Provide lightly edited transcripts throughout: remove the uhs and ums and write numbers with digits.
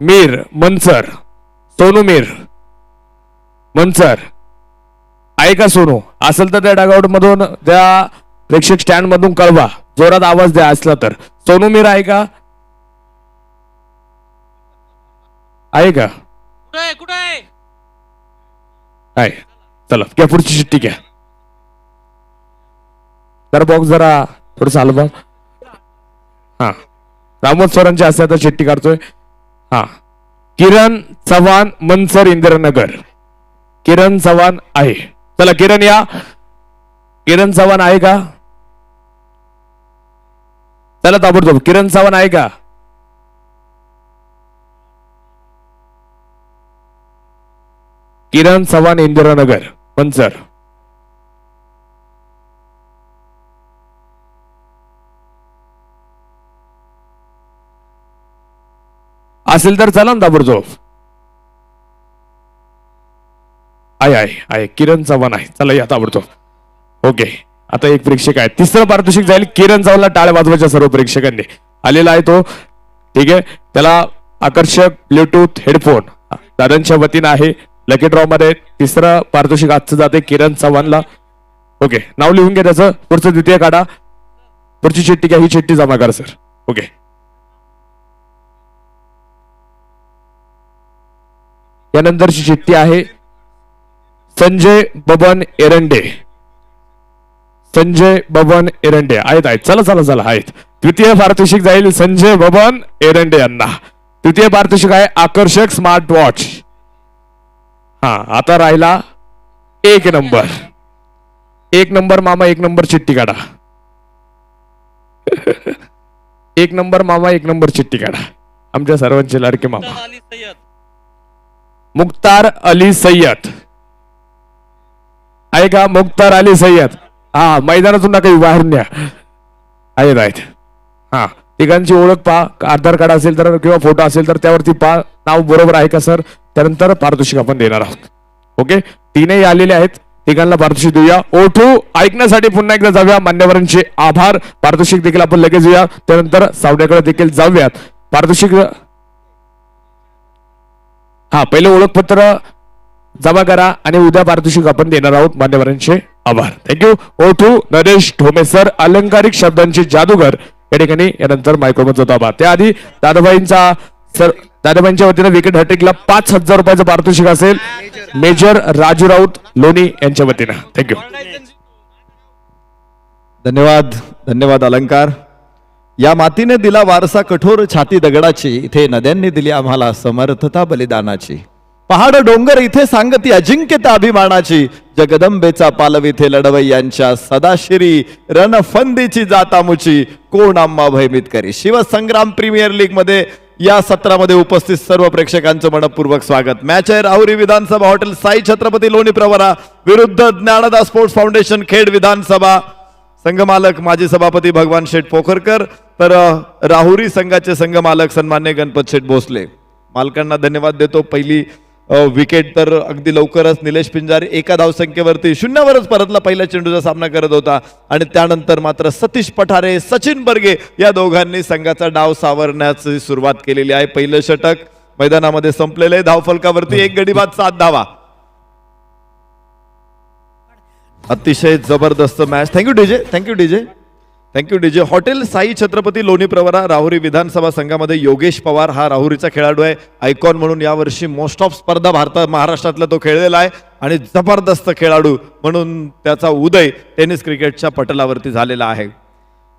मीर मनसर, सोनू मीर मनसर आहे का सोनू? असेल तर त्या डगआउट मधून त्या प्रेक्षक स्टँड मधून कळवा, जोरात आवाज द्या असला तर. सोनू मीर आहे का? आहे का? कुठे आहे? आहे. चला घ्या पुढची चिठ्ठी घ्या. तर बॉक्स जरा थोडं हलवा. हा रामोद सरांची असते आता चिठ्ठी काढतोय. हा किरण चव्हाण मनसर इंदिरानगर. किरण चव्हाण आहे. चला किरण या. किरण चव्हाण आहे का? चला ताबडतोब किरण चव्हाण आहे का? किरण चव्हाण इंदिरानगर मनसर. असेल तर चला ना ताबडतोब. आहे किरण चव्हाण आहे. चला या ताबडतोब. ओके आता एक प्रेक्षक आहे. तिसरं पारितोषिक जाईल किरण चव्हाणला टाळ्या वाजवायच्या सर्व प्रेक्षकांनी. आलेला आहे तो. ठीक आहे त्याला आकर्षक ब्लूटूथ हेडफोन दादांच्या वतीनं आहे. लकी ड्रॉ मध्ये तिसरं पारितोषिक आजचं जाते किरण चव्हाणला. ओके नाव लिहून घ्या त्याचं. पुढचं द्वितीय काढा. पुढची चिठ्ठी घ्या. ही चिठ्ठी जमा करा सर. ओके यानंतरची चिठ्ठी आहे संजय बबन एरंडे. संजय बबन एरंडे आहेत. चला चला चला आहेत. द्वितीय पारितोषिक जाईल संजय बबन एरंडे यांना. तृतीय पारितोषिक आहे आकर्षक स्मार्ट वॉच. हा आता राहिला एक नंबर. एक नंबर मामा एक नंबर चिठ्ठी काढा. एक नंबर मामा एक नंबर चिठ्ठी काढा. आमच्या सर्वांचे लाडके मामा मुख्तार अली सय्यद आहे का? मुख्तार अली सय्यद. हा मैदानातून ना काही बाहेर न्या. आहेत. हा तिघांची ओळख पहा. आधार कार्ड असेल तर किंवा फोटो असेल तर त्यावरती पहा. नाव बरोबर आहे का सर? त्यानंतर पारितोषिक आपण देणार आहोत. ओके तीनही आलेले आहेत. तिघांना पारितोषिक देऊया. ओठू ऐकण्यासाठी पुन्हा एकदा जाऊया. मान्यवरांचे आभार. पारितोषिक देखील आपण लगेच देऊया. त्यानंतर सावड्याकडे देखील जाऊयात. पारितोषिक हा पहिले ओळखपत्र जमा करा आणि उद्या पारितोषिक आपण देणार आहोत. मान्यवरांचे आभार. थँक्यू. ओठू नरेश ढोमे सर अलंकारिक शब्दांचे जादूगर या ठिकाणी यानंतर मायक्रोमचा ताबा. त्याआधी दादाबाईंच्या वतीनं विकेट हॅट्रिकला 5,000 रुपयाचं पारितोषिक असेल मेजर राजू राऊत लोणी यांच्या वतीनं. थँक्यू. धन्यवाद धन्यवाद अलंकार. या मातीने दिला वारसा कठोर छाती दगडाची. इथे नद्यांनी दिली आम्हाला समर्थता बलिदानाची. पहाड डोंगर इथे सांगती अजिंक्यता अभिमानाची. जगदंबेचा पालव इथे लढवय्यांच्या सदाशिरी रणफंदीची जातामुची. कोण आम्हा भयभीत करी. शिवसंग्राम प्रीमियर लीग मध्ये या सत्रामध्ये उपस्थित सर्व प्रेक्षकांचं मनपूर्वक स्वागत. मॅच आहे राहुरी विधानसभा हॉटेल साई छत्रपती लोणी प्रवरा विरुद्ध ज्ञानदा स्पोर्ट्स फाउंडेशन खेड विधानसभा. संघमालक माजी सभापती भगवान शेठ पोखरकर तर राहुरी संघाचे संघमालक सन्मान्य गणपत शेठ भोसले. मालकांना धन्यवाद देतो. पहिली विकेट तर अगदी लवकरच निलेश पिंजारी एका धावसंख्येवरती शून्यावरच परतला. पहिल्या चेंडूचा सामना करत होता आणि त्यानंतर मात्र सतीश पठारे सचिन बर्गे या दोघांनी संघाचा डाव सावरण्याची सुरुवात केलेली आहे. पहिलं षटक मैदानामध्ये संपलेले. धावफलकावरती 1 गडी बाद 7 धावा. अतिशय जबरदस्त match. Thank you DJ. Thank you DJ. Thank you DJ. Hotel Sai Chhatrapati लोणी प्रवरा राहुरी विधानसभा संघामध्ये योगेश पवार हा राहुरीचा खेळाडू आहे. आयकॉन म्हणून यावर्षी मोस्ट ऑफ स्पर्धा महाराष्ट्रातला तो खेळलेला आहे आणि जबरदस्त खेळाडू म्हणून त्याचा उदय टेनिस क्रिकेटच्या पटलावरती झालेला आहे.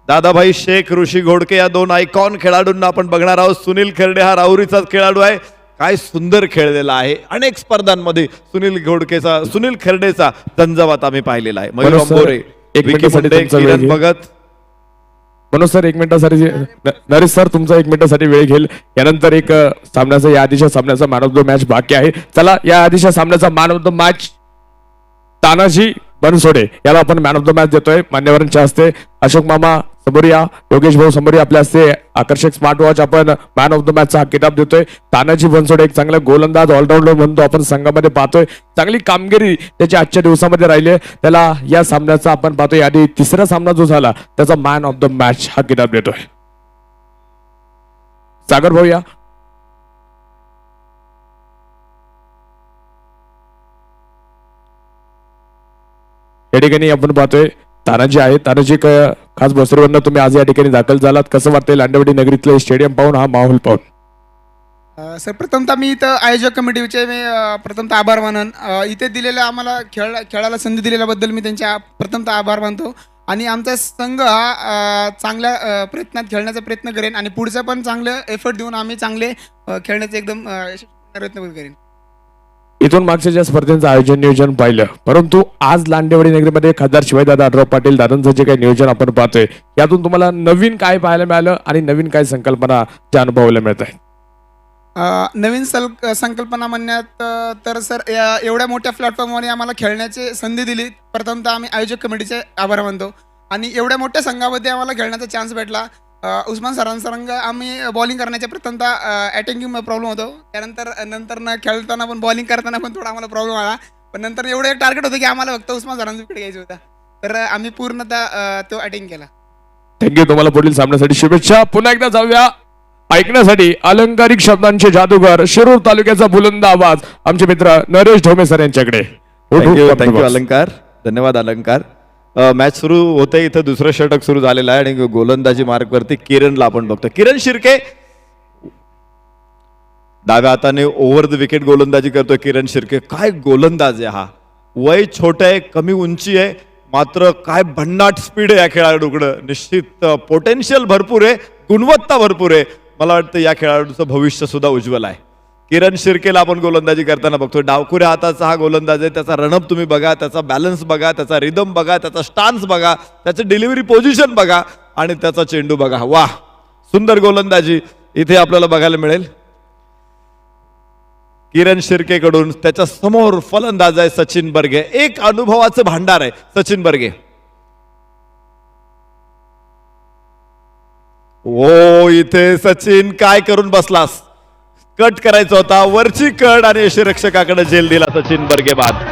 दादाभाई शेख ऋषी घोडके या दोन आयकॉन खेळाडूंना आपण बघणार आहोत. सुनील खर्डे हा राहुरीचाच खेळाडू आहे. काय सुंदर खेळलेला आहे. अनेक स्पर्धांमध्ये सुनील खर्डेचा झंझावात आम्ही पाहिलेला आहे. मयूर अंबोरे किरण भगत. मनोज सर 1 मिनिटासाठी नरेश सर तुमचा 1 मिनिटासाठी वेळ घेईल. यानंतर एक सामन्याचा या आधीच्या सामन्याचा मॅन ऑफ द मॅच बाकी आहे. चला या आधीच्या सामन्याचा man of the match Tanaji Bansode याला आपण मॅन ऑफ द मॅच देतोय. मान्यवरांच्या हस्ते अशोक मामा समोरिया योगेश भाऊ समोरिया आपल्या हस्ते आकर्षक स्मार्ट वॉच आपण मॅन ऑफ द मॅचचा हा किताब देतोय. तानाजी बनसोडे एक चांगला गोलंदाज ऑलराऊंडर म्हणतो आपण संघामध्ये पाहतोय. चांगली कामगिरी त्याची आजच्या दिवसामध्ये राहिली आहे. त्याला या सामन्याचा आपण पाहतोय आधी तिसरा सामना जो झाला त्याचा मॅन ऑफ द मॅच हा किताब देतोय. सागर भाऊ या. या ठिकाणी आपण पाहतोय तानाजी आहे. तानाजी एक खास बसरीवरनं तुम्ही आज या ठिकाणी दाखल झालात. कसं वाटतंय लांडेवाडी नगरीतलं स्टेडियम पाहून, हा माहोल पाहून? सर प्रथमतः मी इथं आयोजक कमिटीचे मी प्रथमतः आभार मानन. इथे दिलेल्या आम्हाला खेळायला संधी दिलेल्याबद्दल मी त्यांचे प्रथमतः आभार मानतो. आणि आमचा संघ हा चांगल्या प्रयत्नात खेळण्याचा प्रयत्न करेन आणि पुढचं पण चांगलं एफर्ट देऊन आम्ही चांगले खेळण्याचा एकदम प्रयत्न करेन. इथून मागच्या ज्या स्पर्धेचं आयोजन नियोजन पाहिलं, परंतु आज लांडेवाडी नगरीमध्ये खासदार शिवाजीदादा आढराव पाटील दादांचं जे काही नियोजन आपण पाहतोय, यातून तुम्हाला नवीन काय पाहायला मिळालं आणि नवीन काय संकल्पना ज्या अनुभवायला मिळत आहे? नवीन संकल्पना म्हणण्यात तर सर एवढ्या मोठ्या प्लॅटफॉर्मवर आम्हाला खेळण्याची संधी दिली. प्रथमतः आम्ही आयोजक कमिटीचे आभार मानतो. आणि एवढ्या मोठ्या संघामध्ये आम्हाला खेळण्याचा चान्स भेटला. उस्मान सरांसरंग आम्ही बॉलिंग करण्याच्या प्रथमतः अटॅकिंग प्रॉब्लेम होतो. त्यानंतर खेळताना पण बॉलिंग करताना पण थोडा आम्हाला प्रॉब्लेम आला. पण नंतर एवढं एक टार्गेट होतं की आम्हाला फक्त उस्मान सरांचा विकेट घ्यायचा होता. तर आम्ही पूर्णतः तो अटॅकिंग केला. थँक्यू. तुम्हाला पुढील सामन्यासाठी शुभेच्छा. पुन्हा एकदा जाऊया ऐकण्यासाठी अलंकारिक शब्दांचे जादूगार, शिरूर तालुक्याचा बुलंद आवाज, आमचे मित्र नरेश ढोमे सर यांच्याकडे. थँक्यू अलंकार. धन्यवाद अलंकार. मॅच सुरू होते, इथं दुसरं षटक सुरू झालेलं आहे आणि गोलंदाजी मार्कवरती किरणला आपण बघतो. किरण शिर्के डाव्या हाताने ओव्हर द विकेट गोलंदाजी करतोय. किरण शिर्के काय गोलंदाज आहे हा. वय छोट आहे, कमी उंची आहे, मात्र काय भन्नाट स्पीड आहे या खेळाडूकडं. निश्चित पोटेन्शियल भरपूर आहे, गुणवत्ता भरपूर आहे. मला वाटतं या खेळाडूचं भविष्य सुद्धा उज्ज्वल आहे. किरण शिर्केला आपण गोलंदाजी करताना बघतो. डावखुऱ्या हाताचा हा गोलंदाज आहे. त्याचा रनअप तुम्ही बघा, त्याचा बॅलन्स बघा, त्याचा रिदम बघा, त्याचा स्टान्स बघा, त्याचं डिलिव्हरी पोझिशन बघा आणि त्याचा चेंडू बघा. वाह, सुंदर गोलंदाजी इथे आपल्याला बघायला मिळेल किरण शिर्केकडून. त्याच्या समोर फलंदाज आहे सचिन बर्गे. एक अनुभवाचं भांडार आहे सचिन बर्गे. ओ, इथे सचिन काय करून बसलास. कट करायचा होता, वरची कट आणि यष्टिरक्षकाकडे झेल दिला सचिन बर्गे बाद.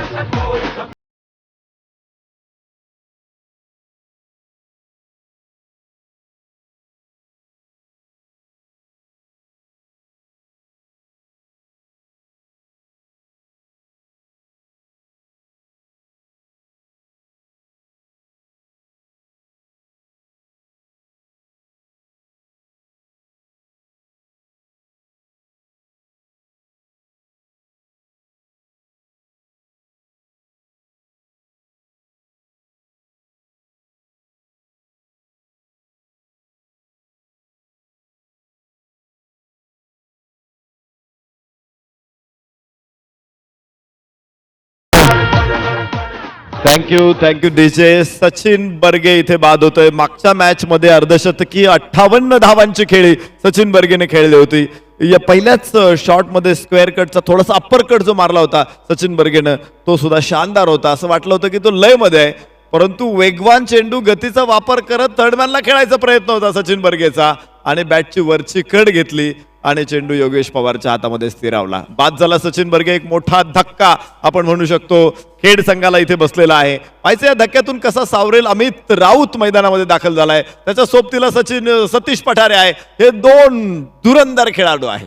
Thank you DJ. सचिन बर्गे इथे बाद होतोय. मागच्या मॅच मध्ये अर्धशतकी 58 धावांची खेळी सचिन बर्गेने खेळली होती. या पहिल्याच शॉट मध्ये स्क्वेअर कटचा थोडासा अप्पर कट जो मारला होता सचिन बर्गेनं, तो सुद्धा शानदार होता. असं वाटलं होतं की तो लय मध्ये आहे, परंतु वेगवान चेंडू गतीचा वापर करत थर्डमॅनला खेळायचा प्रयत्न होता सचिन बर्गेचा आणि बॅटची वरची कट घेतली आणि चेंडू योगेश पवारच्या हातामध्ये स्थिरावला. बाद झाला सचिन बर्गे. एक मोठा धक्का आपण म्हणू शकतो खेड संघाला इथे बसलेला आहे. पाहिजे या धक्क्यातून कसा सावरेल. अमित राऊत मैदानामध्ये दाखल झालाय. त्याच्या सोबतीला सतीश पठारे आहे. हे दोन धुरंदर खेळाडू आहेत.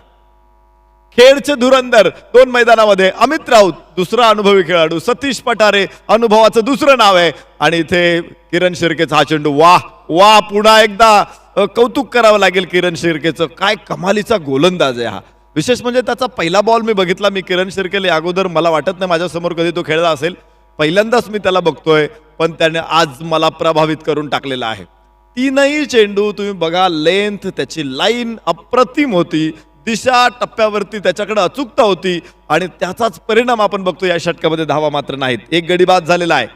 खेडचे धुरंदर दोन मैदानामध्ये. अमित राऊत दुसरा अनुभवी खेळाडू, सतीश पठारे अनुभवाचं दुसरं नाव आहे. आणि इथे किरण शिर्केचा हा चेंडू. वाह वाह, पुन्हा एकदा कौतुक करावं लागेल किरण शिर्केचं. काय कमालीचा गोलंदाज आहे हा. विशेष म्हणजे त्याचा पहिला बॉल मी बघितला. मी किरण शिर्केला अगोदर मला वाटत नाही माझ्यासमोर कधी तो खेळला असेल. पहिल्यांदाच मी त्याला बघतोय, पण त्याने आज मला प्रभावित करून टाकलेला आहे. तीनही चेंडू तुम्ही बघा, लेंथ, त्याची लाईन अप्रतिम होती. दिशा टप्प्यावरती त्याच्याकडे अचूकता होती आणि त्याचाच परिणाम आपण बघतो या षटकामध्ये. धावा मात्र नाहीत. एक गडी बाद झालेला आहे.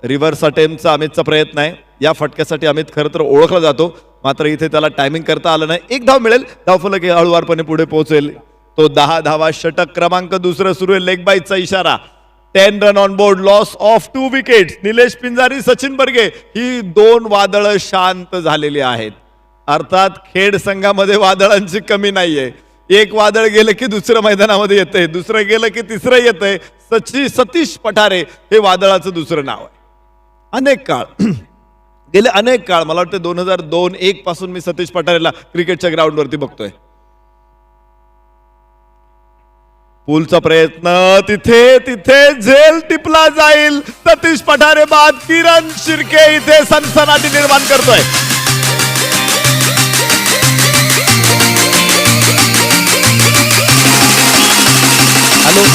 रिव्हर्स अटेम्प्टचा अमितचा प्रयत्न आहे. या फटक्यासाठी अमित खरं तर ओळखला जातो, मात्र इथे त्याला टायमिंग करता आलं नाही. एक धाव मिळेल. धावफलक हळूवारपणे पुढे पोहोचेल. तो 10 धावा. षटक क्रमांक दुसरं सुरू आहे. लेग बाईचा इशारा. 10 run on board. Loss of 2 wickets. Nilesh Pinjari, Sachin Barge ही दोन वादळं शांत झालेली आहेत. अर्थात खेड संघामध्ये वादळांची कमी नाहीये. एक वादळ गेलं की दुसरं मैदानामध्ये येतंय, दुसरं गेलं की तिसरं येतंय. सतीश पठारे हे वादळाचं दुसरं नाव आहे. गेले अनेक काळ, मला वाटतं 2002-01 पासून मी सतीश पठारेला क्रिकेटच्या ग्राउंडवरती बघतोय. पूलचा प्रयत्न तिथे तिथे झेल टिपला जाईल. सतीश पठारे बाद किरण शिर्के इथे सनसनाटी निर्माण करतोय. हॅलो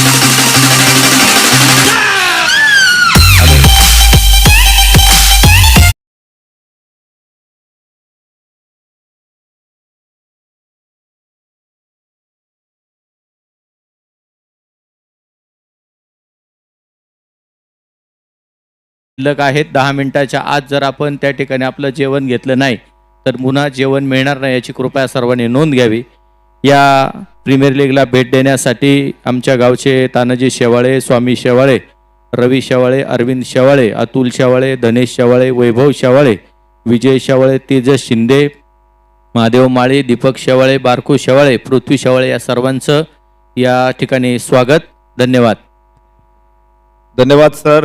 शिल्लक आहेत 10 मिनिटाच्या आत जर आपण त्या ठिकाणी आपलं जेवण घेतलं नाही तर पुन्हा जेवण मिळणार नाही याची कृपया सर्वांनी नोंद घ्यावी. या प्रीमियर लीगला भेट देण्यासाठी आमच्या गावचे तानाजी शेवाळे, स्वामी शेवाळे, रवी शेवाळे, अरविंद शेवाळे, अतुल शेवाळे, धनेश शेवाळे, वैभव शेवाळे, विजय शेवाळे, तेजस शिंदे, महादेव माळी, दीपक शेवाळे, बारकू शेवाळे, पृथ्वी शेवाळे या सर्वांचं या ठिकाणी स्वागत. धन्यवाद. धन्यवाद सर.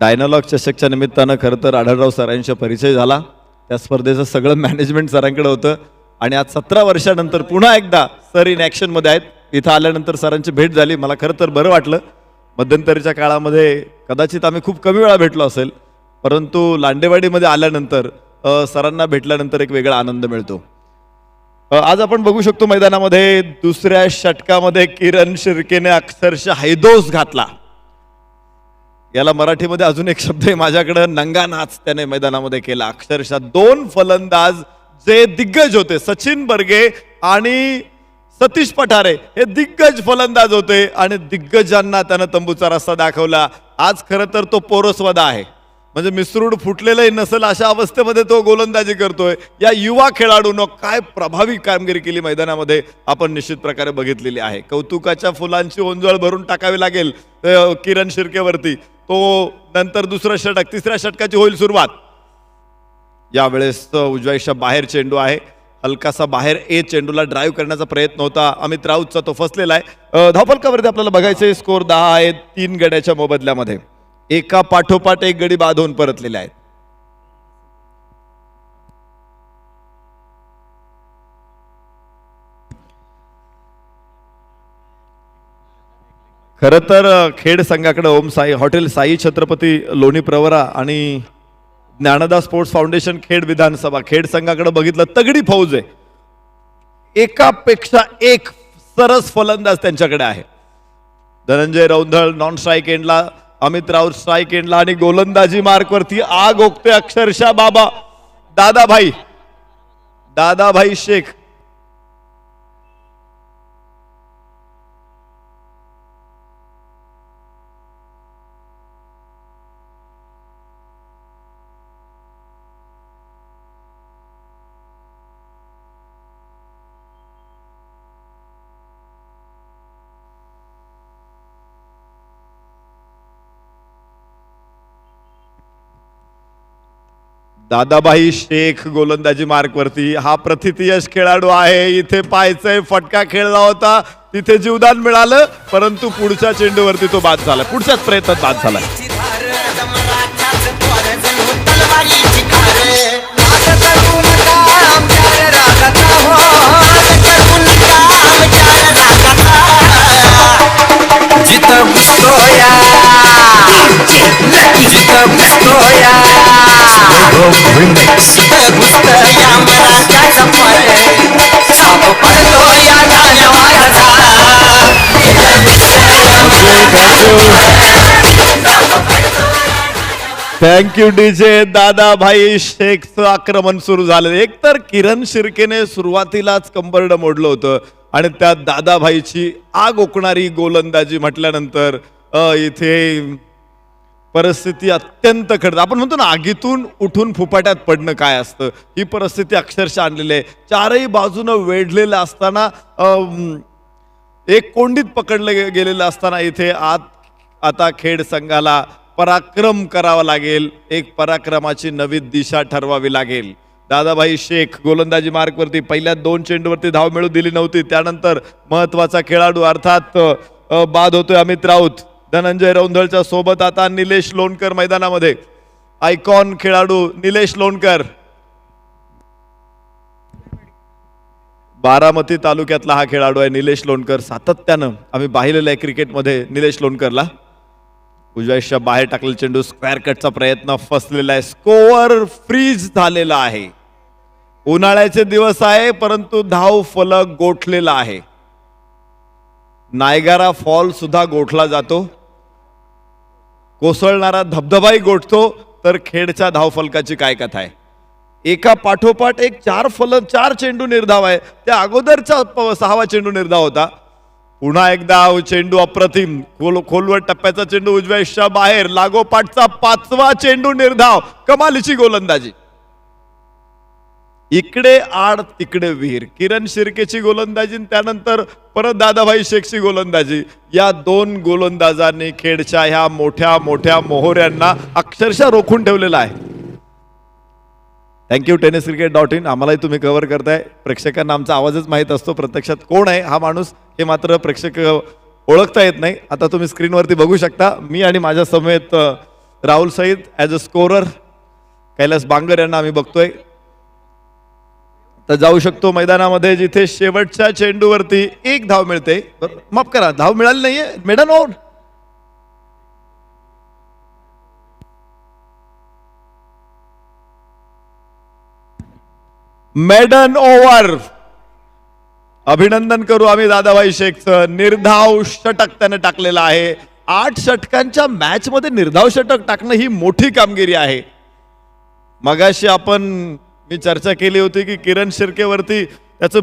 डायनालॉग चषकच्या निमित्तानं खरं तर आढळराव सरांचा परिचय झाला. त्या स्पर्धेचं सगळं मॅनेजमेंट सरांकडे होतं आणि आज 17 वर्षानंतर पुन्हा एकदा सर इन ॲक्शनमध्ये आहेत. इथं आल्यानंतर सरांची भेट झाली. मला खरं तर बरं वाटलं. मध्यंतरीच्या काळामध्ये कदाचित आम्ही खूप कमी वेळा भेटलो असेल, परंतु लांडेवाडीमध्ये आल्यानंतर सरांना भेटल्यानंतर एक वेगळा आनंद मिळतो. आज आपण बघू शकतो मैदानामध्ये दुसऱ्या षटकामध्ये किरण शिर्केने अक्षरशः हैदोस घातला. याला मराठीमध्ये अजून एक शब्द आहे माझ्याकडे, नंगा नाच त्याने मैदानामध्ये केला. अक्षरशः 2 फलंदाज जे दिग्गज होते, सचिन बर्गे आणि सतीश पठारे हे दिग्गज फलंदाज होते आणि दिग्गजांना त्यानं तंबूचा रस्ता दाखवला. आज खरं तर तो पोरसवादा आहे, म्हणजे मिसरूड फुटलेलंही नसेल अशा अवस्थेमध्ये तो गोलंदाजी करतोय. या युवा खेळाडूनं काय प्रभावी कामगिरी केली मैदानामध्ये आपण निश्चित प्रकारे बघितलेली आहे. कौतुकाच्या फुलांची ओंजळ भरून टाकावी लागेल किरण शिर्केवरती. तो नंतर दुसरं षटक, तिसऱ्या षटकाची होईल सुरुवात. यावेळेस उजव्याच्या बाहेर चेंडू आहे, हलकासा बाहेर चेंडूला ड्राईव्ह करण्याचा प्रयत्न होता अमित राऊतचा, तो फसलेला आहे. धावफलकावरती आपल्याला बघायचे स्कोर 10 आहेत 3 गड्याच्या मोबदल्यामध्ये. एका पाठोपाठ एक गडी बाद होऊन परतलेले आहेत. खरं तर खेड संघाकडे ओम साई हॉटेल, साई छत्रपती, लोणी प्रवरा आणि ज्ञानदा स्पोर्ट्स फाउंडेशन खेड विधानसभा, खेड संघाकडे बघितलं तगडी फौज आहे. एकापेक्षा एक सरस फलंदाज त्यांच्याकडे आहे. धनंजय रौंधळ नॉन स्ट्राईक एंडला, अमित राऊत स्ट्राईक एंडला आणि गोलंदाजी मार्कवरती आग ओकते अक्षरशः दादाभाई शेख. दादाभाई शेख गोलंदाजी मार्कवरती. हा प्रथितयश खेळाडू आहे. इथे पायचे फटका खेळला होता, तिथे जीवदान मिळालं, परंतु पुढच्या चेंडूवरती तो बाद झाला, पुढच्याच प्रयत्नात बाद झाला. Thank you DJ. दादाभाई शेखचं आक्रमण सुरू झालं. एकतर किरण शिर्केने सुरुवातीलाच कंबरड मोडलं होतं आणि त्या दादाभाईची आग ओकणारी गोलंदाजी म्हटल्यानंतर इथे परिस्थिती अत्यंत खडतर. आपण म्हणतो ना आगीतून उठून फुफाट्यात पडणं काय असतं, ही परिस्थिती अक्षरशः आणलेली आहे. चारही बाजूनं वेढलेलं असताना एक कोंडीत पकडलं गेलेलं असताना इथे आता खेड संघाला पराक्रम करावा लागेल. एक पराक्रमाची नवी दिशा ठरवावी लागेल. दादाभाई शेख गोलंदाजी मार्कवरती पहिल्या 2 चेंडूवरती धाव मिळू दिली नव्हती. त्यानंतर महत्वाचा खेळाडू अर्थात बाद होतोय अमित राऊत. धनंजय रौंधळच्या सोबत आता निलेश लोणकर मैदानामध्ये. आयकॉन खेळाडू निलेश लोणकर बारामती तालुक्यातला हा खेळाडू आहे निलेश लोणकर. सातत्यानं आम्ही पाहिलेलं आहे क्रिकेटमध्ये निलेश लोणकरला. उजव्याच्या बाहेर टाकलेला चेंडू स्क्वेअर कटचा प्रयत्न फसलेला आहे. स्कोअर फ्रीज झालेला आहे. उन्हाळ्याचे दिवस आहे परंतु धाव फलक गोठलेला आहे. नायगारा फॉल सुद्धा गोठला जातो. कोसळणारा धबधबाही गोठतो. तर खेडच्या धावफलकाची काय कथा आहे. एका पाठोपाठ एक चार चेंडू निर्धाव आहे. त्या अगोदरचा 6वा चेंडू निर्धाव होता. पुन्हा एकदा चेंडू अप्रतिम खोलवर टप्प्याचा चेंडू उजव्या बाहेर लागोपाठचा 5वा चेंडू निर्धाव. कमालीची गोलंदाजी. इकडे आड तिकडे विहीर. किरण शिर्केची गोलंदाजी त्यानंतर परत दादाभाई शेखची गोलंदाजी. या 2 गोलंदाजांनी खेडच्या ह्या मोठ्या मोठ्या मोहोऱ्यांना अक्षरशः रोखून ठेवलेला आहे. Thank you tenniscricket.in. आम्हालाही तुम्ही कव्हर करताय. प्रेक्षकांना आमचा आवाजच माहीत असतो, प्रत्यक्षात कोण आहे हा माणूस हे मात्र प्रेक्षक ओळखता येत नाही. आता तुम्ही स्क्रीनवरती बघू शकता. मी आणि माझ्या समेत Rahul Sayeed as a scorer, Kailas Bangar यांना आम्ही बघतोय. तर जाऊ शकतो मैदानामध्ये जिथे शेवटच्या चेंडूवरती 1 धाव मिळते. माफ करा, धाव मिळाली नाहीये. Maiden over. Maiden over. अभिनंदन करू आम्ही दादाभाई शेखचं. निर्धाव षटक त्याने टाकलेलं आहे. 8 षटकांच्या मॅच मध्ये निर्धाव षटक टाकणं ही मोठी कामगिरी आहे. मगाशी मी चर्चा केली होती की किरण शिर्केवरती त्याचं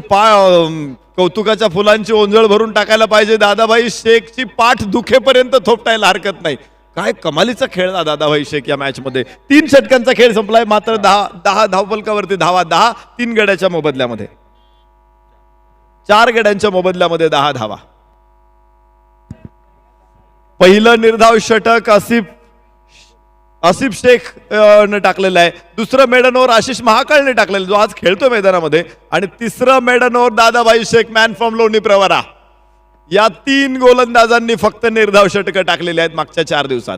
कौतुकाच्या फुलांची ओंजळ भरून टाकायला पाहिजे. दादाभाई शेखची पाठ दुखेपर्यंत थोपटायला हरकत नाही. काय कमालीचा खेळ दादाभाई शेख या मॅच मध्ये. 3 षटकांचा खेळ संपलाय. मात्र 10 धावफलकावरती धावा 10. 3 गड्याच्या मोबदल्यामध्ये 4 गड्यांच्या मोबदल्यामध्ये 10 धावा. पहिलं निर्धाव षटक आसिफ शेख ने टाकलेलं आहे. दुसरं मेडन ओव्हर आशिष महाकाळने टाकलेलं, जो आज खेळतो मैदानामध्ये. आणि तिसरं maiden over Dadabhai Shaikh, man from Loni Pravara. या 3 गोलंदाजांनी फक्त निर्धाव षटकं टाकलेली आहेत मागच्या 4 दिवसात.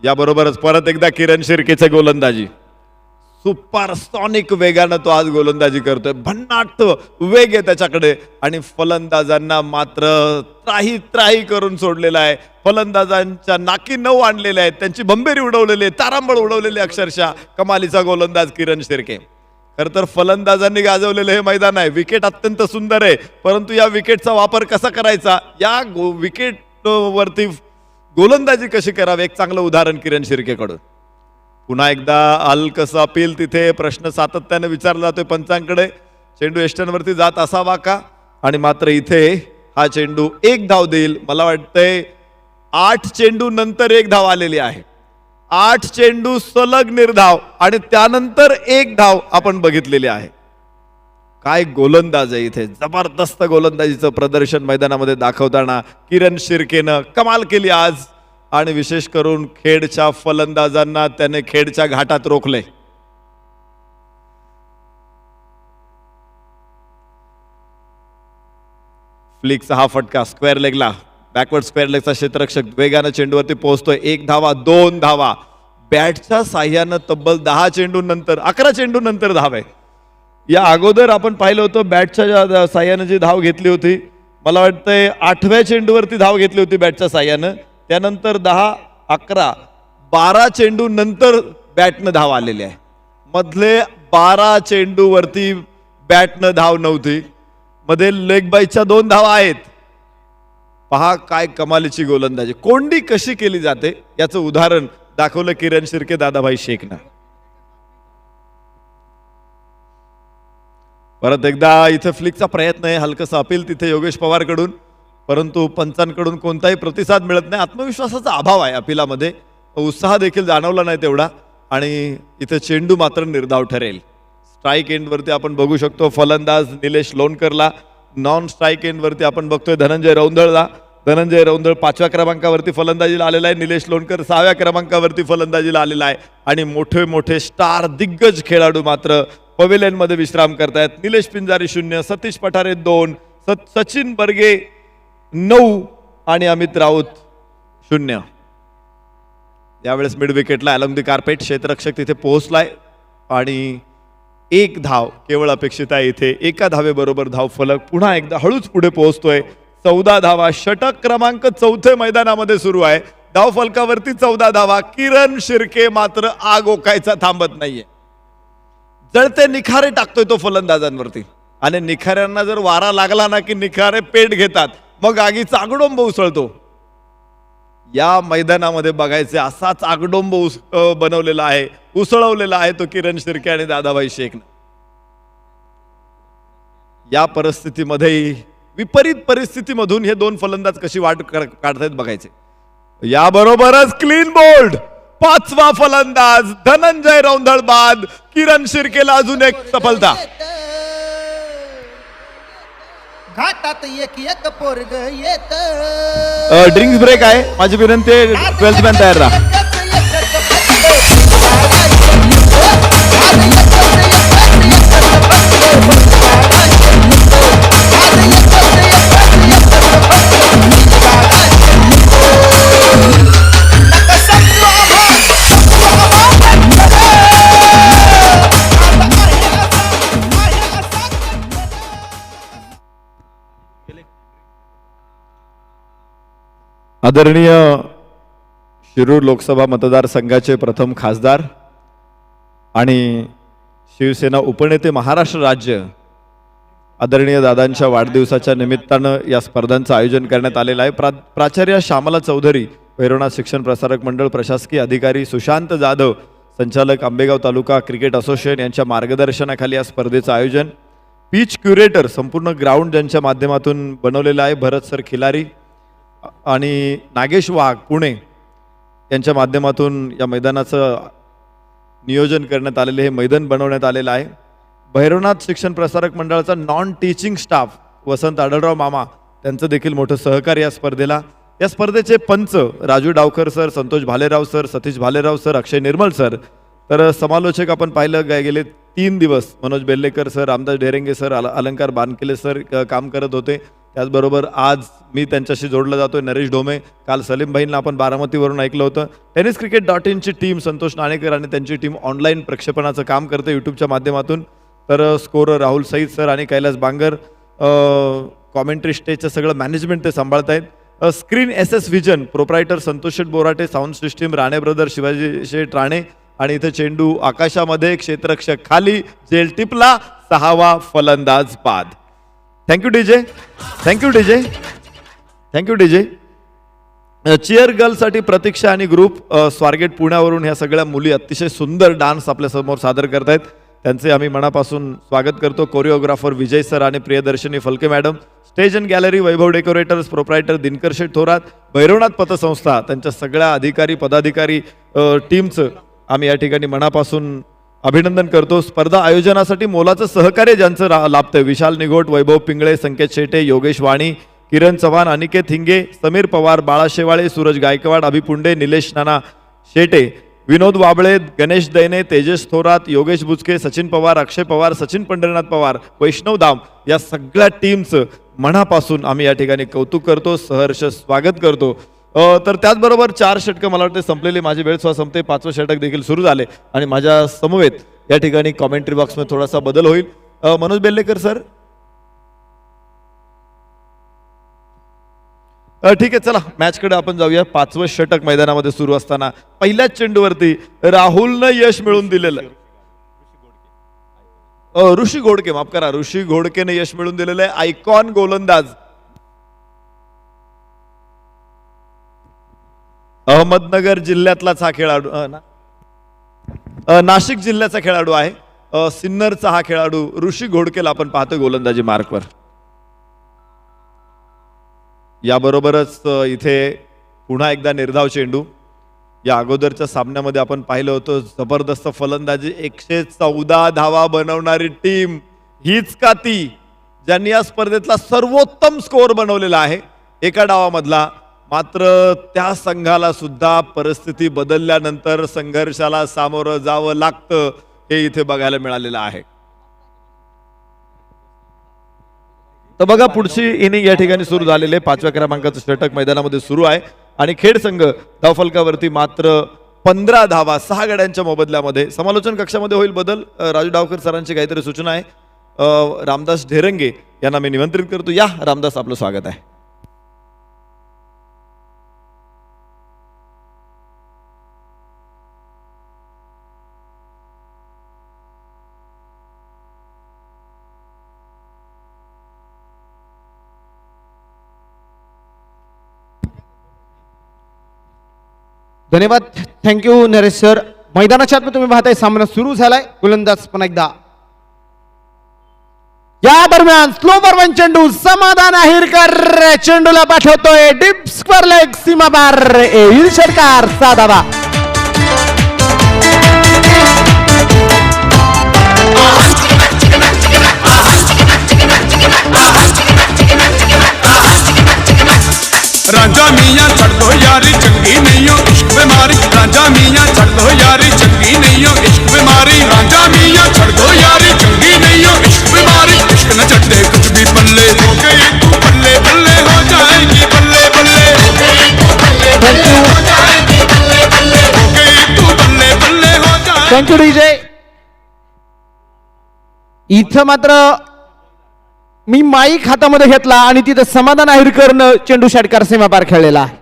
याबरोबरच परत एकदा किरण शिर्केचे गोलंदाजी. सुपरसॉनिक वेगानं तो आज गोलंदाजी करतोय. भन्नाट वेग आहे त्याच्याकडे. आणि फलंदाजांना मात्र त्राही करून सोडलेला आहे. फलंदाजांच्या नाकी 9 आणलेले आहेत. त्यांची भंबेरी उडवलेली आहे, तारांबळ उडवलेली अक्षरशः. कमालीचा गोलंदाज किरण शिर्के. खर तर फलंदाजांनी गाजवलेलं हे मैदान आहे. विकेट अत्यंत सुंदर आहे, परंतु या विकेटचा वापर कसा करायचा, या विकेट वरती गोलंदाजी कशी करावी, एक चांगलं उदाहरण किरण शिर्केकडून. पुन्हा एकदा हलकसं अपील. तिथे प्रश्न सातत्याने विचारला जातोय पंचांकडे. चेंडू एस्टनवरती जात असावा का. आणि मात्र इथे हा चेंडू 1 धाव देईल. मला वाटतंय 8 चेंडू नंतर 1 धाव आलेली आहे. 8 चेंडू सलग निर्धाव आणि त्यानंतर 1 धाव आपण बघितलेली आहे. काय गोलंदाज आहे इथे. जबरदस्त गोलंदाजीचं प्रदर्शन मैदानामध्ये दाखवताना किरण शिर्केनं कमाल केली आज. आणि विशेष करून खेडच्या फलंदाजांना त्याने खेडच्या घाटात रोखले. फ्लिकचा हा फटका स्क्वेअर लेगला, बॅकवर्ड स्क्वेअर लेगचा क्षेत्ररक्षक वेगानं चेंडूवरती पोहोचतोय. 1 धावा, 2 धावा. बॅटच्या साह्यानं तब्बल 10 चेंडू नंतर 11 चेंडू नंतर धाव आहे. या अगोदर आपण पाहिलं होतं बॅटच्या साह्यानं जी धाव घेतली होती, मला वाटतंय 8व्या चेंडूवरती धाव घेतली होती बॅटच्या साह्यानं. त्यानंतर 10, 11, 12 चेंडू नंतर बॅटनं धाव आलेली आहे. मधले 12 चेंडूवरती बॅटनं धाव नव्हती. मध्ये लेग बाईच्या 2 धावा आहेत. पहा काय कमालीची गोलंदाजी, कोंडी कशी केली जाते याचं उदाहरण दाखवलं किरण शिर्के, दादाभाई शेखनं. परत एकदा इथे फ्लिकचा प्रयत्न आहे. हलकसं अपील तिथे योगेश पवार कडून, परंतु पंचांकडून कोणताही प्रतिसाद मिळत नाही. आत्मविश्वासाचा अभाव आहे अपिलामध्ये. उत्साह देखील जाणवला नाही तेवढा. आणि इथे चेंडू मात्र निर्धाव ठरेल. स्ट्राईक एंडवरती आपण बघू शकतो फलंदाज निलेश लोणकरला. नॉन स्ट्राईक एंडवरती आपण बघतोय धनंजय रौंदळला. धनंजय रौंदळ 5व्या क्रमांकावरती फलंदाजीला आलेला आहे. निलेश लोणकर 6व्या क्रमांकावरती फलंदाजीला आलेला आहे. आणि मोठे मोठे स्टार दिग्गज खेळाडू मात्र पवेलियन मध्ये विश्राम करतायत. निलेश पिंजारी 0, सतीश पठारे 2, सचिन बर्गे 9 आणि अमित राऊत 0. यावेळेस मिड विकेटला अलॉंग द कार्पेट क्षेत्ररक्षक तिथे पोहोचलाय. आणि एक धाव केवळ अपेक्षित आहे इथे. एका धावेबरोबर धाव फलक पुन्हा एकदा हळूच पुढे पोहोचतोय. 14 धावा. षटक क्रमांक 4 मैदानामध्ये सुरू आहे. धाव फलकावरती 14 धावा. किरण शिर्के मात्र आग ओकायचा थांबत नाहीये. जळते निखारे टाकतोय तो फलंदाजांवरती आणि निखाऱ्यांना जर वारा लागला ना की निखारे पेट घेतात, मग आगीचा आगडोंब उसळतो. या मैदानामध्ये बघायचे असाच आगडोंब बनवलेला आहे, उसळवलेला आहे तो किरण शिर्के आणि दादाभाई शेख. या परिस्थितीमध्ये विपरीत परिस्थितीमधून हे दोन फलंदाज कशी वाट काढतायत बघायचे. याबरोबरच क्लीन बोल्ड 5वा फलंदाज धनंजय रौंधळ बाद. किरण शिर्केला अजून एक सफलता. घाटात एक पोरग येत. ड्रिंक्स ब्रेक आहे. माझी विनंती आहे 12th मॅन तयार राहा. आदरणीय शिरूर लोकसभा मतदारसंघाचे प्रथम खासदार आणि शिवसेना उपनेते महाराष्ट्र राज्य आदरणीय दादांच्या वाढदिवसाच्या निमित्तानं या स्पर्धांचं आयोजन करण्यात आलेलं आहे. प्राचार्य श्यामला चौधरी, भैरवनाथ शिक्षण प्रसारक मंडळ प्रशासकीय अधिकारी सुशांत जाधव, संचालक आंबेगाव तालुका क्रिकेट असोसिएशन यांच्या मार्गदर्शनाखाली या स्पर्धेचं आयोजन. पिच क्युरेटर संपूर्ण ग्राउंड ज्यांच्या माध्यमातून बनवलेलं आहे भरत सर खिलारी आणि नागेश वाघ पुणे यांच्या माध्यमातून या मैदानाचं नियोजन करण्यात आलेले हे मैदान बनवण्यात आलेलं आहे. भैरवनाथ शिक्षण प्रसारक मंडळाचा नॉन टीचिंग स्टाफ वसंत आढळराव मामा त्यांचं देखील मोठं सहकार्य या स्पर्धेला. या स्पर्धेचे पंच Raju Dawkar sir, Santosh Bhalerao sir, Satish Bhalerao sir, Akshay Nirmal sir. तर समालोचक आपण पाहिलं गेले 3 दिवस Manoj Bellekar sir, Ramdas Dherenge sir, Alankar Bankele sir काम करत होते. त्याचबरोबर आज मी त्यांच्याशी जोडला जातोय नरेश ढोमे. काल सलीम भाईंना आपण बारामतीवरून ऐकलं होतं. टेनिसक्रिकेट.in ची टीम संतोष नाणेकर आणि त्यांची टीम ऑनलाईन प्रक्षेपणाचं काम करते यूट्यूबच्या माध्यमातून. तर स्कोरर राहुल सईद सर आणि कैलास बांगर, कॉमेंट्री स्टेजचं सगळं मॅनेजमेंट ते सांभाळत आहेत. Screen SS vision proprietor Santosh Sheth Borate, sound system Rane brother Shivaji Sheth Rane आणि इथे चेंडू आकाशामध्ये, क्षेत्ररक्षक खाली, जेल टिपला, 6वा फलंदाज बाद. Thank you DJ, thank you DJ, thank you DJ. Cheer गर्लसाठी प्रतीक्षा आणि ग्रुप स्वारगेट पुण्यावरून ह्या सगळ्या मुली अतिशय सुंदर डान्स आपल्यासमोर सादर करतायत. त्यांचे आम्ही मनापासून स्वागत करतो. कोरिओग्राफर विजय सर आणि Priyadarshani Phalke madam. Stage and gallery Vaibhav decorators proprietor Dinkar Sheth Thorat, Bhairavnath पतसंस्था त्यांच्या सगळ्या अधिकारी पदाधिकारी टीमचं आम्ही या ठिकाणी मनापासून अभिनंदन करतो. स्पर्धा आयोजनासाठी मोलाचं सहकार्य ज्यांचं लाभतंय विशाल निघोट, वैभव पिंगळे, संकेत शेटे, योगेश वाणी, किरण चव्हाण, अनिकेत हिंगे, समीर पवार, बाळा शेवाळे, सूरज गायकवाड, अभिपुंडे, निलेश नाना शेटे, विनोद वाबळे, गणेश दैने, तेजस थोरात, योगेश बुचके, सचिन पवार, अक्षय पवार, सचिन पंढरीनाथ पवार, वैष्णव दाम या सगळ्या टीमचं मनापासून आम्ही या ठिकाणी कौतुक करतो, सहर्ष स्वागत करतो. तर त्याचबरोबर 4 षटकं मला वाटते संपलेली, माझी वेळ सुद्धा संपते. 5वं षटक देखील सुरू झाले आणि माझ्या समवेत या ठिकाणी कॉमेंट्री बॉक्समध्ये थोडासा बदल होईल. मनोज बेल्लेकर सर, ठीक आहे, चला मॅचकडे आपण जाऊया. 5वं षटक मैदानामध्ये सुरू असताना पहिल्याच चेंडूवरती राहुलनं यश मिळवून दिलेलं, ऋषी घोडके, माफ करा, ऋषी घोडकेने यश मिळवून दिलेलं आहे. आयकॉन गोलंदाज अहमदनगर जिल्ह्यातलाच हा खेळाडू, नाशिक जिल्ह्याचा खेळाडू आहे. सिन्नरचा हा खेळाडू ऋषी घोडकेला आपण पाहतो गोलंदाजी मार्कवर. याबरोबरच इथे पुन्हा एकदा निर्धाव चेंडू. या अगोदरच्या सामन्यामध्ये आपण पाहिलं होतं जबरदस्त फलंदाजी, 114 धावा बनवणारी टीम हीच का ती ज्यांनी या स्पर्धेतला सर्वोत्तम स्कोअर बनवलेला आहे एका डावामधला. मात्र त्या संघाला सुद्धा परिस्थिती बदलल्यानंतर संघर्षाला सामोरं जावं लागतं हे इथे बघायला मिळालेलं आहे. तर बघा पुढची इनिंग या ठिकाणी सुरू झालेली आहे. 5व्या क्रमांकाचं षटक मैदानामध्ये सुरू आहे आणि खेड संघ धावफलकावरती मात्र 15 धावा 6 गड्यांच्या मोबदल्यामध्ये. समालोचन कक्षामध्ये होईल बदल. राजू डावकर सरांची काहीतरी सूचना आहे. रामदास ढेरंगे यांना मी निमंत्रित करतो. या रामदास, आपलं स्वागत आहे. धन्यवाद, थँक्यू नरेश सर. मैदानाच्या आत तुम्ही पाहताय सामना सुरू झालाय. गोलंदाज पण एकदा या दरम्यान स्लोवर वन चेंडू समाधान अहिरकर चेंडूला पाठवतोय डीप स्क्वेअर लेग सीमा बार. येईल षटकार 6 धावा. राजा मियाँ छड़ दो यारी चंगी नहीं हो इश्क बीमारी. राजा मियाँ छड़ दो यारी चंगी नहीं हो इश्क बीमारी. राजा मियाँ छड़ दो यारी चंगी नहीं हो इश्क बीमारी. इश्क न छड़े कुछ भी पल्ले हो गई तू बल्ले बल्ले हो जाएगी बल्ले बल्ले हो गई तू बल्ले बल्ले हो जाएगी बल्ले बल्ले हो गई तू बल्ले बल्ले हो जाएगी. Thank you DJ. इथं मात्र मी माईक हातामध्ये घेतला आणि तिथे समाधान अहिरकरनं चेंडू षटकार सीमापार खेळलेला आहे.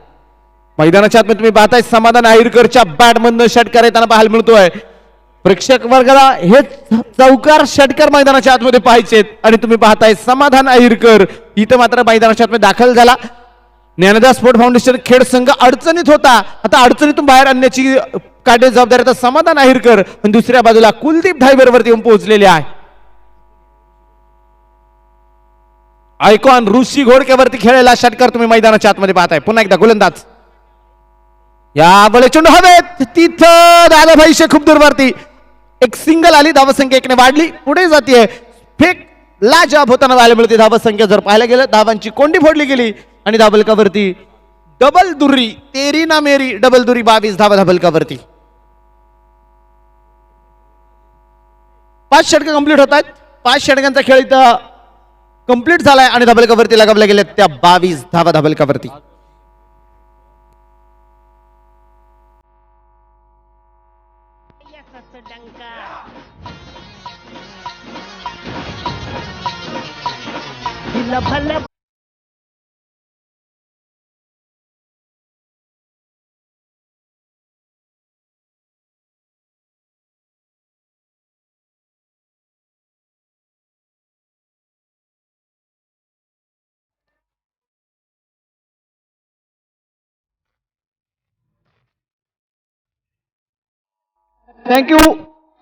मैदानाच्या आत तुम्ही पाहताय समाधान अहिरकरच्या बॅटमधनं षटकार येताना पाहायला मिळतोय. प्रेक्षक वर्गाला हे चौकार षटकार मैदानाच्या आतमध्ये पाहायचेत आणि तुम्ही पाहताय समाधान अहिरकर इथं मात्र मैदानाच्या आतमध्ये दाखल झाला. ज्ञानदास स्पोर्ट फाउंडेशन खेड संघ अडचणीत होता. आता अडचणीतून बाहेर आणण्याची काटे जबाबदारी आता समाधान अहिरकर आणि दुसऱ्या बाजूला कुलदीप धायबरवरती येऊन पोहोचलेले आहे. आयकॉन ऋषी घोडक्यावरती खेळलेला षटकार तुम्ही मैदानाच्या आतमध्ये पाहताय. पुन्हा एकदा गोलंदाज या बळे चेंडू हवेत. तिथं दादाभाई शेखूप दूरवरती एक सिंगल आली. धावसंख्या 1 ने वाढली, पुढे जाते. फेक लाजाब होताना पाहायला मिळते. धावसंख्या जर पाहायला गेलं धावांची कोंडी फोडली गेली आणि धाबलकावरती डबल दुरी. तेरी ना मेरी डबल दुरी 22 धावा धाबलकावरती. 5 षटकं कंप्लीट होत आहेत. 5 षटकांचा खेळ इथं कंप्लीट झालाय आणि धाबलकावरती लगावल्या गेल्या त्या 22 धावा धाबलकावरती. थँक्यू.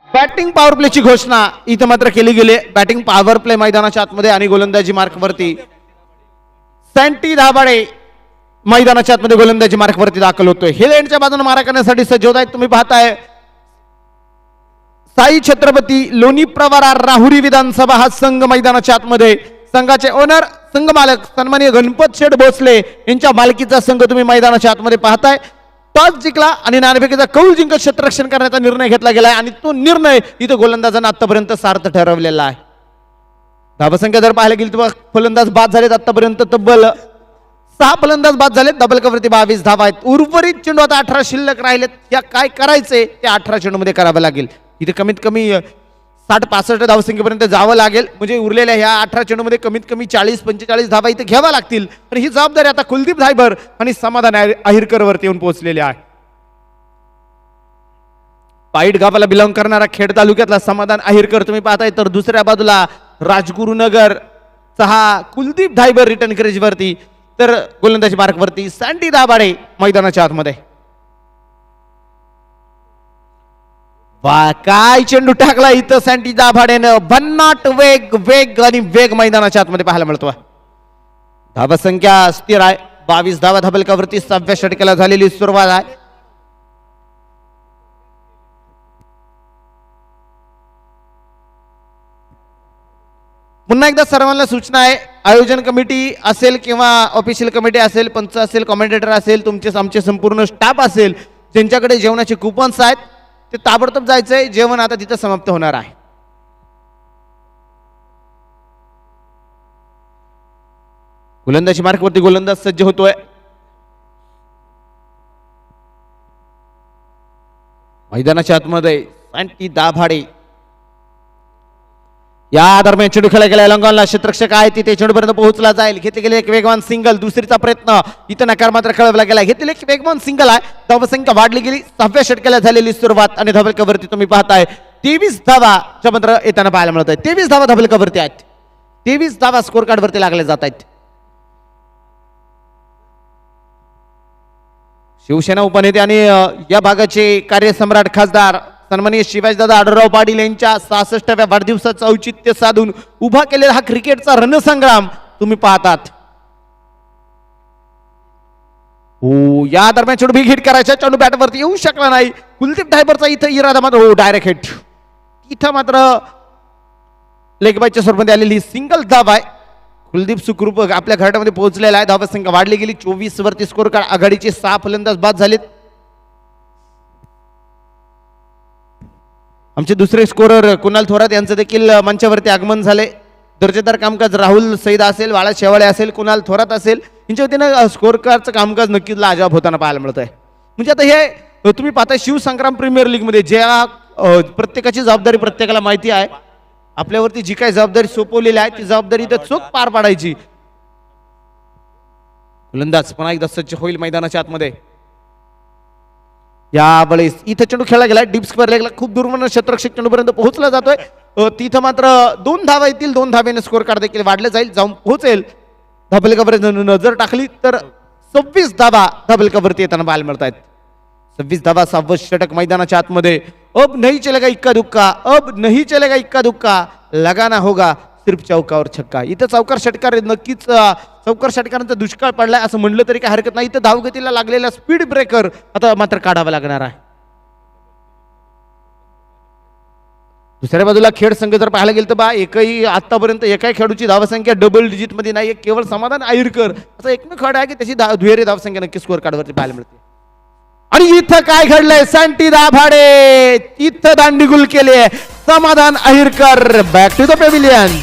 बॅटिंग पॉवर प्लेची घोषणा इथं मात्र केली गेली. बॅटिंग पॉवर प्ले मैदानाच्या आतमध्ये आणि गोलंदाजी मार्कवरती सँटी दाभाडे मैदानाच्या आतमध्ये गोलंदाजी मार्कवरती दाखल होतोय. हे एंडच्या बाजूने मारा करण्यासाठी सज्ज होत आहेत. तुम्ही पाहताय साई छत्रपती लोणी प्रवरा राहुरी विधानसभा हा संघ मैदानाच्या आतमध्ये. संघाचे ओनर संघ मालक सन्माननीय गणपत शेठ भोसले यांच्या मालकीचा संघ तुम्ही मैदानाच्या आतमध्ये पाहताय. टॉस जिंकला आणि नाणेफेकीचा कौल जिंकत क्षेत्ररक्षण करण्याचा निर्णय घेतला गेलाय आणि तो निर्णय इथं गोलंदाजांना आतापर्यंत सार्थ ठरवलेला आहे. धावसंख्या जर पाहायला गेली तर फलंदाज बाद झालेत. आतापर्यंत तब्बल 6 फलंदाज बाद झालेत. डबलकवरती 22 धावा आहेत. उर्वरित चेंडू आता 18 शिल्लक राहिलेत. या काय करायचंय ते 18 चेंडूमध्ये करावं लागेल. इथे कमीत कमी 60-65 धावसंख्येपर्यंत जावं लागेल. म्हणजे उरलेल्या ह्या 18 चेंडूमध्ये कमीत कमी 40-45 धावा इथे घ्याव्या लागतील. आणि ही जबाबदारी आता कुलदीप धायबर आणि समाधान अहिरकर वरती येऊन पोहोचलेले आहे. पाईट गावाला बिलॉंग करणारा खेड तालुक्यातला समाधान अहिरकर तुम्ही पाहताय. तर दुसऱ्या बाजूला राजगुरुनगर हा कुलदीप धायबर रिटर्न क्रेजवरती. तर गोलंदाजी मार्कवरती सँटी दाभाडे मैदानाच्या आतमध्ये. वा काय चेंडू टाकला इथं सँटी दाभाडेनं. भन्नाट वेग वेग आणि वेग मैदानाच्या आतमध्ये पाहायला मिळतो. धावसंख्या स्थिर आहे. 22 धावा धाबलकावरती 6व्या षटकाला झालेली सुरुवात आहे. पुन्हा एकदा सर्वांना सूचना आहे. आयोजन कमिटी असेल किंवा ऑफिशियल कमिटी असेल, पंच असेल, कॉमेंटेटर असेल, तुमचे आमचे संपूर्ण स्टाफ असेल, ज्यांच्याकडे जेवणाचे कुपन्स आहेत ते ताबडतोब जायचंय. जेवण आता तिथं समाप्त होणार आहे. गोलंदाजी मार्कवरती गोलंदाज सज्ज होतोय. मैदानाच्या आतमध्ये सँटी दाभाडे या दरम्यान चेंडू खेळला गेला लंगॉनला क्षेत्ररक्षक आहे तिथे चेंडूपर्यंत पोहोचला जाईल घेतले गेले एक वेगवान सिंगल दुसरीचा प्रयत्न इथं नकार मात्र खेळवला गेला घेतलेले एक वेगवान सिंगल आहे धावसंख्या वाढली गेली 6व्या षटकाला झालेली सुरुवात आणि धावलकावरती तुम्ही पाहताय 23 धावा मात्र येताना पाहायला मिळत आहे 23 धावा धावलकावरती आहेत 23 धावा स्कोर कार्ड वरती लागले जात आहेत शिवसेना उपनेते आणि या भागाचे कार्यसम्राट खासदार सन्माननीय शिवाजीदादा आढळराव पाटील यांच्या 66व्या वाढदिवसाचं औचित्य साधून उभा केलेला हा क्रिकेटचा रणसंग्राम तुम्ही पाहतात हो या दरम्यान चेंडू बिग हिट करायचा चेंडू बॅटवरती येऊ शकला नाही कुलदीप ढायबरचा इथं इरादा मात्र हो डायरेक्ट हिट इथं मात्र लेग बायच्या स्वरूपामध्ये आलेली सिंगल धाव आहे कुलदीप सुखरूप आपल्या घरामध्ये पोहोचलेला आहे धावसंख्या वाढली गेली 24 वरती स्कोर कार्ड आघाडीचे 6 फलंदाज बाद झालेत आमचे दुसरे स्कोरर कुणाल थोरात यांचं देखील मंचावरती आगमन झाले दर्जेदार कामकाज राहुल सईद असेल बाळा शेवाळे असेल कुणाल थोरात असेल यांच्या वतीनं स्कोर कार्डचं कामकाज नक्कीच लाजवाब होताना पाहायला मिळत आहे म्हणजे आता हे तुम्ही पाहता शिवसंग्राम प्रीमियर लीग मध्ये ज्या प्रत्येकाची जबाबदारी प्रत्येकाला माहिती आहे आपल्यावरती जी काही जबाबदारी सोपवलेली आहे ती जबाबदारी तर चोख पार पाडायची गोलंदाज पुन्हा एकदा सज्ज होईल मैदानाच्या आतमध्ये यावेळेस इथं चेंडू खेळला गेला डीप स्क्वेअर लेगला खूप दूरवरून क्षेत्ररक्षक चेंडूपर्यंत पोहोचला जातोय तिथं मात्र 2 धावा येतील 2 धावेने स्कोर कार्ड देखील वाढले जाईल जाऊन पोहोचेल धाबलकावर नजर टाकली तर 26 धावा धाबलकावरती येताना पाहायला मिळत आहेत 26 धावा 6वं षटक मैदानाच्या आतमध्ये अब नहीं चलेगा इक्का दुक्का अब नहीं चलेगा इक्का दुक्का लगाना होगा सिर्फ चौकावर छक्का इथं चौकार षटकार नक्कीच चौकार षटकारांचा दुष्काळ पडलाय असं म्हणलं तरी काही हरकत नाही इथं धावगतीला लागलेला स्पीड ब्रेकर आता मात्र काढावा लागणार आहे दुसऱ्या बाजूला खेळ संघ जर पाहायला गेलं तर बा एकही आतापर्यंत एकाही खेळाडूची धावसंख्या डबल डिजिट मध्ये नाही केवळ समाधान आयरकर असं एकमेव खेळ आहे की त्याची दुहेरी धावसंख्या नक्की स्कोर कार्डवरती पाहायला मिळते आणि इथं काय घडलंय सँटी दाभाडे इथं दांडीगुल केले Samadhan Ahirkar back to the pavilion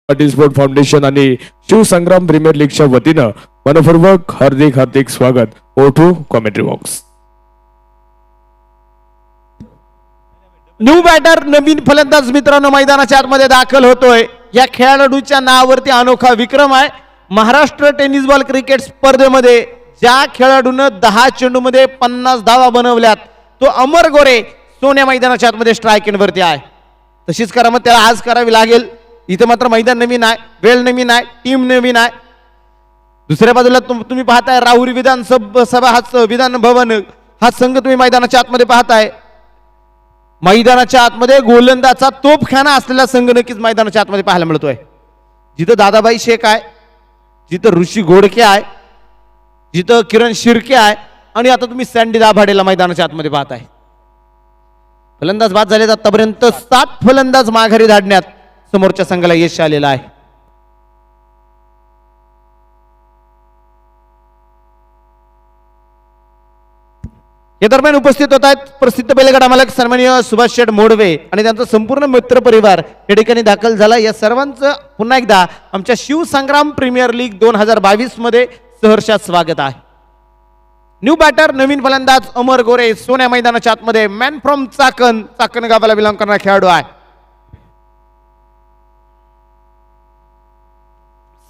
Patil sport foundation आणि शिवसंग्राम प्रीमियर लीगच्या वतीनं मनपूर्वक हार्दिक स्वागत O2 commentary box new batter नवीन फलंदाज मित्रांनो मैदानाच्या आतमध्ये दाखल होतोय या खेळाडूच्या नावावरती अनोखा विक्रम आहे महाराष्ट्र टेनिस बॉल क्रिकेट स्पर्धेमध्ये ज्या खेळाडूनं 10 चेंडूमध्ये 50 धावा बनवल्यात तो अमर गोरे सोन्या मैदानाच्या आतमध्ये स्ट्रायक वरती आहे तशीच करामत त्याला आज करावी लागेल इथे मात्र मैदान नवीन आहे वेळ नवीन आहे टीम नवीन आहे दुसऱ्या बाजूला तुम्ही पाहताय राहुरी विधानसभा हा विधान भवन हा संघ तुम्ही मैदानाच्या आतमध्ये पाहताय मैदानाच्या आतमध्ये गोलंदाचा तोफखाना असलेला संघ नक्कीच मैदानाच्या आतमध्ये पाहायला मिळतोय जिथं दादाबाई शेख आहे जिथं ऋषी घोडके आहे जिथं किरण शिर्के आहे आणि आता तुम्ही सँडी दाभाडेला मैदानाच्या आतमध्ये पाहताय फलंदाज बाद झाले आतापर्यंत 7 फलंदाज माघारी धाडण्यात समोरच्या संघाला यश आलेलं आहे या दरम्यान उपस्थित होत आहेत प्रसिद्ध बैलगाडा मालक सन्माननीय सुभाष शेठ मोडवे आणि त्यांचा संपूर्ण मित्र परिवार या ठिकाणी दाखल झाला या सर्वांचं पुन्हा एकदा आमच्या शिवसंग्राम प्रीमियर लीग 2022 मध्ये सहर्षात स्वागत आहे न्यू बॅटर नवीन फलंदाज अमर गोरे सोन्या मैदानाच्या आतमध्ये मॅन फ्रॉम चाकण गावाला बिलॉंग करणारा खेळाडू आहे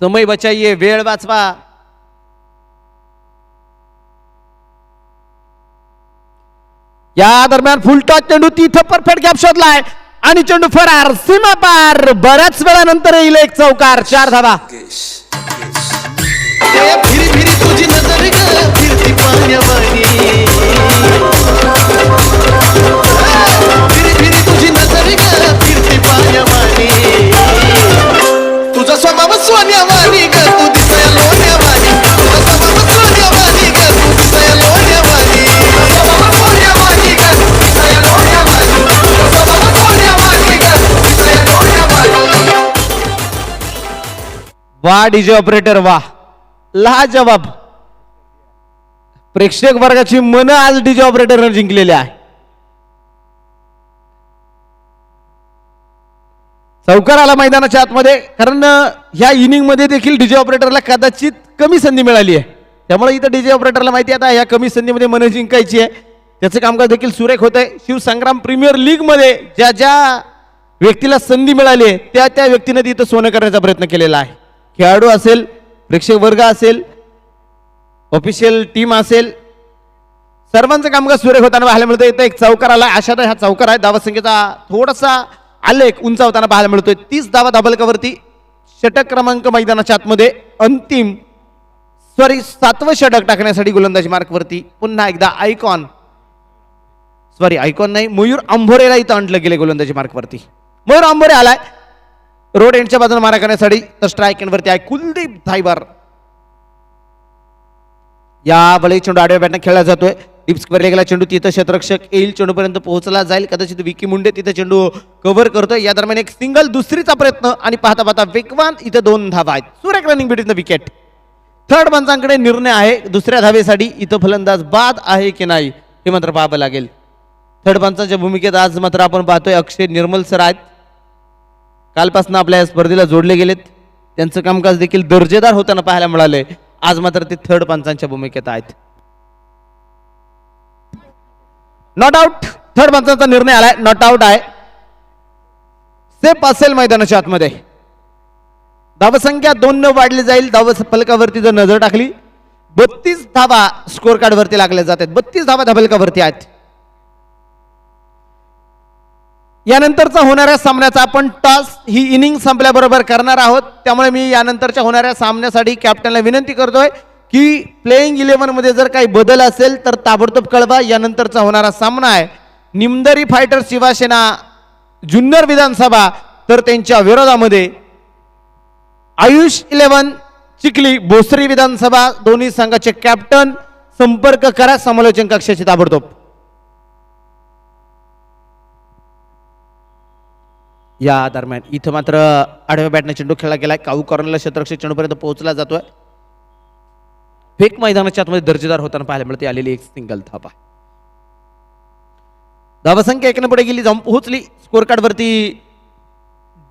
समय बचाइए वेळ वाचवा या दरम्यान फुल टॉस चेंडू तिथं परफेक्ट गॅप शोधलाय आणि चेंडू फरार सीमा पार बऱ्याच वेळानंतर येईल एक चौकार 4 धावा फिरी फिरी तुझी नजर ग फिरते फिरती पाण्यावानी फिरी फिरी तुझी नजर ग फिरती पाण्यावानी तुझा स्वभाव सोन्यावानी ग तू दिसाया लोण्यावानी तुझा स्वभाव सोन्यावानी ग तू दिसाया लोण्यावानी स्वभाव सोन्यावानी ग तू दिसाया लोण्यावानी स्वभाव सोन्यावानी ग तू दिसाया लोण्यावानी वा डीजे ऑपरेटर वा लाजवाब प्रेक्षक वर्गाची मन आज डीजे ऑपरेटरने जिंकलेली आहे. चौकार आला मैदानाच्या आतमध्ये कारण ह्या इनिंग मध्ये देखील डीजे ऑपरेटरला कदाचित कमी संधी मिळाली आहे. त्यामुळे इथं डीजे ऑपरेटरला माहिती आता या कमी संधीमध्ये मन जिंकायची आहे. त्याचं कामकाज देखील सुरेख होत आहे. शिवसंग्राम प्रीमियर लीग मध्ये ज्या ज्या व्यक्तीला संधी मिळाली आहे त्या त्या व्यक्तीने तिथं सोनं करण्याचा प्रयत्न केलेला आहे. खेळाडू असेल, प्रेक्षक वर्ग असेल, ऑफिशियल टीम असेल, सर्वांचं कामकाज सुरेख होताना पाहायला मिळतं. इथं एक चौकार आला. अशात हा चौकार आहे. धावसंख्येचा थोडासा आलेख उंचावताना पाहायला मिळतोय. 30 धावा धाबलकावरती. षटक क्रमांक मैदानाच्या आतमध्ये अंतिम 7वं षटक टाकण्यासाठी गोलंदाजी मार्कवरती पुन्हा एकदा आयकॉन नाही मयूर अंभोरेला इथं आणलं गेले गोलंदाजी मार्कवरती. मयूर अंभोरे आलाय रोड एंडच्या बाजूने मारा करण्यासाठी. तर स्ट्राईक एंडवरती आहे कुलदीप धायबर. या बळी चेंडू आडव्या बॅटने खेळला जातोय. डीप स्क्वेअरला गेला चेंडू. तिथं क्षेत्ररक्षक येईल, चेंडूपर्यंत पोहोचला जाईल. कदाचित विकी मुंडे तिथं चेंडू कव्हर करतोय. या दरम्यान एक सिंगल, दुसरीचा प्रयत्न आणि पाहता पाहता वेगवान इथं 2 धावा आहेत. सुरेख running between the wicket. Third पंचांकडे निर्णय आहे दुसऱ्या धावेसाठी. इथं फलंदाज बाद आहे की नाही हे मात्र पाहावं लागेल. थर्ड पंचाच्या भूमिकेत आज मात्र आपण पाहतोय अक्षय निर्मल सर आहेत. कालपासून आपल्या या स्पर्धेला जोडले गेलेत. त्यांचं कामकाज देखील दर्जेदार होताना पाहायला मिळालंय. आज मात्र ते थर्ड पंचांच्या भूमिकेत आहेत. Not out. थर्ड पंचांचा निर्णय आलाय. नॉट आउट आहे. सेफ असेल मैदानाच्या आतमध्ये. धावसंख्या 2 न वाढली जाईल. धाव फलकावरती जर नजर टाकली 32 धावा स्कोर कार्ड वरती लागल्या जातात. 32 धावा धाबलकावरती आहेत. यानंतरचा होणाऱ्या सामन्याचा आपण टॉस ही इनिंग संपल्याबरोबर करणार आहोत. त्यामुळे मी यानंतरच्या होणाऱ्या सामन्यासाठी कॅप्टनला विनंती करतोय की प्लेइंग 11 मध्ये जर काही बदल असेल तर ताबडतोब कळवा. यानंतरचा होणारा सामना आहे निमदरी फायटर्स शिवसेना जुन्नर विधानसभा. तर त्यांच्या विरोधामध्ये आयुष 11 चिखली भोसरी विधानसभा. दोन्ही संघाचे कॅप्टन संपर्क करा समालोचन कक्षाची ताबडतोब. या दरम्यान इथं मात्र आडव्या बॅटने चेंडू खेळला गेलाय. काऊ कॉर्नरला क्षेत्ररक्षक चेंडूपर्यंत पोहोचला जातोय. फेक मैदानाच्या आतमध्ये दर्जेदार होताना पाहायला मिळते. आलेली एक सिंगल धावा. धावसंख्या 1 पुढे गेली, जाऊन पोहोचली स्कोर कार्ड वरती.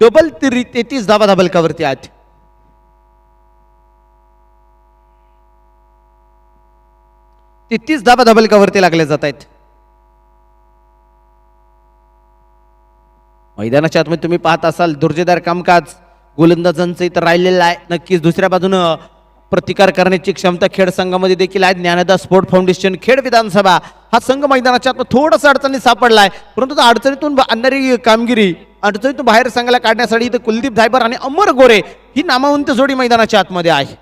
डबल 33 धावा धाबलकावरती आहेत. ते 30 धावा धाबलकावरती लागल्या जात आहेत. मैदानाच्या आतमध्ये तुम्ही पाहत असाल दर्जेदार कामकाज गोलंदाजांचं इथं राहिलेलं आहे. नक्कीच दुसऱ्या बाजूनं प्रतिकार करण्याची क्षमता खेड संघामध्ये देखील आहे. ज्ञानदा स्पोर्ट फाउंडेशन खेड विधानसभा हा संघ मैदानाच्या आत थोडंसं अडचणी सापडलाय. परंतु अडचणीतून आणणारी कामगिरी, अडचणीतून बाहेर संघाला काढण्यासाठी इथं कुलदीप धायबर आणि अमर गोरे ही नामवंत जोडी मैदानाच्या आतमध्ये आहे.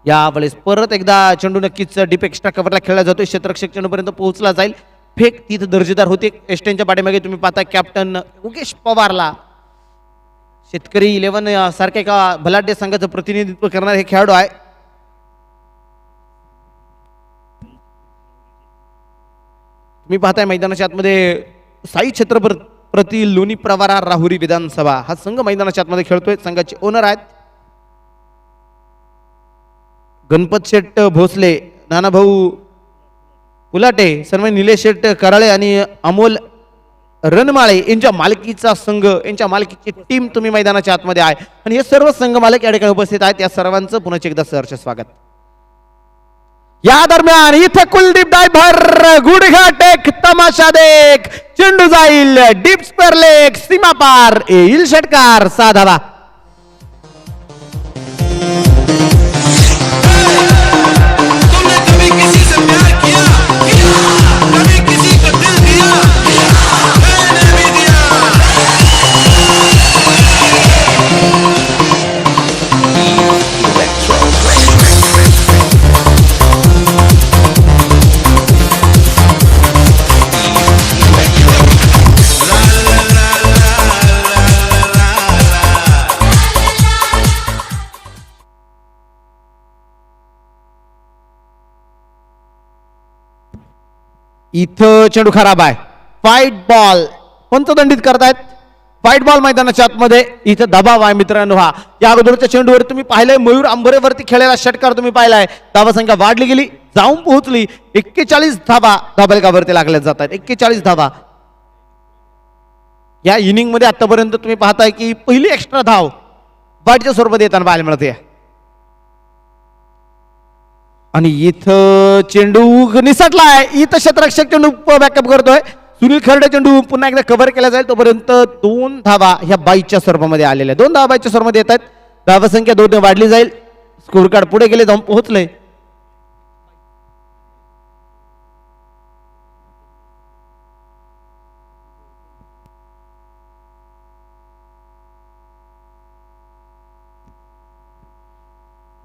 यावेळेस परत एकदा चेंडू नक्कीच डीप एक्स्ट्रा कव्हरला खेळला जातोय. क्षेत्ररक्षक चेंडूपर्यंत पोहोचला जाईल. फेक तिथं दर्जेदार होते. एस्टेनच्या पाठीमागे तुम्ही पाहता कॅप्टन योगेश पवारला. शेतकरी 11 सारख्या एका बलाढ्य संघाचं प्रतिनिधित्व करणारे हे खेळाडू आहे. तुम्ही पाहताय मैदानाच्या आतमध्ये साई छत्रपती लोणी प्रवरा राहुरी विधानसभा हा संघ मैदानाच्या आतमध्ये खेळतोय. संघाचे ओनर आहेत गणपत शेठ भोसले, नानाभाऊ पुलाटे, सर्व निलेश शेठ कराळे आणि अमोल रणमाळे यांच्या मालकीचा संघ, यांच्या मालकीची टीम तुम्ही मैदानाच्या आतमध्ये आहे. आणि हे सर्व संघ मालक या ठिकाणी उपस्थित आहेत. या सर्वांचं पुन्हा एकदा सहर्ष स्वागत. या दरम्यान इथे कुलदीप डायव्हर गुडघा टेक तमाशा देख. चेंडू जाईल डीप स्क्वेअर लेग सीमा पार. येईल षटकार 6 धावा. इथं चेंडू खराब आहे. फाईट बॉल पंचदंडित करतायत. फाईट बॉल मैदानाच्या आतमध्ये. इथं दबाव आहे मित्रांनो. हा या अगोदरच्या चेंडूवर तुम्ही पाहिलंय मयूर आंबरेवरती खेळलेला षटकार तुम्ही पाहिलाय. धावा संख्या वाढली गेली, जाऊन पोहोचली 41 धावा धाबलकावरती लागल्या जात आहेत. 41 धावा या इनिंग मध्ये आतापर्यंत तुम्ही पाहताय की पहिली एक्स्ट्रा धाव वाढच्या स्वरूपात येताना पाहायला मिळते. आणि इथं चेंडू निसटलाय. इथं क्षेत्ररक्षक चेंडू बॅकअप करतोय. सुनील खर्डे चेंडू पुन्हा एकदा कव्हर केला जाईल. तोपर्यंत 2 धावा ह्या बाईच्या स्वरूपामध्ये आलेल्या. 2 धावा बाईच्या स्वरूपामध्ये येत आहेत. धावा संख्या 2 ने वाढली जाईल. स्कोर कार्ड पुढे गेले, जाऊन पोहोचले.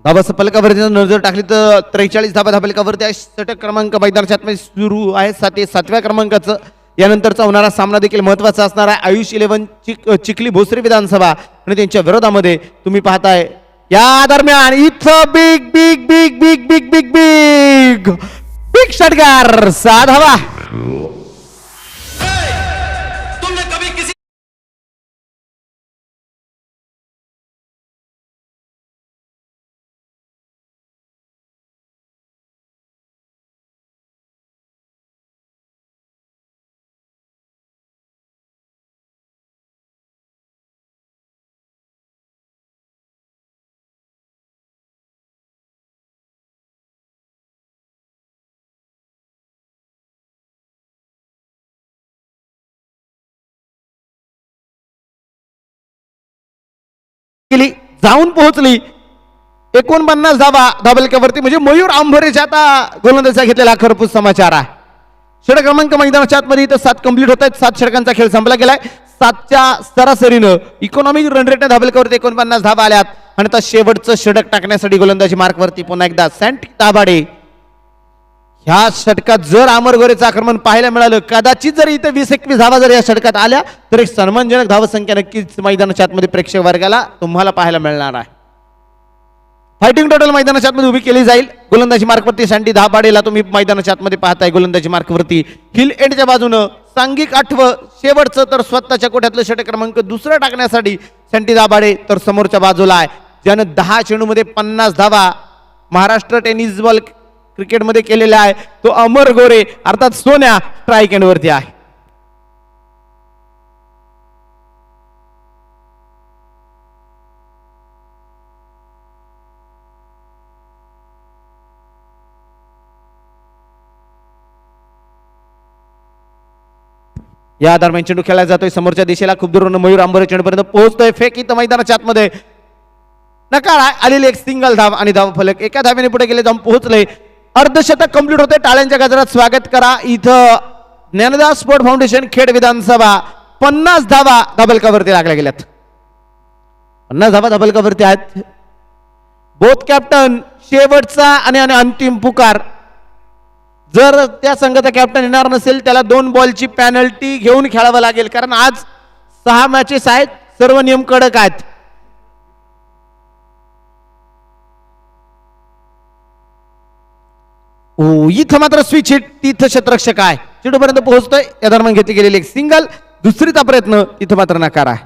धाबा फलकावरती नजर टाकली तर 43 धाबा फलकावरती आहे. षटक क्रमांक मैदानाच्या आतमध्ये सुरू आहे. 7व्या क्रमांकाचं यानंतरचा होणारा सामना देखील महत्वाचा असणार आहे. आयुष 11 चिखली भोसरी विधानसभा आणि त्यांच्या विरोधामध्ये तुम्ही पाहताय या दरम्यान इथं big big big big big big big big षटकार 7 धावा. जाऊन पोहोचली 49 धावा धाबलक्यावरती. म्हणजे मयूर आंभरेच्या आता गोलंदाजा घेतलेला खरपूस समाचार आहे. षटक क्रमांक मैदानाच्या आतमध्ये इथं 7 कंप्लीट होत आहेत. 7 षटकांचा खेळ संपला गेलाय. 7च्या सरासरीनं इकॉनॉमिक रन रेटने धाबलक्यावरती 49 धावा आल्यात. आणि आता शेवटचं षटक टाकण्यासाठी गोलंदाजी मार्कवरती पुन्हा एकदा सँटी दाभाडे. ह्या षटकात जर अमर गोरेचं आक्रमण पाहायला मिळालं, कदाचित जर इथे 20-21 धावा जर या षटकात आल्या तर एक सन्मानजनक धावसंख्या नक्कीच मैदानाच्या आतमध्ये प्रेक्षक वर्गाला तुम्हाला पाहायला मिळणार आहे. फायटिंग टोटल मैदानाच्या आतमध्ये उभी केली जाईल. गोलंदाजी मार्कवरती सँटी दाभाडेला तुम्ही मैदानाच्या आतमध्ये पाहताय. गोलंदाजी मार्कवरती हिल एंडच्या बाजूनं सांघिक 8वं शेवटचं तर स्वतःच्या कोट्यातलं षटक क्रमांक 2 टाकण्यासाठी सँटी दाभाडे तर समोरच्या बाजूला आहे, ज्यानं 10 चेंडूमध्ये 50 धावा महाराष्ट्र टेनिस बॉल क्रिकेटमध्ये केलेला आहे. तो अमर गोरे अर्थात सोन्या स्ट्राईक एंडवरती आहे. या दरम्यान चेंडू खेळला जातोय समोरच्या दिशेला. खूप दूरवरून मयूर आंबरे चेंडूपर्यंत पोहोचतोय. फेक इथं मैदानाच्या आतमध्ये नकार आहे. आलेली एक सिंगल धाव आणि धाव फलक. एका धावेने पुढे गेले, जाऊन पोहोचले. अर्धशतक कंप्लीट होते. टाळ्यांच्या गजरात स्वागत करा. इथं ज्ञानदास स्पोर्ट फाउंडेशन खेड विधानसभा 50 धावा धाबलकावरती लागल्या गेल्यात. 50 धावा धाबलकावरती आहेत. बोथ कॅप्टन शेवटचा आणि अंतिम पुकार. जर त्या संघाचा कॅप्टन येणार नसेल त्याला 2 बॉलची पॅनल्टी घेऊन खेळावं लागेल, कारण आज 6 मॅचेस आहेत. सर्व नियम कडक आहेत. इथं मात्र स्विच हिट. तिथं क्षेत्ररक्षक आहे, चेंडूपर्यंत पोहोचतोय. या दरम्यान घेतली गेलेली एक सिंगल. दुसरीचा प्रयत्न तिथं मात्र नकार आहे.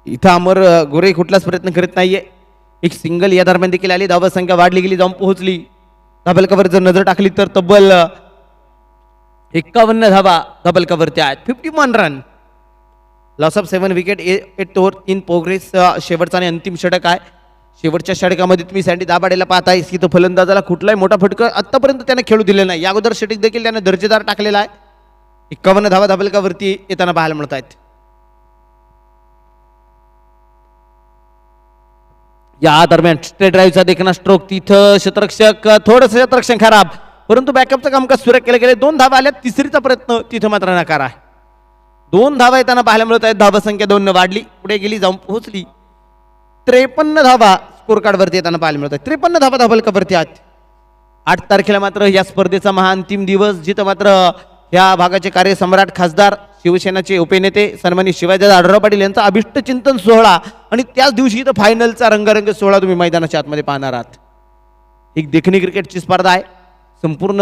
इथं अमर गोरे कुठलाच प्रयत्न करीत नाहीये. एक सिंगल या दरम्यान देखील आली. धावा संख्या वाढली गेली, जाऊन पोहोचली. धाबलकावर जर नजर टाकली तर तब्बल 51 धावा धाबलकावरती आहेत. 51 run. Loss of 7 wicket. 8 over 3 progress. शेवटचा आणि अंतिम षटक आहे. शेवटच्या षटकामध्ये तुम्ही सँटी दाभाडेला पाहताय की तो फलंदाजाला कुठलाही मोठा फटका आतापर्यंत त्याने खेळू दिलेला नाही. या अगोदर षटक देखील त्याने दर्जेदार टाकलेला आहे. 51 धावा धाबलकावरती येताना पाहायला मिळत आहेत. या दरम्यान स्ट्रेट ड्राईव्हचा देखना स्ट्रोक. तिथं क्षेत्ररक्षक थोडंसं क्षेत्ररक्षण खराब, परंतु बॅकअपचं कामकाज सुरेख केलं गेले. 2 धावा आल्या. तिसरीचा प्रयत्न तिथं मात्र नकार आहे. 2 धावा येताना पाहायला मिळत आहेत. धावा संख्या 2 न वाढली, पुढे गेली, जाऊन पोहोचली. 53 धावा स्कोर कार्डवरती येताना पाहायला मिळत आहेत. 53 धावा धाबलकावरती आहेत. 8 तारखेला मात्र या स्पर्धेचा महाअंतिम दिवस, जिथं मात्र या भागाचे कार्यसम्राट खासदार शिवसेनेचे उपनेते सन्मानित शिवाजीदादा आढळराव पाटील यांचा अभिष्ट चिंतन सोहळा आणि त्याच दिवशी इथं फायनलचा रंगारंग सोहळा तुम्ही मैदानाच्या आतमध्ये पाहणार आहात. एक देखणी क्रिकेटची स्पर्धा आहे. संपूर्ण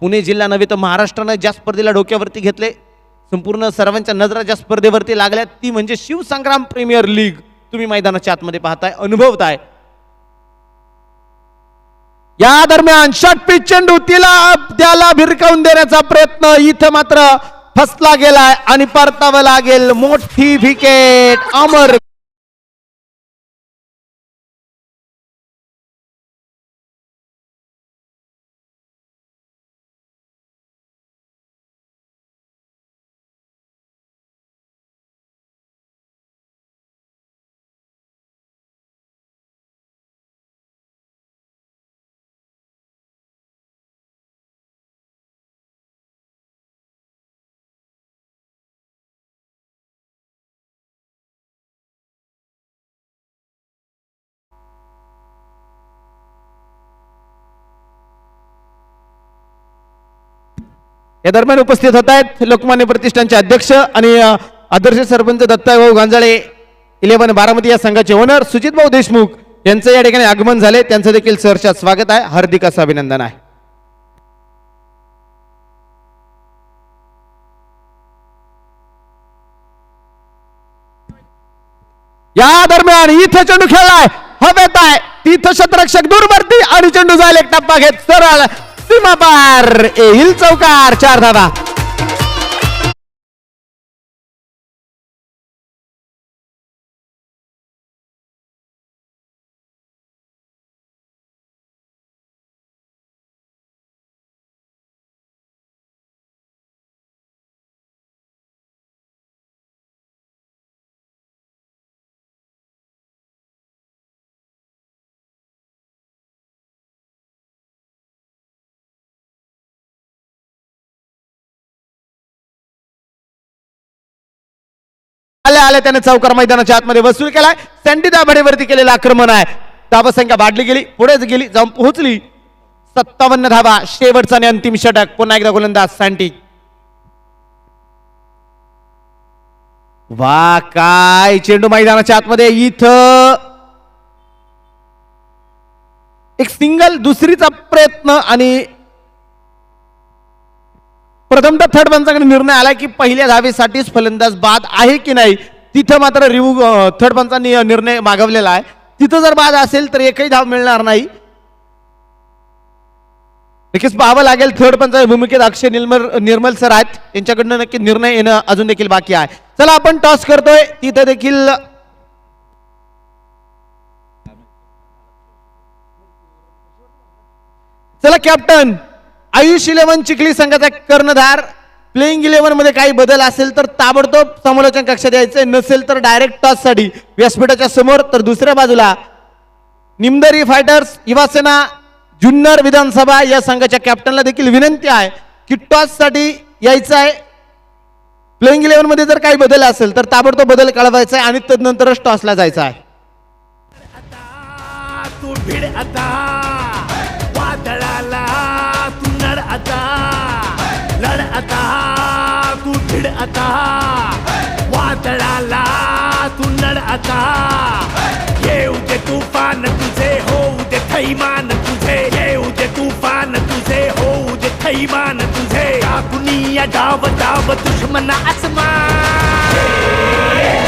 पुणे जिल्हा नव्हे तर महाराष्ट्रानं ज्या स्पर्धेला डोक्यावरती घेतले, संपूर्ण सर्वांच्या नजरा ज्या स्पर्धेवरती लागल्या ती म्हणजे शिवसंग्राम प्रीमियर लीग. तुम्ही मैदानाच्या आतमध्ये पाहताय, अनुभवताय. या दरम्यान शॉर्ट पिच चेंडू त्याला भिरकावून देण्याचा प्रयत्न इथं मात्र फसला गेलाय आणि परतावं लागेल. मोठी विकेट अमर. या दरम्यान उपस्थित होत आहेत लोकमान्य प्रतिष्ठानचे अध्यक्ष आणि आदर्श सरपंच दत्ताभाऊ गांजाळे 11 बारामती या संघाचे ओनर सुजित भाऊ देशमुख यांचं या ठिकाणी आगमन झाले. त्यांचं देखील सहर्षात स्वागत आहे, हार्दिक असं अभिनंदन आहे. या दरम्यान इथं चेंडू खेळलाय, हवेत आहे, तिथं शतरक्षक दूरवरती आणि चेंडू जायला एक टप्पा घेत सरळ सीमा पार. येईल चौकार, 4 धावा. आले त्याने चौकार मैदानाच्या आतमध्ये वसूल केलाय. सँडी दाभाडेवरती केलेलं आक्रमण आहे. धावा संख्या वाढली गेली, पुढेच गेली, जाऊन पोहोचली 57 धावा. शेवटचा आणि अंतिम षटक. पुन्हा एकदा गोलंदाज सँडी. वा काय चेंडू मैदानाच्या आतमध्ये. इथं एक सिंगल, दुसरीचा प्रयत्न आणि प्रथमतः थर्ड पंचाकडे निर्णय आला की पहिल्या धावेसाठीच फलंदाज बाद आहे की नाही. तिथं मात्र थर्ड पंचांनी निर्णय मागवलेला आहे. तिथं जर बाद असेल तर एकही धाव मिळणार नाही. नक्कीच पाहावं लागेल. थर्ड पंचाच्या भूमिकेत अक्षय निर्मल सर आहेत, यांच्याकडनं नक्की निर्णय येणं अजून देखील बाकी आहे. चला आपण टॉस करतोय. तिथं देखील चला कॅप्टन आयुष 11 चिखली संघाचा कर्णधार. प्लेइंग 11 मध्ये काही बदल असेल तर ताबडतोब समालोचन कक्षात यायचे, नसेल तर डायरेक्ट टॉस साठी व्यासपीठाच्या समोर. तर दुसऱ्या बाजूला निमदरी फायटर्स, युवासेना, जुन्नर विधानसभा या संघाच्या कॅप्टनला देखील विनंती आहे की टॉस साठी यायचं आहे. प्लेइंग 11 मध्ये जर काही बदल असेल तर ताबडतोब बदल कळवायचा आहे आणि तदनंतरच टॉसला जायचं आहे. तू भिड आता वादळाला, तू नड आता, लढ आता, तू भिड आता वादळाला, तू नड आता. येऊ दे तुफान तुझे, होऊ दे थैमान तुझे. येऊ दे तुफान तुझे, होऊ दे थैमान तुझे. टाकुनिया डाव डाव दुश्मन आसमान.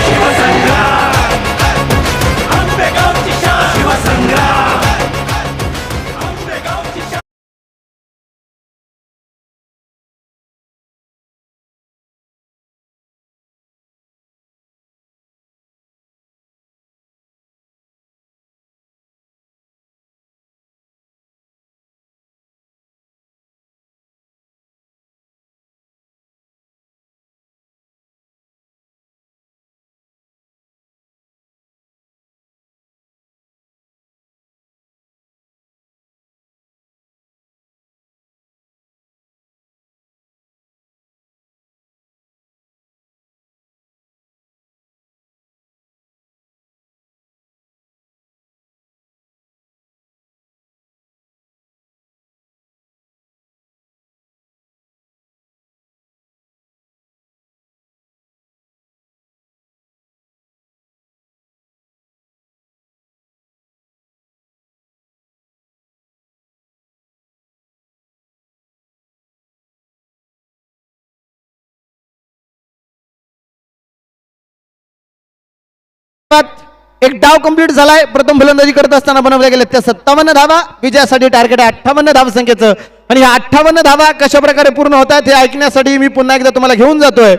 शिवसंग्राम, आंबेगावची शान. शिवसंग्राम. एक डाव कंप्लीट झालाय. प्रथम फलंदाजी करत असताना बनवल्या गेल्या त्या 57 धावा. विजयासाठी टार्गेट आहे 58 धाव संख्येचं. आणि ह्या 58 धावा कशा प्रकारे पूर्ण होतात हे ऐकण्यासाठी मी पुन्हा एकदा तुम्हाला घेऊन जातोय.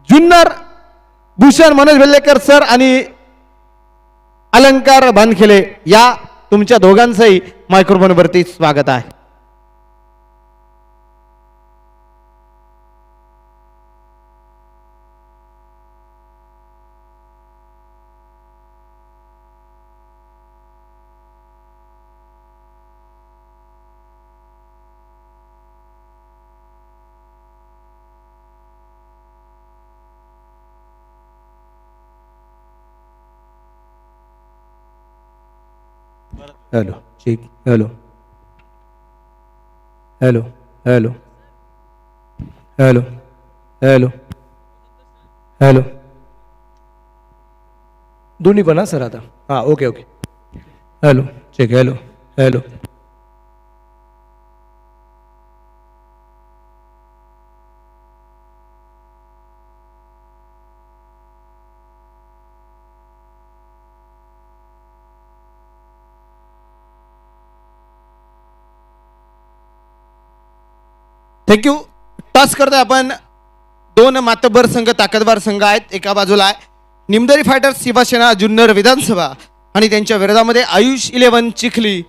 जुन्नर भूषण मनोज वेल्लेकर सर आणि अलंकार बानखेले या तुमच्या दोघांचंही मायक्रोफोन वरती स्वागत आहे. हेलो ठीक hello hello hello hello hello hello दोन्ही पण हा सर आता हां ओके ओके हेलो ठीक हेलो हेलो थँक्यू. टॉस करतोय आपण. दोन मातब्बर संघ ताकदवार संघ आहेत. एका बाजूला आहे निमदरी फायटर्स शिवसेना जुन्नर विधानसभा आणि त्यांच्या विरोधामध्ये आयुष 11 चिखली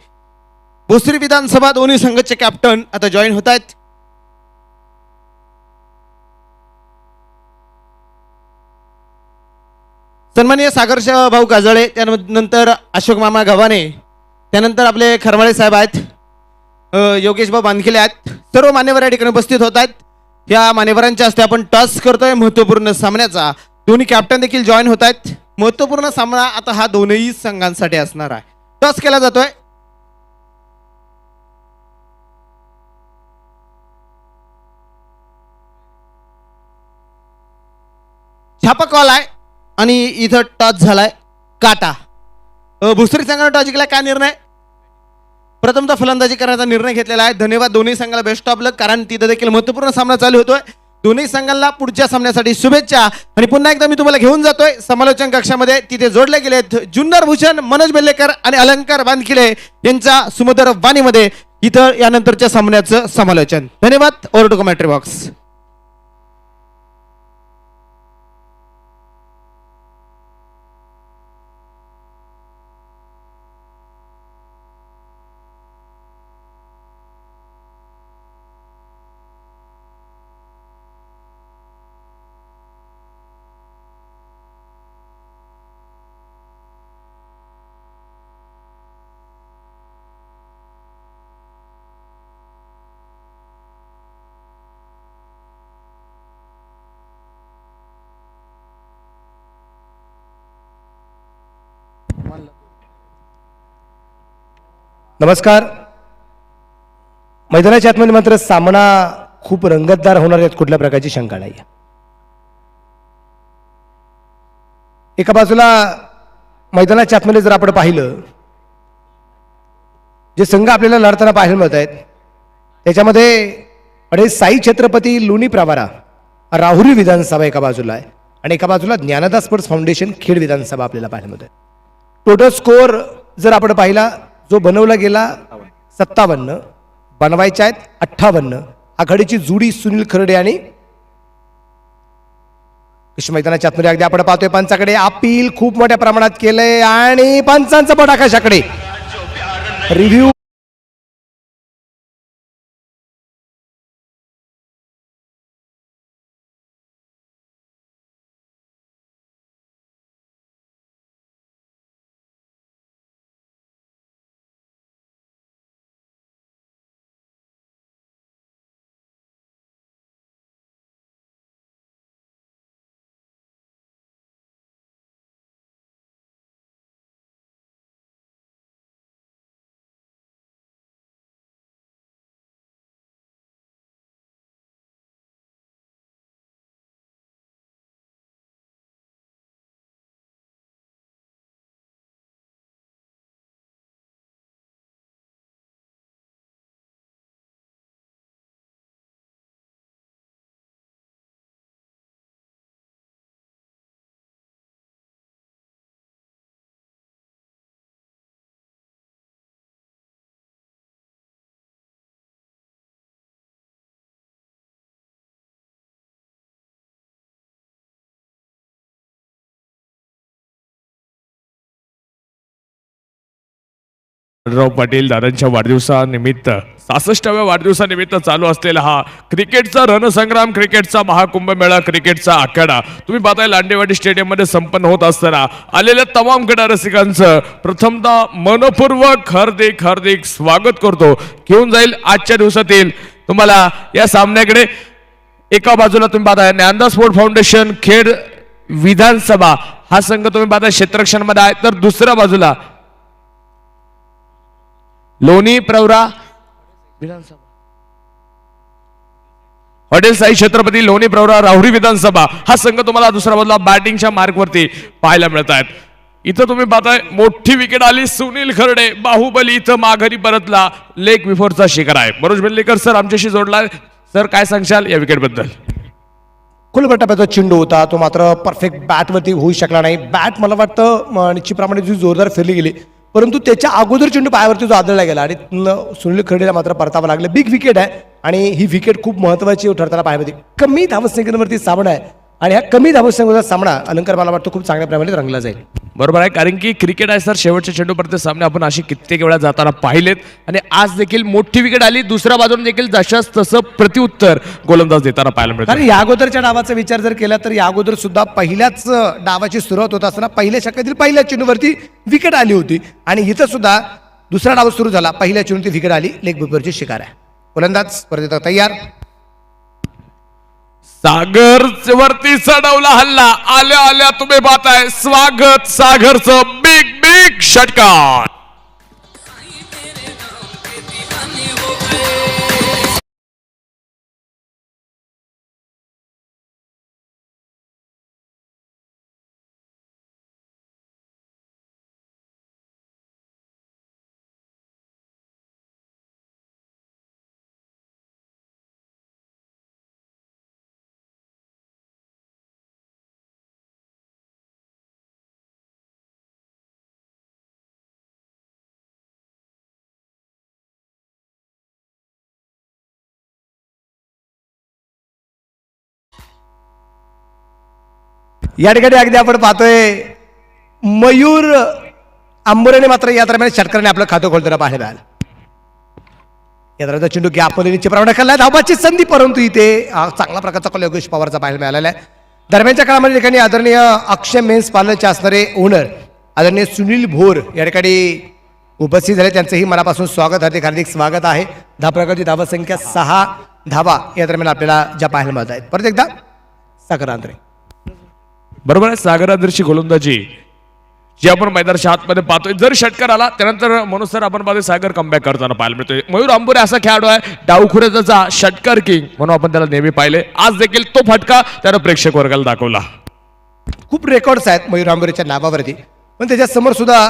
भोसरी विधानसभा. दोन्ही संघाचे कॅप्टन आता जॉईन होत आहेत. सन्माननीय सागरशा भाऊ काजळे, त्यानंतर अशोक मामा गव्हाणे, त्यानंतर आपले खरमाळे साहेब आहेत, योगेश भाऊ बानखेले आहेत. सर्व मान्यवर या ठिकाणी उपस्थित होत आहेत. या मान्यवरांच्या हस्ते आपण टॉस करतोय महत्वपूर्ण सामन्याचा. दोन्ही कॅप्टन देखील जॉईन होत आहेत. महत्वपूर्ण सामना आता हा दोनही संघांसाठी असणार आहे. टॉस केला जातोय. छापा कॉल आहे आणि इथं टॉस झालाय काटा. भुसरी संघाने टॉस जिंकला. काय निर्णय? प्रथमतः फलंदाजी करण्याचा निर्णय घेतलेला आहे. धन्यवाद दोन्ही संघाला. बेस्ट ऑफ लक, कारण तिथं देखील महत्त्वपूर्ण सामना चालू होतोय. दोन्ही संघांना पुढच्या सामन्यासाठी शुभेच्छा. आणि पुन्हा एकदा मी तुम्हाला घेऊन जातोय समालोचन कक्षामध्ये. तिथे जोडले गेलेत जुन्नर भूषण मनोज बेल्लेकर आणि अलंकार बानखिले यांच्या सुमधुर वाणीमध्ये इथं यानंतरच्या सामन्याचं समालोचन. धन्यवाद. Over to commentary box. नमस्कार. मैदानाच्या आतमध्ये मात्र सामना खूप रंगतदार होणार यात कुठल्या प्रकारची शंका नाही. एका बाजूला मैदानाच्या आतमध्ये जर आपण पाहिलं जे संघ आपल्याला लढताना पाहायला मिळत आहेत त्याच्यामध्ये साई छत्रपती लोणी प्रवारा राहुरी विधानसभा एका बाजूला आहे आणि एका बाजूला ज्ञानदास स्पोर्ट्स फाउंडेशन खेड विधानसभा आपल्याला पाहायला मिळत आहे. टोटल स्कोर जर आपण पाहिला जो बनवला गेला 57, बनवायच्या आहेत 58. आघाडीची जुडी सुनील खर्डे आणि मैदानाच्या आतमध्ये अगदी आपण पाहतोय पंचाकडे अपील खूप मोठ्या प्रमाणात केलंय आणि पंचांचा पट आकाशाकडे. रिव्ह्यू राव पाटील दादांच्या वाढदिवसानिमित्त 66व्या वाढदिवसानिमित्त चालू असलेला हा क्रिकेटचा रणसंग्राम, क्रिकेटचा महाकुंभमेळा, क्रिकेटचा आखाडा तुम्ही पाहताय लांडेवाडी स्टेडियम मध्ये संपन्न होत असताना आलेल्या तमाम क्रीडा रसिकांचं प्रथमतः मनपूर्वक हार्दिक हार्दिक स्वागत करतो. घेऊन जाईल आजच्या दिवसातील तुम्हाला या सामन्याकडे. एका बाजूला तुम्ही पाहताय ज्ञानदा स्पोर्ट फाउंडेशन खेड विधानसभा हा संघ तुम्ही पाहताय क्षेत्ररक्षण मध्ये आहे, तर दुसऱ्या बाजूला लोणी प्रवरा विधानसभा, हॉटेल साई छत्रपती लोणी प्रवरा राहुरी विधानसभा हा संघ तुम्हाला दुसऱ्या बाजूला बॅटिंगच्या मार्कवरती पाहायला मिळत आहेत. इथं तुम्ही पाहताय मोठी विकेट आली, सुनील खर्डे बाहुबली इथं माघारी परतला, लेग बिफोरचा शिकार आहे. मनोज बेल्लेकर सर आमच्याशी जोडलाय. सर काय सांगशाल या विकेट बद्दल? खुल्या टप्प्याचा चेंडू होता, तो मात्र परफेक्ट बॅटवरती होऊ शकला नाही. बॅट मला वाटतं निश्चितप्रमाणे जी जोरदार फिरली गेली, परंतु त्याच्या अगोदर चेंडू पायावरती जो आदळला गेला आणि सुनील खर्डेला मात्र परतावं लागलं. बिग विकेट आहे आणि ही विकेट खूप महत्त्वाची ठरताना पाहायला मिळते. कमी धावसंख्येवरती सामना आहे आणि ह्या कमी धावसंख्येचा सामना अलंकार मला वाटतं खूप चांगल्या प्रमाणे रंगला जाईल. बरोबर आहे, कारण की क्रिकेट आहे सर, शेवटच्या चेंडूपर्यंत सामने आपण अशी कित्येक वेळा जाताना पाहिलेत आणि आज देखील मोठी विकेट आली. दुसऱ्या बाजूने देखील जशाच तसं प्रत्युत्तर गोलंदाज देताना पाहायला मिळतं. कारण या अगोदरच्या डावाचा विचार जर केला तर या अगोदर सुद्धा पहिल्याच डावाची सुरुवात होत असताना पहिल्या षटकातील पहिल्या चेंडूवरती विकेट आली होती आणि इथं सुद्धा दुसरा डाव सुरू झाला, पहिल्या चेंडूवरती विकेट आली, लेग बिफोरची शिकार आहे. गोलंदाज स्पर्धेत तयार. सागर वरती चढवला हल्ला, आल्या आल्या तुम्ही पाहताय स्वागत सागरचं बिग बिग षटकार. या ठिकाणी अगदी आपण पाहतोय मयूर आंबोरेने मात्र या दरम्यान षटकाराने आपलं खातं खोलताना पाहायला मिळालं. या दरम्यान चेंडू गॅपवलेनीचे प्रमाणे खाल्लाय, धावाची संधी, परंतु इथे चांगला प्रकारचा कॉल योगेश पवारचा पाहायला मिळालेला आहे. दरम्यानच्या काळामध्ये ठिकाणी आदरणीय अक्षय मेन्स पार्लरचे असणारे ओनर आदरणीय सुनील भोर या ठिकाणी उपस्थित झाले, त्यांचंही मनापासून स्वागत, हार्दिक हार्दिक स्वागत आहे. 10 प्रकारची धावसंख्या 6 धावा या दरम्यान आपल्याला ज्या पाहायला मिळत आहेत. परत एकदा सागर आंध्रे. बरोबर आहे, सागर आदर्शी गोलंदाजी जी आपण मैदानाच्या आतमध्ये पाहतोय. जर षटकार आला त्यानंतर मनोज सर आपण पाहतोय सागर कमबॅक करताना पाहायला मिळतोय. मयूर आंबोरे असा खेळाडू आहे, डावखुऱ्याचा षटकार किंग म्हणून आपण त्याला नेहमी पाहिले. आज देखील तो फटका त्यानं प्रेक्षक वर्गाला दाखवला. खूप रेकॉर्ड्स आहेत मयूर आंबोरेच्या नावावरती, पण त्याच्या समोर सुद्धा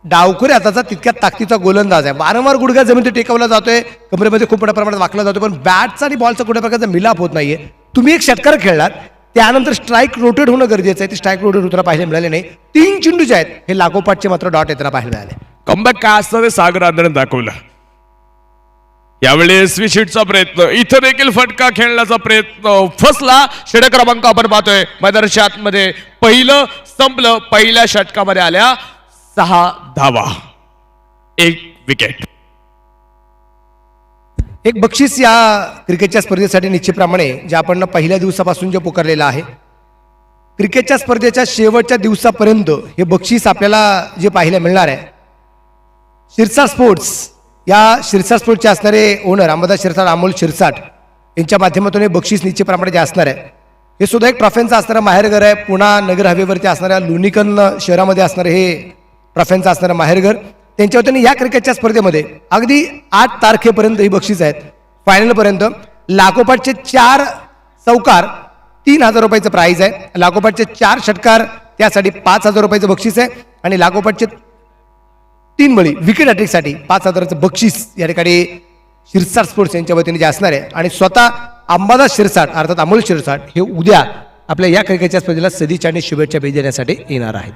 डावखुरे हाताचा तितक्या ताकदीचा गोलंदाज आहे. वारंवार गुडघा जमिनीत टेकवला जातोय, कमरेमध्ये खूप मोठ्या प्रमाणात वाकला जातोय, पण बॅटचा आणि बॉलचा कुठल्या प्रकारचा मिलाप होत नाहीये. तुम्ही एक षटकार खेळलात, त्यानंतर स्ट्राईक रोटेट होणं गरजेचं आहे. ते स्ट्राईक रोटेट होताना पाहायला मिळाले नाही. 3 चेंडू जे आहेत हे लागोपाठचे मात्र डॉट येताना पाहायला मिळाले. कमबॅक काय असतं ते सागर आंध्रेने दाखवलं. यावेळी स्विचिटचा प्रयत्न, इथं देखील फटका खेळण्याचा प्रयत्न फसला. षटक क्रमांक आपण पाहतोय मैदानाच्या आतमध्ये पहिलं संपलं. पहिल्या षटकामध्ये आल्या 6 धावा, 1 विकेट. एक बक्षीस या क्रिकेटच्या स्पर्धेसाठी निश्चितप्रमाणे जे आपण पहिल्या दिवसापासून जे पुकारलेलं आहे, क्रिकेटच्या स्पर्धेच्या शेवटच्या दिवसापर्यंत हे बक्षीस आपल्याला जे पाहायला मिळणार आहे. शिरसाट स्पोर्ट्स, या शिरसाट स्पोर्ट्सचे असणारे ओनर अंबादास शिरसाट, अमोल शिरसाट यांच्या माध्यमातून हे बक्षीस निश्चितप्रमाणे जे असणार आहे, हे सुद्धा एक ट्रॉफ्यांचं असणारं माहेरघर आहे. पुणा नगर हवेवरती असणाऱ्या लोणीकन शहरामध्ये असणारं हे ट्रॉफ्यांचं असणारं माहेरघर. त्यांच्या वतीने या क्रिकेटच्या स्पर्धेमध्ये अगदी 8 तारखेपर्यंत ही बक्षीस आहेत. फायनलपर्यंत लागोपाठचे 4 चौकार 3,000 रुपयाचं प्राईज आहे. लागोपाठचे 4 षटकार त्यासाठी 5,000 रुपयाचं बक्षीस आहे आणि लागोपाठचे 3 बळी विकेट हॅट्रिकसाठी 5,000चं बक्षीस या ठिकाणी शिरसाट स्पोर्ट्स यांच्या वतीने जे असणार आहे. आणि स्वतः अंबादास शिरसाट अर्थात अमोल शिरसाट हे उद्या आपल्या या क्रिकेटच्या स्पर्धेला सदिच्छा आणि शुभेच्छा भेट देण्यासाठी येणार आहेत.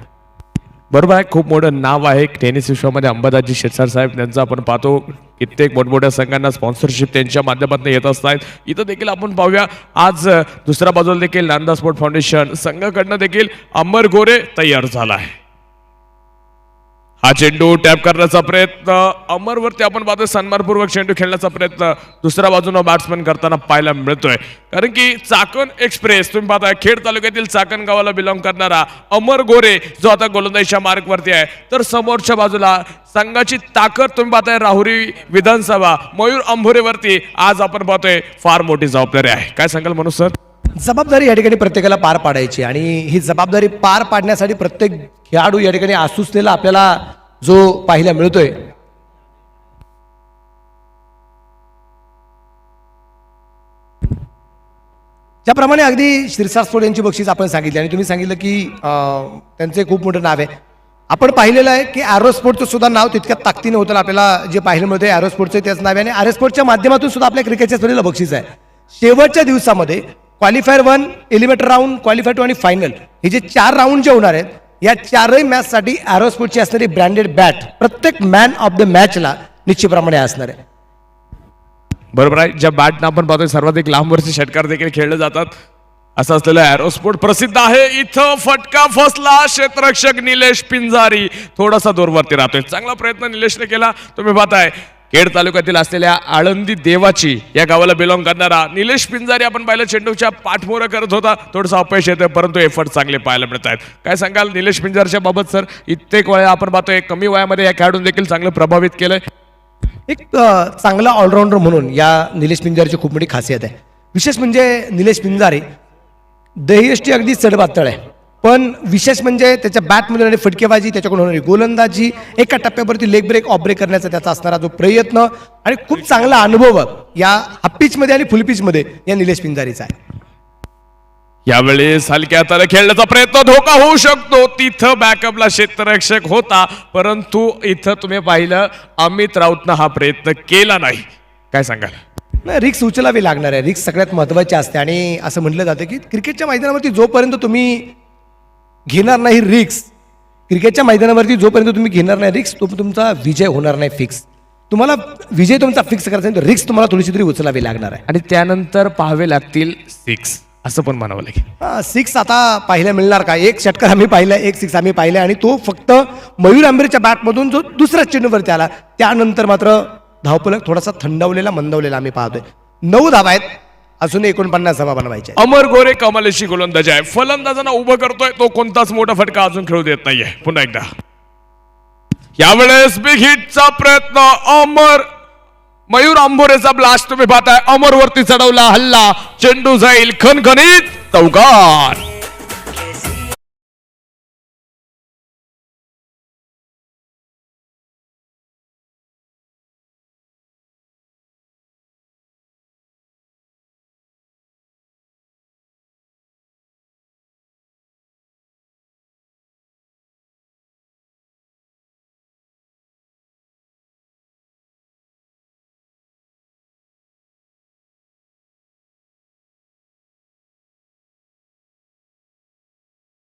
बरोबर आहे, खूप मोठं नाव आहे टेनिस विश्वामध्ये अंबादासजी शिरसाट साहेब. त्यांचं आपण पाहतो कित्येक मोठमोठ्या संघांना स्पॉन्सरशिप त्यांच्या माध्यमातून येत असतात. इथं देखील आपण पाहूया आज दुसऱ्या बाजूला देखील ज्ञानदा स्पोर्ट फाउंडेशन संघाकडनं देखील अमर गोरे तयार झाला आहे. हा चेंडू टॅप करण्याचा प्रयत्न अमरवरती आपण पाहतोय. सन्मानपूर्वक चेंडू खेळण्याचा प्रयत्न दुसऱ्या बाजूनं बॅट्समन करताना पाहायला मिळतोय. कारण की चाकण एक्सप्रेस तुम्ही पाहताय खेड तालुक्यातील चाकण गावाला बिलॉंग करणारा अमर गोरे जो आता गोलंदाजीच्या मार्कवरती आहे. तर समोरच्या बाजूला संघाची ताकद तुम्ही पाहताय राहुरी विधानसभा मयूर अंभोरेवरती आज आपण पाहतोय फार मोठी जबाबदारी आहे. काय सांगाल मनोज सर? जबाबदारी या ठिकाणी प्रत्येकाला पार पाडायची आणि ही जबाबदारी पार पाडण्यासाठी प्रत्येक खेळाडू या ठिकाणी आसुसलेला आपल्याला जो पाहायला मिळतोय. ज्याप्रमाणे अगदी शिरसाट स्पोर्ट यांची बक्षीस आपण सांगितली आणि तुम्ही सांगितलं की त्यांचे खूप मोठं नाव आहे. आपण पाहिलेलं आहे की ॲरो स्पोर्टचं सुद्धा नाव तितक्या ताकदीने होतं. आपल्याला जे पाहिलं मिळतं ॲरो स्पोर्टचं त्याच नाव आहे आणि ॲरो स्पोर्टच्या माध्यमातून सुद्धा आपल्या क्रिकेटच्या स्पर्धेला बक्षीस आहे. शेवटच्या दिवसामध्ये क्वालिफायर 1, एलिमिनेटर राऊंड, क्वालिफायर 2 आणि फायनल हे जे 4 राऊंड जे होणार आहेत या 4ही मॅचसाठी ॲरो स्पोर्टची असणारी ब्रँडेड बॅट प्रत्येक मॅन ऑफ द मॅचला निश्चितप्रमाणे असणार आहे. बरोबर आहे. ज्या बॅटनं आपण पाहतोय सर्वाधिक लांबवरचे षटकार देखील खेळले जातात असं असलेलं ॲरोस्पोर्ट प्रसिद्ध आहे. इथं फटका फसला. क्षेत्ररक्षक निलेश पिंजारी थोडासा दूरवरती राहतोय. चांगला प्रयत्न निलेशने केला. तुम्ही पाहताय खेड तालुक्यातील असलेल्या आळंदी देवाची या गावाला बिलॉंग करणारा निलेश पिंजारी आपण पाहिलं चेंडूच्या पाठमोरा करत होता. थोडंसं अपयश येतं परंतु एफर्ट चांगले पाहायला मिळत आहेत. काय सांगाल निलेश पिंजारच्या बाबत सर? इतकेक वय आपण पाहतोय कमी वयामध्ये या खेळाडून देखील चांगलं प्रभावित केलंय. एक चांगला ऑलराऊंडर म्हणून या निलेश पिंजारीची खूप मोठी खासियत आहे. विशेष म्हणजे निलेश पिंजारी दहीयष्टी अगदी चढपातळ आहे पण विशेष म्हणजे त्याच्या बॅटमध्ये होणारी फटकेबाजी, त्याच्याकडून होणारी गोलंदाजी, एका टप्प्यावरती लेग ब्रेक ऑफ ब्रेक करण्याचा त्याचा असणारा जो प्रयत्न आणि खूप चांगला अनुभव या हाफ पिचमध्ये आणि फुल पिचमध्ये या निलेश पिंजारीचा आहे. यावेळेस हलक्या हाताने खेळण्याचा प्रयत्न धोका होऊ शकतो. तिथं बॅकअपला क्षेत्ररक्षक होता परंतु इथं तुम्ही पाहिलं अमित राऊतनं हा प्रयत्न केला नाही. काय सांगाल? नाही, रिक्स उचलावी लागणार आहे. रिक्स सगळ्यात महत्त्वाची असते आणि असं म्हटलं जातं की क्रिकेटच्या मैदानावरती जोपर्यंत तुम्ही घेणार नाही रिक्स, क्रिकेटच्या मैदानावरती जोपर्यंत तुम्ही घेणार नाही रिक्स तो तुमचा विजय होणार नाही फिक्स. तुम्हाला विजय तुमचा फिक्स करायचा आहे तर रिक्स तुम्हाला थोडीशी तरी उचलावी लागणार आहे आणि त्यानंतर पाहावे लागतील 6 असं पण म्हणावं लागेल. 6 आता पाहायला मिळणार का? एक षटकार आम्ही पाहिला, एक 6 आम्ही पाहिला आणि तो फक्त मयूर आंबेरच्या बॅटमधून जो दुसऱ्या चेंडूवरती आला त्यानंतर मात्र धावफलक थोडासा थंडावलेला मंदावलेला आम्ही पाहतोय. 9 धावा आहेत, अजून 49 धावा बनवायच्या. अमर गोरे कमालीची गोलंदाज आहे. फलंदाजांना उभं करतोय तो कोणताच मोठा फटका अजून खेळू देत नाहीये. पुन्हा एकदा यावेळेस बिग हिटचा प्रयत्न अमर मयूर अंभोरेचा ब्लास्ट तुम्ही पाहताय. अमर वरती चढवला हल्ला चेंडू जाईल खणखणीत चौकार.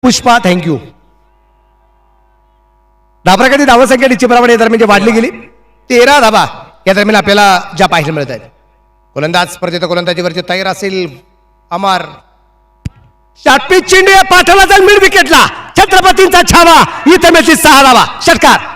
पुष्पा थँक्यू. धाबराकाची धावसंख्या निश्चितप्रमाणे या दरम्यान वाढली गेली. 13 धावा या दरम्यान आपल्याला ज्या पाहायला मिळत आहेत. गोलंदाज स्पर्धेत गोलंदाजीवरती तयार असेल अमर. शॉर्टपिच चेंडू या पाठवला जाईल मिड विकेटला. छत्रपतींचा छावा इथे मिळते 6 धावा. षटकार.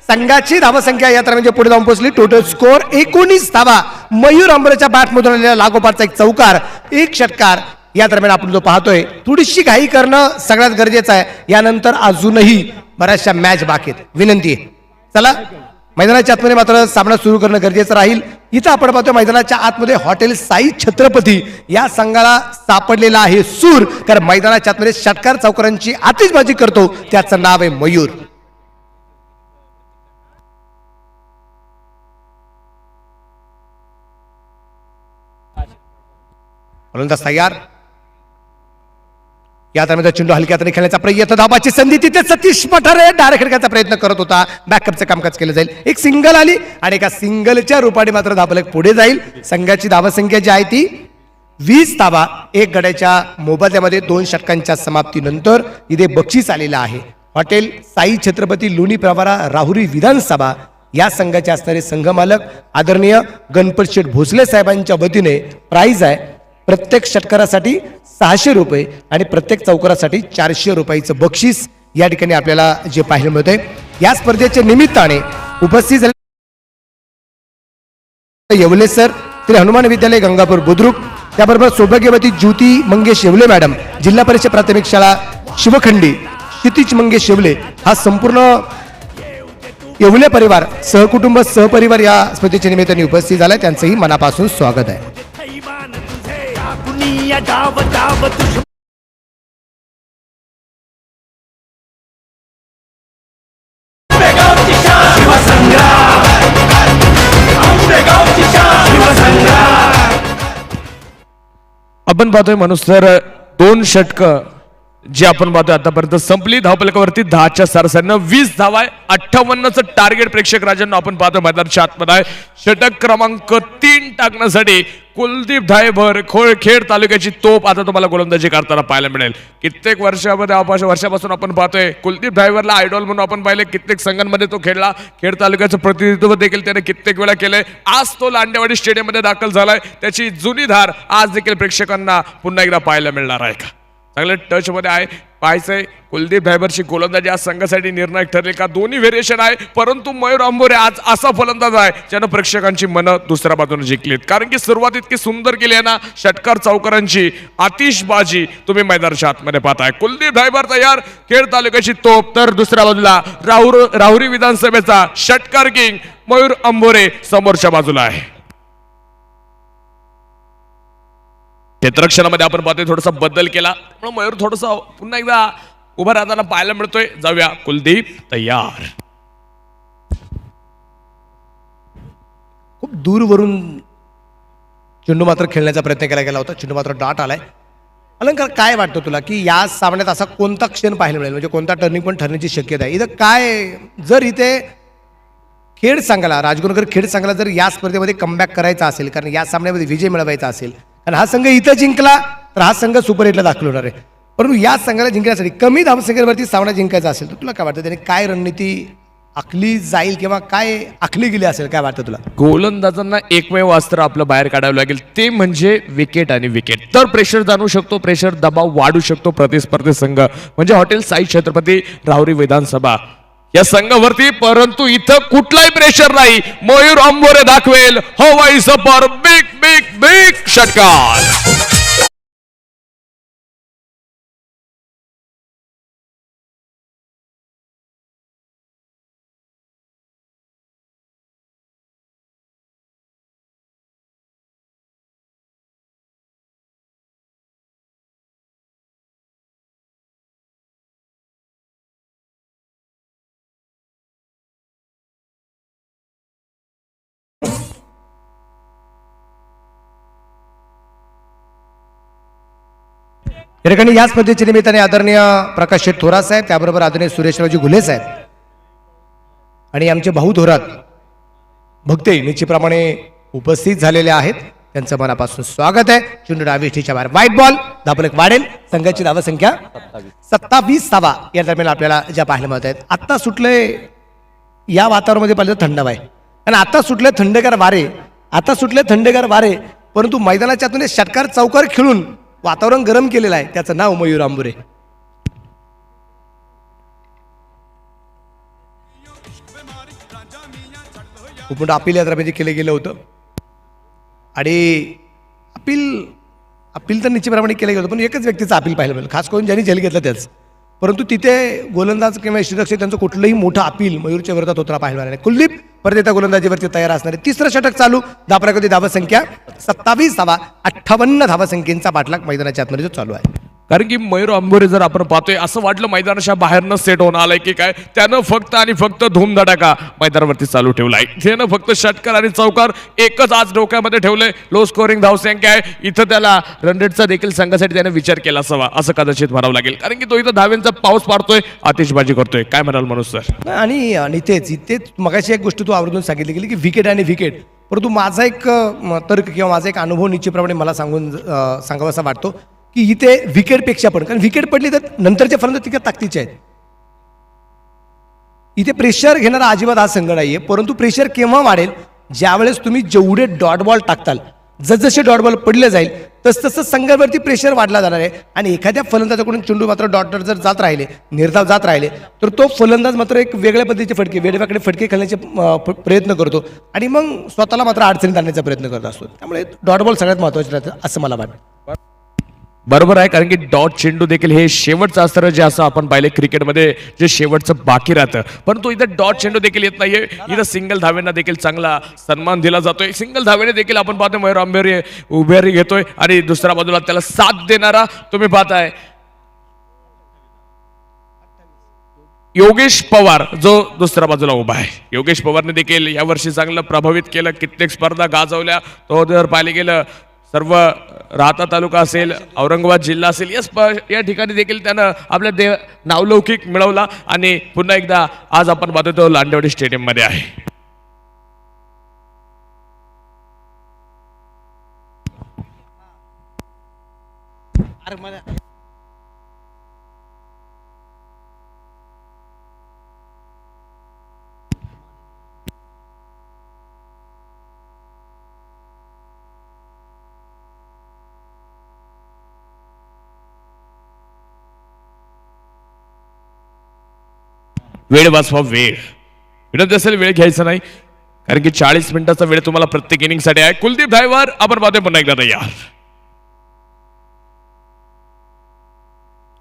संघाची धावसंख्या या म्हणजे पुढे जाऊन पोहोचली. टोटल स्कोर 19 धावा. मयूर अंबरेच्या बॅटमधून आलेला लागोपाठचा एक चौकार, एक षटकार या दरम्यान आपण जो पाहतोय. थोडीशी घाई करणं सगळ्यात गरजेचं आहे. यानंतर अजूनही बऱ्याचशा मॅच बाकी आहेत. विनंती आहे चला मैदानाच्या आतमध्ये मात्र सामना सुरू करणं गरजेचं राहील. इथं आपण पाहतोय मैदानाच्या आतमध्ये हॉटेल साई छत्रपती या संघाला सापडलेला आहे सूर. कारण मैदानाच्या आतमध्ये षटकार चौकारांची आतिषबाजी करतो त्याचं नाव आहे मयूर. गोलंदाज तयार. या दरम्यान चेंडू हलक्या हाताने खेळण्याचा प्रयत्न, धावाची संधी तिथे सतीश पठारे डायरेक्ट खेळण्याचा प्रयत्न करत होता. बॅकअपचं कामकाज केलं जाईल. एक सिंगल आली आणि एका सिंगलच्या रूपाने मात्र धावफलक पुढे जाईल. संघाची धावसंख्या जी आहे ती 20 धावा 1 गड्याच्या मोबदल्यामध्ये 2 षटकांच्या समाप्तीनंतर इथे बक्षीस आलेलं आहे. हॉटेल साई छत्रपती लोणी प्रवरा राहुरी विधानसभा या संघाचे असणारे संघमालक आदरणीय गणपत शेठ भोसले साहेबांच्या वतीने प्राइज आहे. प्रत्येक षटकारासाठी 600 रुपये आणि प्रत्येक चौकारासाठी 400 रुपयाचं बक्षीस या ठिकाणी आपल्याला जे पाहायला मिळतंय. या स्पर्धेच्या निमित्ताने उपस्थित झाले येवले सर, श्री हनुमान विद्यालय गंगापूर बुद्रुक, त्याबरोबर सौभाग्यवती ज्योती मंगेश येवले मॅडम, जिल्हा परिषद प्राथमिक शाळा शिवखंडी, क्षितिज मंगेश येवले, हा संपूर्ण येवले परिवार सहकुटुंब सहपरिवार या स्पर्धेच्या निमित्ताने उपस्थित झालाय. त्यांचंही मनापासून स्वागत आहे. थैमान तुझे टाकुनिया डाव डाव तुझ आपण पाहतोय मनुष्य सर 2 षटकं जी आपण पाहतोय आतापर्यंत संपली. धावफलकावरती 10च्या सरासरीनं 20 धावा आहे. 58चं टार्गेट प्रेक्षक राजांना आपण पाहतोय मैदानाच्या आतमध्ये आहे. षटक क्रमांक 3 टाकण्यासाठी कुलदीप धायभर खेड तालुक्याची तोप आता तुम्हाला गोलंदाजी करताना पाहायला मिळेल. कित्येक वर्षापासून आपण पाहतोय कुलदीप धायभरला आयडॉल म्हणून आपण पाहिले. कित्येक संघांमध्ये तो खेळला. खेड तालुक्याचं प्रतिनिधित्व देखील त्याने कित्येक वेळा केलंय. आज तो लांडेवाडी स्टेडियममध्ये दाखल झालाय. त्याची जुनी धार आज देखील प्रेक्षकांना पुन्हा एकदा पाहायला मिळणार आहे का? चांगलं टच मध्ये आहे. पाहायचंय कुलदीप धायभरची गोलंदाजी आज संघासाठी निर्णायक ठरले का? दोन्ही व्हेरिएशन आहे, परंतु मयूर अंबोरे आज असा फलंदाज आहे ज्यानं प्रेक्षकांची मनं दुसऱ्या बाजूने जिंकलीत. कारण की सुरुवात इतकी सुंदर केली आहे ना, षटकार चौकारांची आतिषबाजी तुम्ही मैदानाच्या आतमध्ये पाहताय. कुलदीप धायभर तयार, खेड तालुक्याची तोप, तर दुसऱ्या बाजूला राहुरी विधानसभेचा षटकार किंग मयूर अंबोरे समोरच्या बाजूला आहे. क्षेत्ररक्षणामध्ये आपण पाहतोय थोडासा बदल केला, त्यामुळे मयूर थोडासा पुन्हा एकदा उभा राहताना पाहायला मिळतोय. जाऊया. कुलदीप तयार. खूप दूरवरून चेंडू मात्र खेळण्याचा प्रयत्न केला गेला होता. चेंडू मात्र डाट आलाय. अलंकार, काय वाटतं तुला की या सामन्यात असा कोणता क्षण पाहायला मिळेल, म्हणजे कोणता टर्निंग पॉईंट ठरण्याची शक्यता आहे इथं? काय जर इथे खेड संघाला, राजगुरुनगर खेड संघाला जर या स्पर्धेमध्ये कमबॅक करायचा असेल, कारण या सामन्यामध्ये विजय मिळवायचा असेल, कारण हा संघ इथं जिंकला तर हा संघ सुपर 8ला दाखल होणार आहे. परंतु या संघाला जिंकण्यासाठी कमी धावसंख्येवरती सामना जिंकायचा असेल तर तुला काय वाटतं, त्याने काय रणनीती आखली जाईल किंवा काय आखली गेली असेल, काय वाटतं तुला? गोलंदाजांना एकमेव अस्त्र आपलं बाहेर काढावं लागेल, ते म्हणजे विकेट आणि विकेट. तर प्रेशर जाणू शकतो, प्रेशर दबाव वाढू शकतो प्रतिस्पर्धी संघ म्हणजे हॉटेल साई छत्रपती राहुरी विधानसभा या संघावरती. परंतु इथं कुठलाही प्रेशर नाही. मयूर अंबोरे दाखवेल हवाई सफर, बिग बिग बिग षटकार. या ठिकाणी या स्पर्धेच्या निमित्ताने आदरणीय प्रकाश शेठ थोरात साहेब, त्याबरोबर आदरणीय सुरेशरावजी घुले साहेब आणि आमचे भाऊ थोरात भक्ते निश्चितप्रमाणे उपस्थित झालेले आहेत. त्यांचं मनापासून स्वागत आहे. चेंडू डावीच्या बाहेर, व्हाईट बॉल, धावफलक वाढेल. संघाची धावसंख्या 27 धावा या दरम्यान आपल्याला ज्या पाहायला मिळत आहेत. आत्ता सुटले या वातावरणामध्ये पाहिलं तर थंडावा आहे, आणि आता सुटले थंडगार वारे, परंतु मैदानाच्या आतून षटकार चौकार खेळून वातावरण गरम केलेलं आहे. त्याचं नाव मयूर अंबोरे. खूप मोठं अपील या दरम्यान केलं गेलं होतं, आणि अपील तर निश्चितप्रमाणे केलं गेलं होतं, पण एकच व्यक्तीचं अपील पाहायला मिळेल, खास करून ज्यांनी जेल घेतलं त्याच. परंतु तिथे गोलंदाज किंवा यष्टीरक्षक त्यांचं कुठलंही मोठं अपील मयूरच्या विरोधात होताना पाहायला मिळालं नाही. कुलदीप परत एकदा गोलंदाजीवरती तयार असणारे. तिसरं षटक चालू. धावफलकावरती धावसंख्या 27 धावा, 58 धावसंख्येचा पाठलाग मैदानाच्या आतमध्ये जो चालू आहे. कारण की मयूर अंबोरे जर आपण पाहतोय असं वाटलं मैदानाच्या बाहेरनं सेट होऊन आलंय की काय, त्यानं फक्त आणि फक्त धूमधडाका मैदानावरती चालू ठेवलाय. त्यानं फक्त षटकार आणि चौकार एकच आज डोक्यामध्ये ठेवलंय. लो स्कोरिंग धावसंख्या आहे. इथं त्याला रन रेटचा देखील संघासाठी त्याने विचार केला असावा असं कदाचित म्हणावं लागेल. कारण की तो इथं धाव्यांचा पाऊस पाडतोय, आतिषबाजी करतोय. काय म्हणाल मनोज सर? आणि इथेच मगाशी एक गोष्ट तू आवर्जून सांगितली गेली की विकेट आणि विकेट. परंतु माझा एक तर्क किंवा माझा एक अनुभव निश्चितप्रमाणे मला सांगावासा वाटतो की इथे विकेटपेक्षा पण, कारण विकेट पडली तर नंतरचे फलंदाज तिथे ताकदीचे आहेत. इथे प्रेशर घेणारा अजिबात हा संघ नाहीये. परंतु प्रेशर केव्हा वाढेल, ज्यावेळेस तुम्ही जेवढे डॉट बॉल टाकताल, जसजसे डॉट बॉल पडले जाईल तसं संघावरती प्रेशर वाढला जाणार आहे. आणि एखाद्या फलंदाजाकडून चेंडू मात्र डॉटर जर जात राहिले, निर्धाव जात राहिले, तर तो फलंदाज मात्र एक वेगळ्या पद्धतीचे फटके, वेगवेगळे फटके खेळण्याचे प्रयत्न करतो आणि मग स्वतःला मात्र अडचणीत आणण्याचा प्रयत्न करत असतो. त्यामुळे डॉट बॉल सगळ्यात महत्त्वाचे राहतं असं मला वाटतं. बरोबर आहे. कारण की डॉट चेंडू देखील हे शेवटचं अस्त्र जे असं आपण पाहिले क्रिकेटमध्ये जे शेवटचं बाकी राहतं, परंतु इथं डॉट चेंडू देखील येत नाहीये. इथं सिंगल धावेंना देखील चांगला सन्मान दिला जातोय. सिंगल धावेने देखील आपण पाहतो मयूर अंबोरे उभेरी घेतोय आणि दुसऱ्या बाजूला त्याला साथ देणारा तुम्ही पाहताय योगेश पवार जो दुसऱ्या बाजूला उभा आहे. योगेश पवारने देखील यावर्षी चांगलं प्रभावित केलं, कित्येक स्पर्धा गाजवल्या. तो जर पाहिले गेलं सर्व राहता तालुका असेल, औरंगाबाद जिल्हा असेल, या ठिकाणी देखील त्यानं आपल्या नावलौकिक मिळवला आणि पुन्हा एकदा आज आपण पाहतो तो लांडेवाडी स्टेडियम मध्ये आहे. वेळ वाचवा, वेळ विनंती असेल वेळ घ्यायचा नाही, कारण की 40 मिनिटाचा वेळ तुम्हाला प्रत्येक इनिंग साठी आहे. कुलदीप ड्रायव्हर आपण पाहतोय पुन्हा एकदा तयार.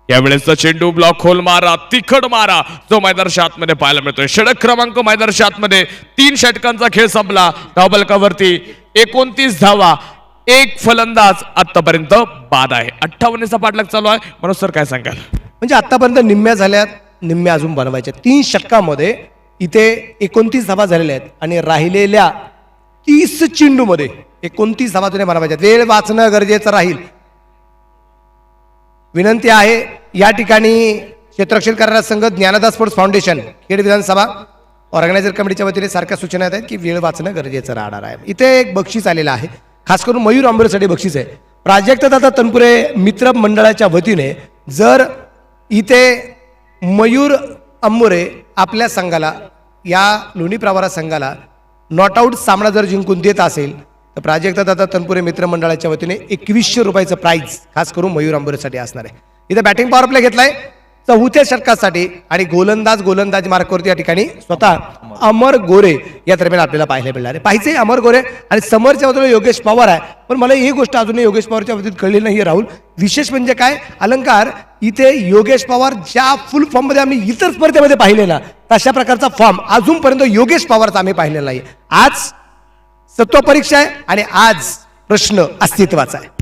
यावेळेसचा चेंडू ब्लॉक खोल मारा, तिखट मारा जो मैदानाच्या आतमध्ये पाहायला मिळतोय. षटक क्रमांक मैदानाच्या आतमध्ये 3 षटकांचा खेळ संपला. धावफलकावरती 29 धावा, एक फलंदाज आतापर्यंत बाद आहे. 58चा पाठलाग चालू आहे. मनोज सर काय सांगाल? म्हणजे आतापर्यंत निम्म्या झाल्यात, निम्म्या अजून बनवायच्या. 3 षटकामध्ये इथे 29 धावा झालेल्या आहेत आणि राहिलेल्या 30 चेंडूमध्ये 29 धावा तुम्ही बनवायच्या. वेळ वाचणं गरजेचं राहील. विनंती आहे या ठिकाणी क्षेत्ररक्षण करणारा संघ ज्ञानदा स्पोर्ट्स फाउंडेशन खेड विधानसभा ऑर्गनायझर कमिटीच्या वतीने सारख्या सूचना आहेत की वेळ वाचणं गरजेचं राहणार आहे. इथे एक बक्षीस आलेलं आहे, खास करून मयूर अंबोरेसाठी बक्षीस आहे. प्राजक्तदादा तनपुरे मित्र मंडळाच्या वतीने जर इथे मयूर अंबोरे आपल्या संघाला, या लोणी प्रवारा संघाला नॉट आऊट सामना जर जिंकून देत असेल तर प्राजक्तदादा तनपुरे मित्र मंडळाच्या वतीने 2100 रुपयाचं प्राइज खास करून मयूर अंबोरेसाठी असणार आहे. इथे बॅटिंग पॉवर प्ले घेतलाय 4थ्या षटकासाठी आणि गोलंदाज मार्कवरती या ठिकाणी स्वतः अमर गोरे या दरम्यान आपल्याला पाहायला मिळणार आहे. पाहिजे अमर गोरे आणि समोरच्या बाजूला योगेश पवार आहे. पण मला ही गोष्ट अजूनही योगेश पवारच्या बाबतीत कळली नाही राहुल. विशेष म्हणजे काय अलंकार, इथे योगेश पवार ज्या फुल फॉर्म मध्ये आम्ही इतर स्पर्धेमध्ये पाहिले ना तशा प्रकारचा फॉर्म अजूनपर्यंत योगेश पवारचा आम्ही पाहिलेला नाही. आज सत्व परीक्षा आहे आणि आज प्रश्न अस्तित्वाचा आहे.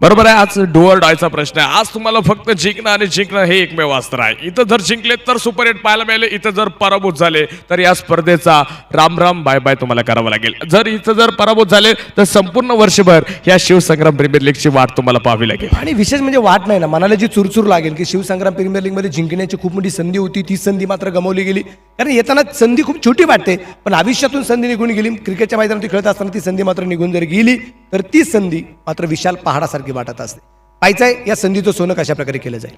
बरोबर आहे. आज डुअर डायचा प्रश्न आहे. आज तुम्हाला फक्त जिंकणं आणि जिंकणं हे एकमेव अस्त्र आहे. इथं जर जिंकले तर सुपर 8 पाहायला मिळाले, इथं जर पराभूत झाले तर या स्पर्धेचा राम राम बाय बाय तुम्हाला करावं लागेल. जर पराभूत झाले तर संपूर्ण वर्षभर या शिवसंग्राम प्रीमियर लीगची वाट तुम्हाला पाहावी लागेल. आणि विशेष म्हणजे वाट नाही ना, मनाला जी चुरचूर लागेल की शिवसंग्राम प्रीमियर लीग मध्ये जिंकण्याची खूप मोठी संधी होती, ती संधी मात्र गमावली गेली. कारण येताना संधी खूप छोटी वाटते, पण आयुष्यातून संधी निघून गेली. क्रिकेटच्या मैदानात खेळत असताना ती संधी मात्र निघून जर गेली तर ती संधी मात्र विशाल पहाडासारखी वाटत असते. पाहायचंय या संधीचं सोनं कशा प्रकारे केलं जाईल.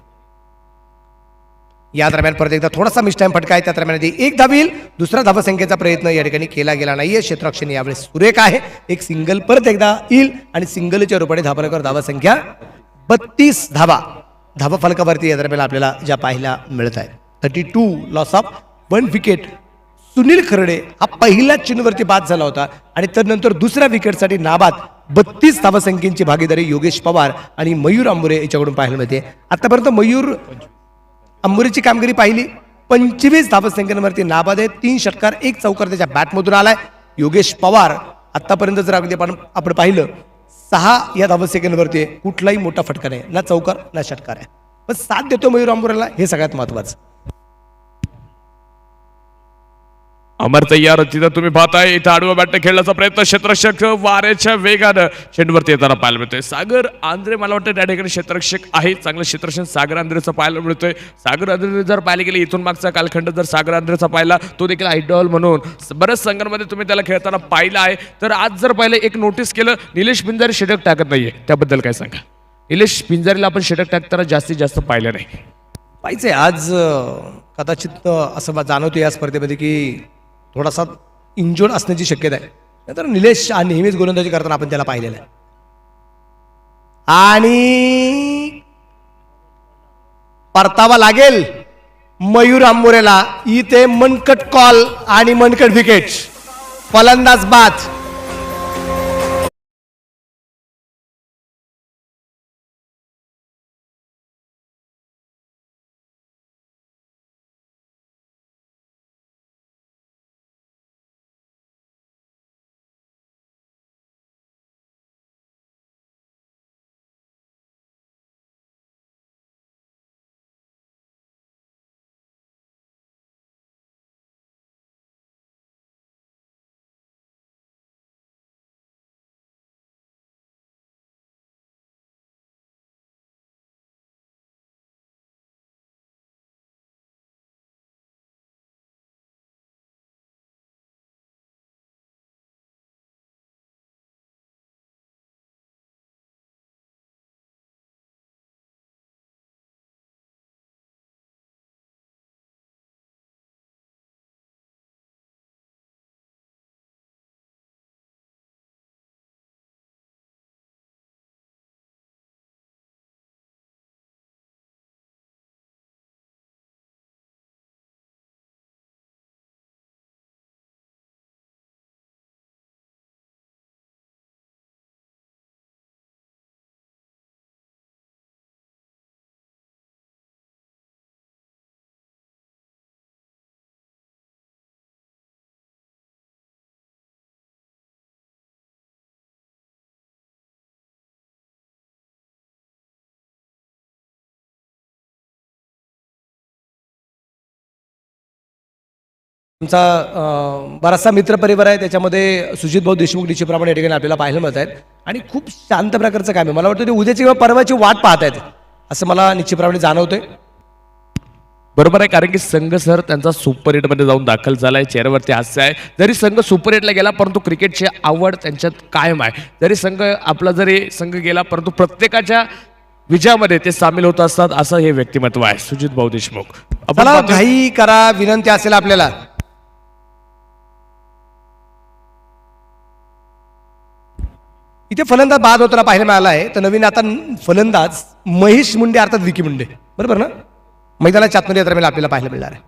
या दरम्यान परत एकदा थोडासा मिसटाईम फटका आहे. त्या दरम्यान एक धाव येईल. दुसरा धावसंख्येचा प्रयत्न या ठिकाणी केला गेला नाहीये. क्षेत्ररक्षण यावेळेस सुरेख आहे. एक सिंगल परत एकदा येईल आणि सिंगलच्या रूपाने धावफलकावर धावसंख्या 32 धावा धावफलकावरती या दरम्यान आपल्याला ज्या पाहायला मिळत आहे. 32 लॉस ऑफ 1 विकेट. सुनील खर्डे हा पहिल्या चेंडूवरती बाद झाला होता आणि त्यानंतर दुसऱ्या विकेटसाठी नाबाद 32 धावसंख्येची भागीदारी योगेश पवार आणि मयूर अंबोरे याच्याकडून पाहायला मिळते. आतापर्यंत मयूर अंबोरेची कामगिरी पाहिली 25 धावसंख्येवरती नाबाद आहे. 3 षटकार 1 चौकार त्याच्या बॅटमधून आलाय. योगेश पवार आतापर्यंत जर अगदी आपण पाहिलं 6 या धावसंख्येवरती आहे. कुठलाही मोठा फटका नाही, ना चौकार ना षटकार आहे. पण साथ देतो मयूर आंबोरेला, हे सगळ्यात महत्वाचं. अमर तयार तिथं तुम्ही पाहताय इथं आडवा बॅट खेळण्याचा प्रयत्न क्षेत्ररक्षक वाऱ्याच्या वेगानं चेंडूवरती येताना पाहायला मिळतोय. सागर आंद्रे मला वाटतं त्या ठिकाणी क्षेत्ररक्षक आहे. चांगलं क्षेत्ररक्षण सागर आंद्रेचं पाहायला मिळतोय. सागर आंद्रे जर पाहायला गेले इथून मागचा कालखंड जर सागर आंद्रेचा पाहिला तो देखील आयडॉल म्हणून बऱ्याच संघांमध्ये तुम्ही त्याला खेळताना पाहिला आहे. तर आज जर पाहिलं एक नोटीस केलं निलेश पिंजारी षटक टाकत नाहीये, त्याबद्दल काय सांगा? निलेश पिंजारीला आपण षटक टाकताना जास्तीत जास्त पाहिलं नाही. पाहिजे आज कदाचित असं जाणवतं या स्पर्धेमध्ये की थोडासा इंजोर्ड असण्याची शक्यता आहे. नंतर निलेश हा नेहमीच गोलंदाजी करताना आपण त्याला पाहिलेलं आहे. आणि परतावा लागेल मयूर आंबोरेला. इथे मनकट कॉल आणि मनकट विकेट. फलंदाज बाद. आमचा बराचसा मित्रपरिवार आहे, त्याच्यामध्ये सुजित भाऊ देशमुख निश्चितप्रमाणे या ठिकाणी आपल्याला पाहायला मिळत आहेत आणि खूप शांत प्रकारचं काम आहे. मला वाटतं ते उद्याची किंवा परवाची वाट पाहत आहेत असं मला निश्चितप्रमाणे जाणवतंय. बरोबर आहे, कारण की संघ सर त्यांचा सुपर हिटमध्ये जाऊन दाखल झालाय. चेहऱ्यावरती हास्य आहे. जरी संघ सुपर हिटला गेला परंतु क्रिकेटची आवड त्यांच्यात कायम आहे. जरी संघ गेला परंतु प्रत्येकाच्या विजयामध्ये ते सामील होत असतात, असं हे व्यक्तिमत्व आहे सुजित भाऊ देशमुख. आपण चला पाहतोय- घाई करा, विनंती असेल आपल्याला. इथे फलंदाज बाद होताना पाहायला मिळाला आहे. तर नवीन आता फलंदाज महेश मुंडे अर्थात विकी मुंडे, बरोबर ना, मैदानाच्या आतमध्ये दरम्यान आपल्याला पाहायला मिळणार आहे.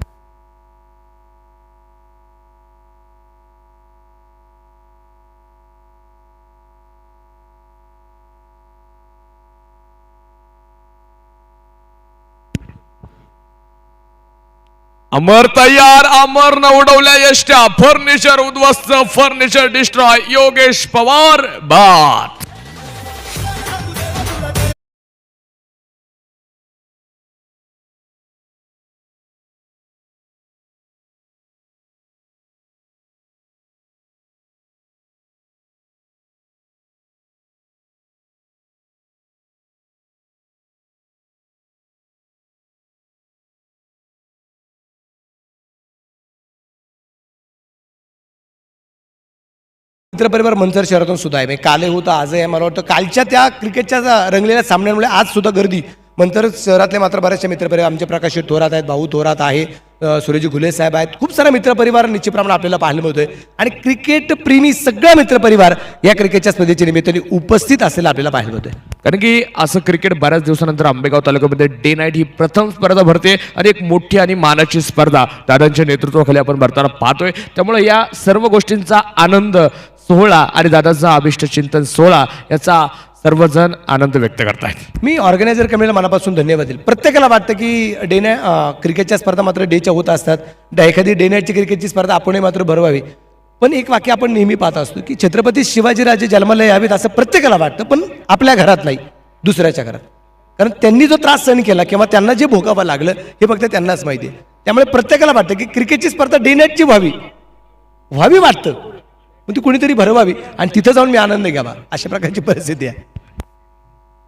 अमर तयार, अमर न उडवल्या यष्ट्या, फर्निचर उद्ध्वस्त, फर्निचर डिस्ट्रॉय, योगेश पवार बाद. मित्रपरिवार मंचर शहरातून सुद्धा आहे. कालही होतं, आजही आहे. मला वाटतं कालच्या त्या क्रिकेटच्या रंगलेल्या सामन्यामुळे आज सुद्धा गर्दी मंचर शहरातले मात्र बऱ्याचशा मित्रपरिवार, आमचे प्रकाश थोरात आहेत, भाऊ थोरात आहे, सुरेजी घुले साहेब आहेत, खूप सारा मित्रपरिवार निश्चितप्रमाणे आपल्याला पाहायला मिळतोय. आणि क्रिकेट प्रेमी सगळा मित्रपरिवार या क्रिकेटच्या स्पर्धेच्या निमित्ताने उपस्थित असलेला आपल्याला पाहायला मिळतोय. कारण की असं क्रिकेट बऱ्याच दिवसानंतर आंबेगाव तालुक्यामध्ये डे नाईट ही प्रथम स्पर्धा भरते आणि एक मोठी आणि मानाची स्पर्धा दादांच्या नेतृत्वाखाली आपण भरताना पाहतोय. त्यामुळे या सर्व गोष्टींचा आनंद सोहळा आणि दादाचा अभिष्ट चिंतन सोहळा याचा सर्वजण आनंद व्यक्त करतायत. मी ऑर्गनायझर कमिटीला मनापासून धन्यवाद देईल. प्रत्येकाला वाटतं की डे नाईट क्रिकेटच्या स्पर्धा मात्र डेच्या होत असतात, एखादी डे नाईटची क्रिकेटची स्पर्धा आपणही मात्र भरवावी. पण एक वाक्य आपण नेहमी पाहत असतो की छत्रपती शिवाजीराजे जन्माला यावेत असं प्रत्येकाला वाटतं, पण आपल्या घरात नाही, दुसऱ्याच्या घरात. कारण त्यांनी जो त्रास सहन केला किंवा त्यांना जे भोगावं लागलं हे फक्त त्यांनाच माहिती आहे. त्यामुळे प्रत्येकाला वाटतं की क्रिकेटची स्पर्धा डे नाईटची व्हावी वाटतं, पण ती कुणीतरी भरवावी आणि तिथं जाऊन मी आनंद घ्यावा, अशा प्रकारची परिस्थिती आहे.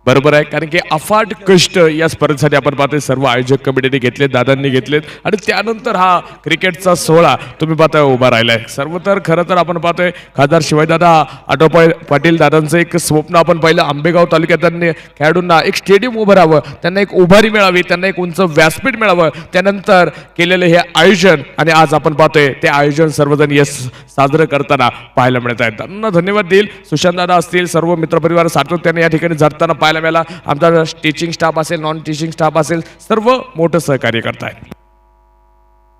बरोबर आहे, कारण की अफाट कष्ट या स्पर्धेसाठी आपण पाहतोय सर्व आयोजक कमिटीने घेतलेत, दादांनी घेतलेत आणि त्यानंतर हा क्रिकेटचा सोहळा तुम्ही पाहताय उभा राहिलाय. सर्व तर खरं तर आपण पाहतोय खासदार शिवाजीदादा आटोपे पाटील दादांचं एक स्वप्न आपण पाहिलं. आंबेगाव तालुक्यात त्यांनी खेळाडूंना एक स्टेडियम उभं राहावं, त्यांना एक उभारी मिळावी, त्यांना एक उंच व्यासपीठ मिळावं, त्यानंतर केलेलं हे आयोजन आणि आज आपण पाहतोय ते आयोजन सर्वजण यश साजरं करताना पाहायला मिळत आहेत. त्यांना धन्यवाद देईल. सुशांत दादा असतील, सर्व मित्रपरिवार सातत्याने या ठिकाणी झटताना पाहायला मिळाला. आमचा टीचिंग स्टाफ असेल, नॉन टीचिंग स्टाफ असेल, सर्व मोठं सहकार्य करतायत.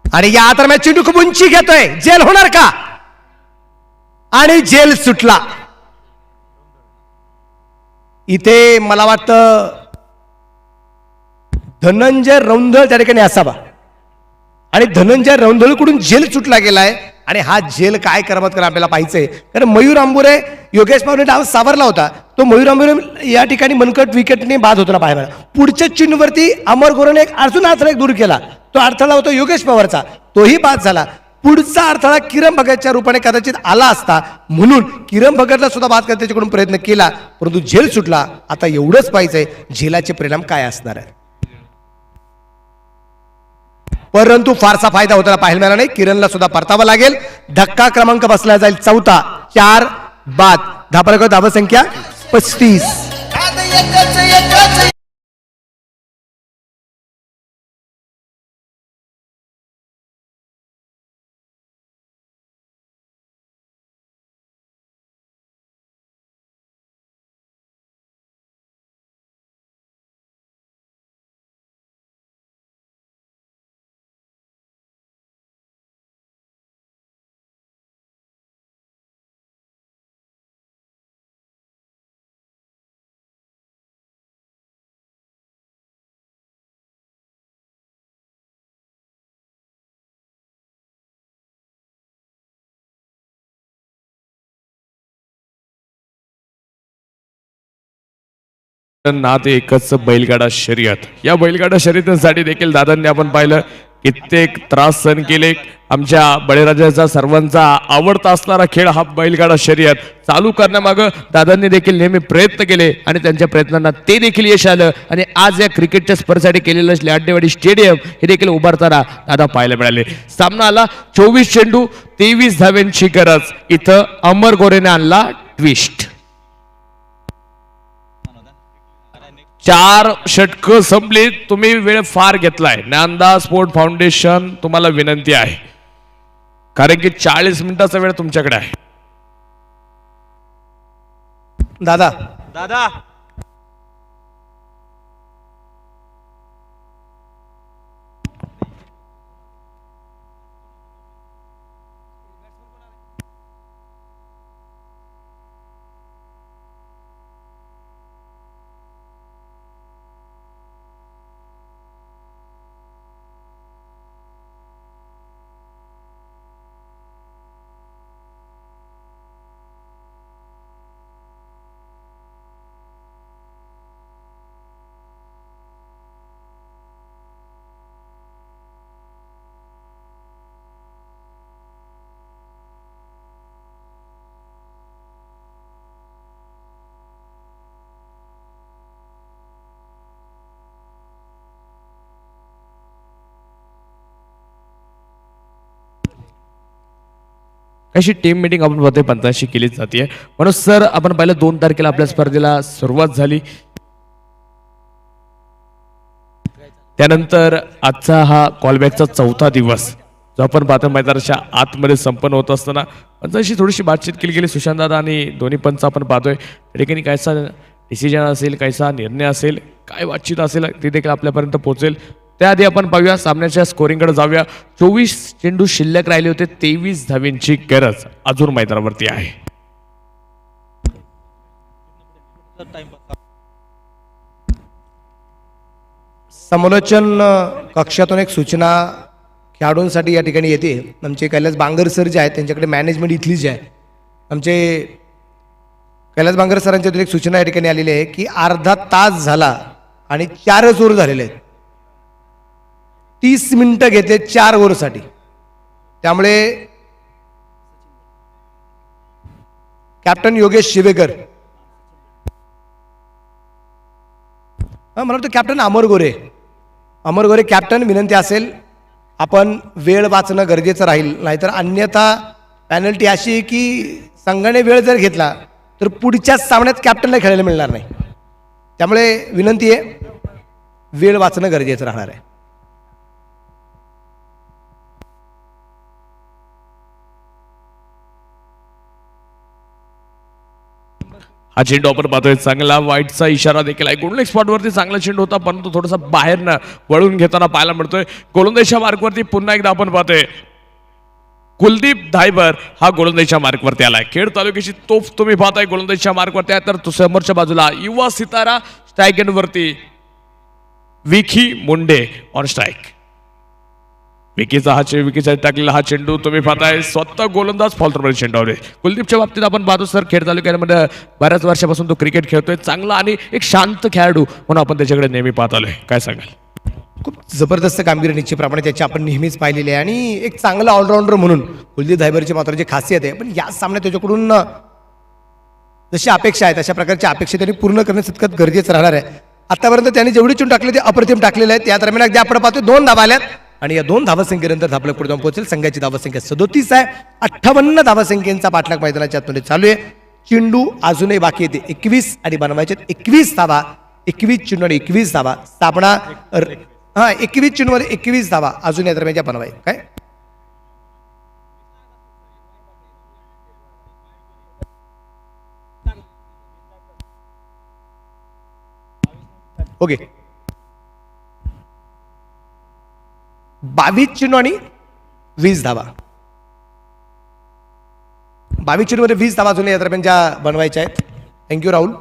आणि या दरम्यान चेंडू खूप उंची घेतोय, जेल होणार का? आणि जेल सुटला. इथे मला वाटतं धनंजय रौंदळ त्या ठिकाणी असावा आणि धनंजय रौंदळकडून जेल सुटला गेलाय आणि हा जेल काय करमत कर आपल्याला पाहिजे. कारण मयूर आंबुरे योगेश पवारने डाव सावरला होता, तो मयूर आंबुरे या ठिकाणी मनकट विकेटने बाद होताना पाहायला. पुढच्या चेंडूवरती अमर गोरेने एक अडथळा दूर केला, तो अडथळा होता योगेश पवारचा, तोही बाद झाला. पुढचा अडथळा किरण भगतच्या रूपाने कदाचित आला असता, म्हणून किरण भगतला सुद्धा बाद करण्याचा त्याच्याकडून प्रयत्न केला, परंतु जेल सुटला. आता एवढंच पाहिजे जेलाचे परिणाम काय असणार आहे, परंतु फारसा फायदा होताना पाहायला मिळाला नाही. किरणला सुद्धा परतावा लागेल. धक्का क्रमांक बसला जाईल 4, 4 बाद. धावसंख्या 35. आता एकच नाद एकच बैलगाडा शर्यत. या बैलगाडा शर्यतीसाठी देखील दादांनी आपण पाहिलं कित्येक त्रास सहन केले. आमच्या बळीराजाचा सर्वांचा आवडता असणारा खेळ हा बैलगाडा शर्यत चालू करण्यामागं दादांनी देखील नेहमी प्रयत्न केले आणि त्यांच्या प्रयत्नांना ते देखील यश आलं आणि आज या क्रिकेटच्या स्पर्धेसाठी केलेलं लाडेवाडी स्टेडियम हे देखील उभारताना दादा पाहायला मिळाले. सामना आला 24 चेंडू 23 धाव्यांची गरज. इथं अमर गोरेने आणला ट्विस्ट. 4 षटकं संपली. तुम्ही वेळ फार घेतलाय. ज्ञानदा स्पोर्ट फाउंडेशन तुम्हाला विनंती आहे, कारण की 40 मिनिटाचा वेळ तुमच्याकडे आहे. दादा अशी टीम मीटिंग आपण पाहतोय 85 केली जाते. म्हणून सर आपण पाहिलं 2 तारखेला आपल्या स्पर्धेला सुरुवात झाली. त्यानंतर आजचा हा कॉलबॅकचा 4था दिवस जो आपण पाहतो मैदानाच्या आतमध्ये संपन्न होत असताना पंचांशी थोडीशी बातचीत केली गेली. सुशांत दादा आणि दोन्ही पंच आपण पाहतोय त्या ठिकाणी कायसा डिसिजन असेल, कायसा निर्णय असेल, काय बातचीत असेल ते देखील आपल्यापर्यंत पोहोचेल. त्याआधी आपण पाहूया सामन्याच्या स्कोरिंगकडे जाऊया. 24 चेंडू शिल्लक राहिले होते, 23 धावींची गरज अजून मैदानावरती आहे. समालोचन कक्षातून एक सूचना खेळाडूंसाठी या ठिकाणी येते. आमचे कैलास बांगर सर जे आहेत त्यांच्याकडे मॅनेजमेंट इथली जी आहे, आमचे कैलास बांगर सरांच्या एक सूचना या ठिकाणी आलेली आहे की अर्धा तास झाला आणि 4 ओव्हर झालेले आहेत. 30 मिनिटं घेतले 4 ओव्हरसाठी. त्यामुळे कॅप्टन योगेश शिवेकर, मला वाटतं कॅप्टन अमर गोरे कॅप्टन, विनंती असेल आपण वेळ वाचणं गरजेचं राहील, नाहीतर अन्यथा पॅनल्टी अशी आहे की संघाने वेळ जर घेतला तर पुढच्याच सामन्यात कॅप्टनला खेळायला मिळणार नाही. त्यामुळे विनंती आहे वेळ वाचणं गरजेचं राहणार आहे. हा चेंडू आपण पाहतोय, चांगला वाईटचा इशारा देखील आहे. गुडलेग स्पॉटवरती चांगला चेंडू होता, परंतु थोडासा बाहेरनं वळून घेताना पाहायला मिळतोय. गोलंदाजीच्या मार्कवरती पुन्हा एकदा आपण पाहतोय कुलदीप धायबर हा गोलंदाजीच्या मार्कवरती आलाय. खेड तालुक्याची तोफ तुम्ही पाहताय गोलंदाजीच्या मार्कवरती आहे. तर समोरच्या बाजूला युवा सितारा स्ट्राईक एंड वरती विकी मुंडे ऑन स्ट्राईक. विकीचा टाकलेला हा चेंडू तुम्ही पाहताय, स्वतः गोलंदाज फॉल्टरमध्ये चेंडावले. कुलदीपच्या बाबतीत आपण पाहतो सर, खेड तालुक्यामध्ये बऱ्याच वर्षापासून तो क्रिकेट खेळतोय, चांगला आणि एक शांत खेळाडू म्हणून आपण त्याच्याकडे नेहमी पाहत आलोय. काय सांगाल? खूप जबरदस्त कामगिरी निश्चितप्रमाणे त्याची आपण नेहमीच पाहिलेली आहे आणि एक चांगला ऑलराऊंडर म्हणून कुलदीप धायबरची मात्र जी खासियत आहे, पण या सामन्यात त्याच्याकडून जशी अपेक्षा आहेत अशा प्रकारच्या अपेक्षा त्यांनी पूर्ण करणं तितकंच गरजेचं राहणार आहे. आतापर्यंत त्यांनी जेवढी चून टाकले ते अप्रतिम टाकलेले आहेत. त्या दरम्यान अगदी आपण पाहतो 2 धावा आल्यात आणि या 2 धावसंख्येनंतर धापलक पुढे जाऊन पोहोचेल. संघाची धावसंख्या 37 आहे. 58 धावसंख्येचा पाठलाग मैदानाच्या आतमध्ये चालू आहे. चेंडू अजूनही बाकी येते 21 आणि बनवायचे 21 धावा. 21 चेंडू आणि 21 धावा. सामना 21 चेंडूमध्ये 21 धावा अजून या दरम्यानच्या बनवाय काय. ओके, 22 चेंडू आणि 20 धावा. 22 चेंडूमध्ये 20 धावा अजून या दरम्यान ज्या बनवायच्या आहेत. थँक्यू राहुल.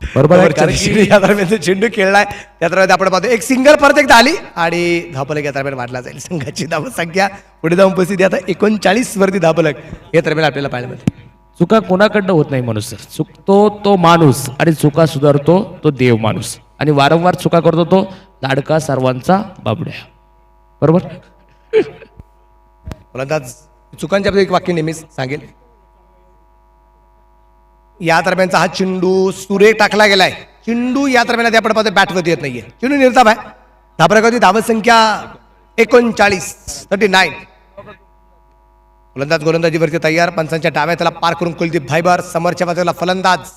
बरोबर आहे. या दरम्यान चेंडू खेळलाय त्या दरम्यान आपण पाहतो एक सिंगल परत एकदा आली आणि धापलक या दरम्यान वाढला जाईल. संघाची धावसंख्या पुढे जाऊन उपस्थिती आता 39 वरती धापलक या दरम्यान आपल्याला पाहायला मिळते. चुका कोणाकडनं होत नाही माणूस सर, चुकतो तो माणूस आणि चुका सुधारतो तो देव माणूस, आणि वारंवार चुका करतो तो लाडका सर्वांचा बाबड्या. बरोबर. फलंदाज चुकांच्या एक वाक्य नेहमीच सांगेल. या दरम्यानचा हा चेंडू सुरेख टाकला गेलाय. चेंडू या दरम्यान आपण पाहतो बॅटवरती येत नाहीये. चेंडू निर्धाव आहे. धापलकावरती धावसंख्या 39. फलंदाज गोलंदाजीवरती तयार. पंचांच्या डाव्या त्याला पार करून कुलदीप धायबर. समोरच्या बाजूला फलंदाज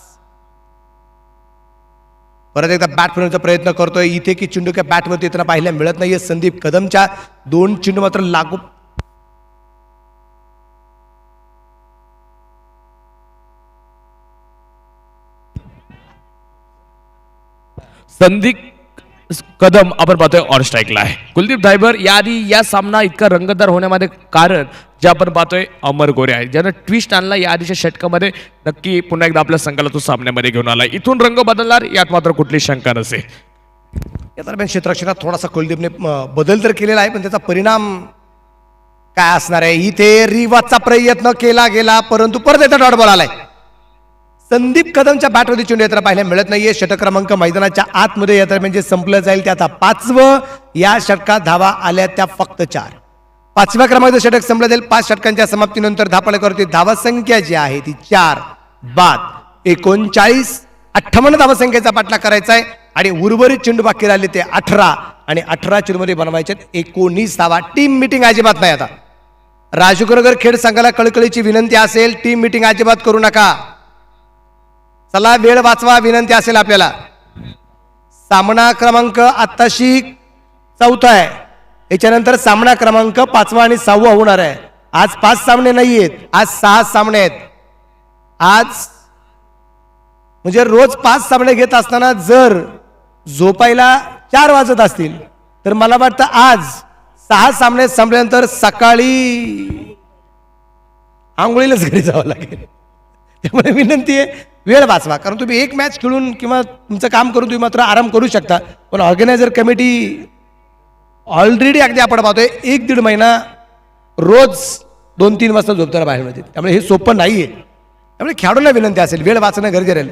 परत एकदा बॅट फिरवण्याचा प्रयत्न करतोय. इथे की चेंडू काय बॅटवरती येताना पाहायला मिळत नाहीये. संदीप कदमच्या 2 चेंडू मात्र लागू. संदीप कदम आपण पाहतोय ऑन स्ट्राईकला आहे. कुलदीप धायबर याआधी या सामना इतका रंगतदार होण्यामध्ये कारण जे आपण पाहतोय अमर गोरे आहे, ज्यानं ट्विस्ट आणला या आधीच्या षटकामध्ये. नक्की पुन्हा एकदा आपल्या संघाला तो सामन्यामध्ये घेऊन आला. इथून रंग बदलणार यात मात्र कुठली शंका नसे. या दरम्यान क्षेत्ररक्षणात थोडासा कुलदीपने बदल तर केलेला आहे, पण त्याचा परिणाम काय असणार आहे. इथे रिवाजचा प्रयत्न केला गेला परंतु परत एकदा डॉट बॉल आलाय. संदीप कदमच्या बॅटमध्ये चेंडू येताना पाहायला मिळत नाहीये. षटक क्रमांक मैदानाच्या आतमध्ये या दरम्यान जे संपलं जाईल ते आता 5वं. या षटकात धावा आल्या त्या फक्त 4. 5व्या क्रमांकाचं षटक संपलं जाईल. 5 षटकांच्या समाप्तीनंतर धापलकावरती धावसंख्या जी आहे ती 4 बाद 39. 58 धावसंख्येचा पाठलाग करायचा आहे आणि उर्वरित चेंडू बाकी राहिले ते 18 आणि 18 चेंडूमध्ये बनवायचे 19 धावा. टीम मिटिंग अजिबात नाही. आता राजू करगर खेड संघाला कळकळीची विनंती असेल, टीम मिटिंग अजिबात करू नका. चला वेळ वाचवा विनंती असेल आपल्याला. सामना क्रमांक आत्ताशी 4था आहे. याच्यानंतर सामना क्रमांक 5वा आणि 6वा होणार आहे. आज 5 सामने नाही आहेत, आज 6 सामने आहेत. आज म्हणजे रोज 5 सामने घेत असताना जर झोपायला 4 वाजत असतील तर मला वाटतं आज 6 सामने संपल्यानंतर सकाळी आंघोळीलाच घरी जावं लागेल. त्यामुळे विनंती आहे वेळ वाचवा, कारण तुम्ही एक मॅच खेळून किंवा तुमचं काम करून तुम्ही मात्र आराम करू शकता, पण ऑर्गनायझर कमिटी ऑलरेडी अगदी आपण पाहतोय 1-1.5 महिना रोज 2-3 वाजता झोपताना बाहेर मिळते, त्यामुळे हे सोपं नाही आहे. त्यामुळे खेळाडूंना विनंती असेल वेळ वाचणं गरजेचं राहील.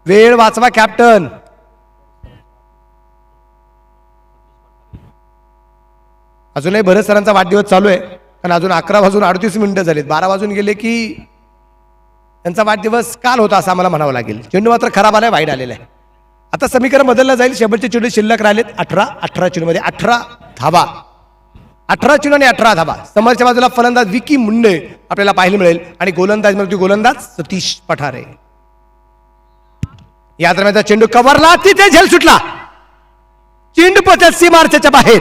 वेळ वाचवा कॅप्टन. अजूनही भरत सरांचा वाढदिवस चालू आहे, कारण अजून 11:38 झालेत. 12 वाजून गेले की त्यांचा वाढदिवस काल होता असं आम्हाला म्हणावं लागेल. चेंडू मात्र खराब आलाय, वाईट आलेला आहे. आता समीकरण बदललं जाईल. शेवटचे चेंडू शिल्लक राहिलेत 18 चेंडूमध्ये 18 धावा. 18 चेंडू आणि 18 धावा. समोरच्या बाजूला फलंदाज विकी मुंडे आपल्याला पाहायला मिळेल आणि गोलंदाज सतीश पठारे. या दरम्यानचा चेंडू कव्हरला, तिथे झेल सुटला. चेंडू पोहोचत सीमारेषेच्या बाहेर.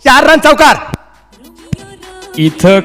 4 रन चौकार. इथं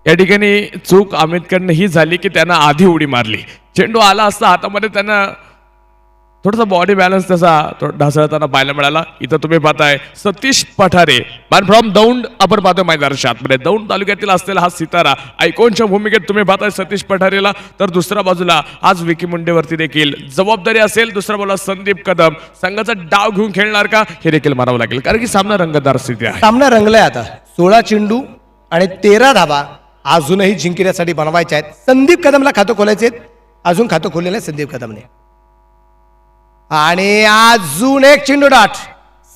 या ठिकाणी चूक अमितकडनं ही झाली की त्यानं आधी उडी मारली. चेंडू आला असता हातामध्ये, त्यानं थोडासा बॉडी बॅलन्स तसा ढासळताना पाहायला मिळाला. इथं तुम्ही पाहताय सतीश पठारे, मॅन फ्रॉम दौंड. आपण पाहतोय मैदानाच्या आतमध्ये दौंड तालुक्यातील असलेला हा सितारा आयकॉनच्या भूमिकेत तुम्ही पाहताय सतीश पठारेला. तर दुसऱ्या बाजूला आज विकी मुंडेवरती देखील जबाबदारी असेल. दुसऱ्या बाजूला संदीप कदम संघाचा डाव घेऊन खेळणार का हे देखील म्हणावं लागेल, कारण की सामना रंगतदार स्थिती आहे. सामना रंगलाय. आता 16 चेंडू आणि 13 धावा अजूनही जिंकण्यासाठी बनवायच्या आहेत. संदीप कदमला खातं खोलायचे, अजून खातं खोललेलं आहे संदीप कदमने. आणि अजून एक चेंडू डॉट.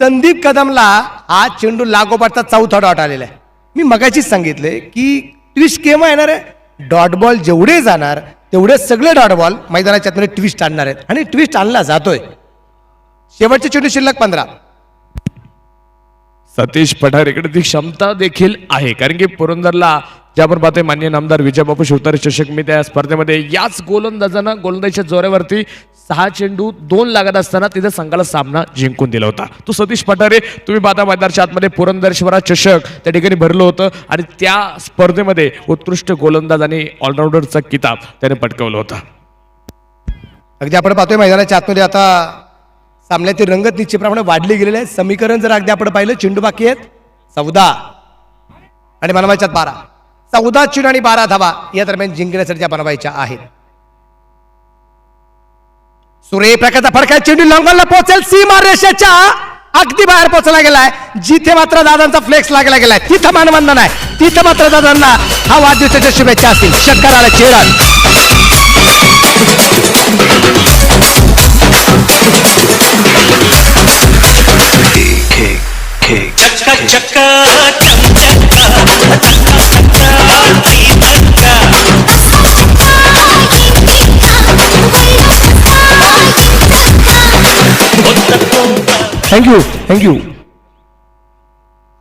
संदीप कदमला हा चेंडू लागोपाठचा 4था डॉट आलेला आहे. मी मगाशीच सांगितले की ट्विस्ट केव्हा येणार आहे, डॉट बॉल जेवढे जाणार तेवढे सगळे डॉट बॉल मैदानाच्या आतमध्ये ट्विस्ट आणणार आहेत, आणि ट्विस्ट आणला जातोय. शेवटचे चेंडू शिल्लक 15. सतीश पठारेकडे ती क्षमता देखील आहे, कारण की पुरंदरला जे आपण पाहतोय माननीय नामदार विजयबापू शिवतारे चषक मी त्या स्पर्धेमध्ये याच गोलंदाजानं गोलंदाजीच्या जोऱ्यावरती 6 चेंडू 2 लागत असताना तिथे संघाला सामना जिंकून दिला होता. तो सतीश पठारे तुम्ही पाहता मैदानाच्या आतमध्ये पुरंदर शिवराज चषक त्या ठिकाणी भरलं होतं, आणि त्या स्पर्धेमध्ये उत्कृष्ट गोलंदाज आणि ऑलराऊंडरचा किताब त्याने पटकावला होता. अगदी आपण पाहतोय मैदानाच्या आतमध्ये आता सामन्यातील रंगत निश्चितप्रमाणे वाढली गेलेले आहे. समीकरण जर अगदी आपण पाहिलं, चेंडू बाकी आहेत 14 आणि बनवायच्यात 12. 14 चेंडू आणि 12 धावा या दरम्यान जिंकण्यासाठी त्या बनवायच्या आहेत. सूर्यप्रकाशचा फडका चेंडू लॉंगॉनला पोहोचेल, सीमारेषेच्या अगदी बाहेर पोहोचला गेलाय. जिथे मात्र दादांचा फ्लेक्स लागला गेलाय तिथं मानवंदन आहे, तिथं मात्र दादांना हा वाढदिवसाच्या शुभेच्छा असतील. षटकाराला चेहरा. चक्का चक्का चम चक्का थँक्यू.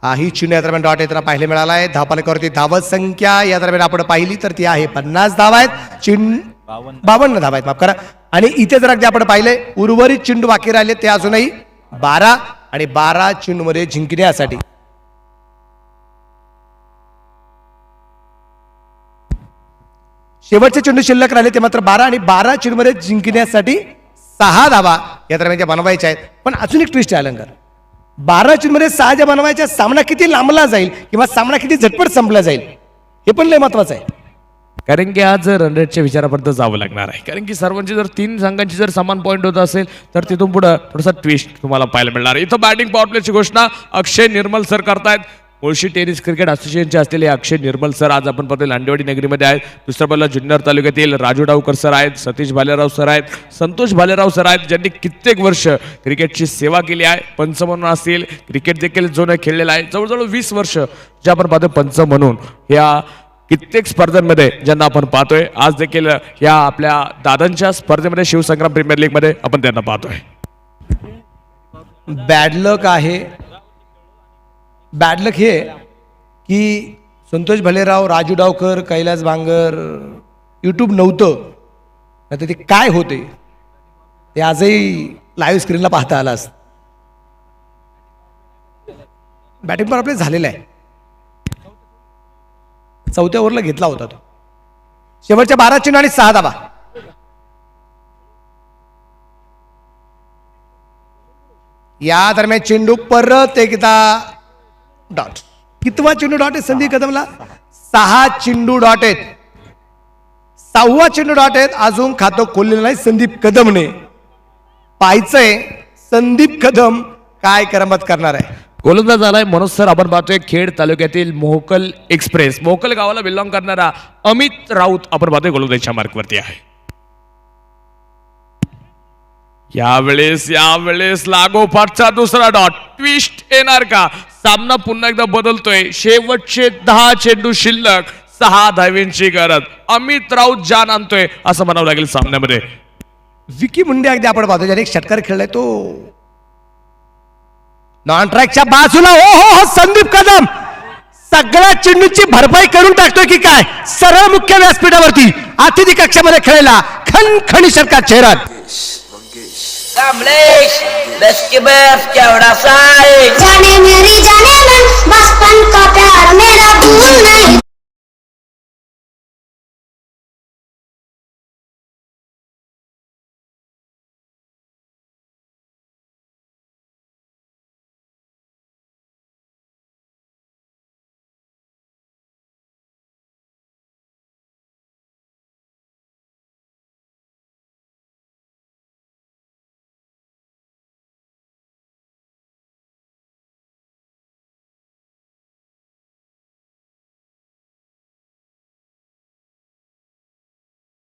ही चेंडू या दरम्यान डॉट येताना पाहायला मिळाला आहे. धावफलकावरती धावत संख्या या दरम्यान आपण पाहिली तर ती आहे 50 धावा आहेत. 52 धावा आहेत, माफ करा. आणि इथे जर अगदी आपण पाहिले उर्वरित चेंडू बाकी राहिले ते अजूनही 12 आणि 12 चेंडूमध्ये जिंकण्यासाठी शेवटचे चेंडू शिल्लक राहिले ते मात्र 12 आणि 12 चेंडूमध्ये जिंकण्यासाठी 6 धावा या दरम्यान बनवायच्या आहेत. पण अजून एक ट्विस्ट आहे अलंकार, 12 चेंडूमध्ये 6 ज्या बनवायच्या, सामना किती लांबला जाईल किंवा सामना किती झटपट संपला जाईल हे पण लय महत्वाचं आहे. कारण की आज रन रेटच्या विचारापर्यंत जावं लागणार आहे, कारण की सर्वांची जर 3 संघांची जर समान पॉईंट होत असेल तर तिथून पुढे थोडासा ट्विस्ट तुम्हाला पाहायला मिळणार आहे. इथं बॅटिंग पॉवर प्लेची घोषणा अक्षय निर्मल सर करतायत. मुळशी टेनिस क्रिकेट असोसिएशनचे असलेले अक्षय निर्मल सर आज आपण पाहतो लांडेवाडी नगरीमध्ये आहेत. दुसऱ्या बाजूला जुन्नर तालुक्यातील राजू डावकर सर आहेत, सतीश भालेराव सर आहेत, संतोष भालेराव सर आहेत, ज्यांनी कित्येक वर्ष क्रिकेटची सेवा केली आहे. पंच म्हणून असतील, क्रिकेट देखील जो खेळलेला आहे, जवळजवळ 20 वर्ष जे आपण पाहतो पंच म्हणून या कित्येक स्पर्धांमध्ये ज्यांना आपण पाहतोय. आज देखील या आपल्या दादांच्या स्पर्धेमध्ये शिवसंग्राम प्रीमियर लीग मध्ये आपण त्यांना पाहतोय. बॅड लक आहे. बॅड लक हे की संतोष भालेराव, राजू डावकर, कैलास बांगर यूट्यूब नव्हतं नाही ते काय होते ते आजही लाईव्ह स्क्रीनला पाहता आलं असतं. बॅटिंग पण आपले झालेलं आहे. 4थ्या ओव्हरला घेतला होता तो. शेवटच्या 12 चेंडू आणि 6 धावा. या दरम्यान चेंडू परत एकदा डॉट. कितवा चेंडू डॉट आहे संदीप कदमला? 6 चेंडू डॉट आहेत. 6वा चेंडू डॉट आहेत. अजून खातं खोललेलं नाही संदीप कदमने. पाहायचंय संदीप कदम काय करमत करणार आहे. गोलंदाज आलाय मनोज सर. आपण पाहतोय खेड तालुक्यातील मोहकल एक्सप्रेस मोहकल गावाला बिलॉंग करणारा अमित राऊत आपण पाहतोय गोलंदाजच्या मार्कवरती आहे. यावेळेस लागोपाठचा दुसरा डॉट. ट्विस्ट येणार का? सामना पुन्हा एकदा बदलतोय. शेवटचे 10 चेंडू शिल्लक, 6 धावींची गरज. अमित राऊत जान आणतोय असं म्हणावं लागेल सामन्यामध्ये. विकी मुंडे अगदी आपण पाहतो ज्याने एक षटकार खेळलाय तो नॉन ट्रॅकच्या बाजूला. हो संदीप कदम सगळ्या चेंडूची भरपाई करून टाकतोय की काय? सरळ मुख्य व्यासपीठावरती अतिथी कक्षामध्ये खेळला खणखणी षटकार चेहरात. कमलेश 10 के बर्फ केवढा साय जाने मेरी जाने मन बचपन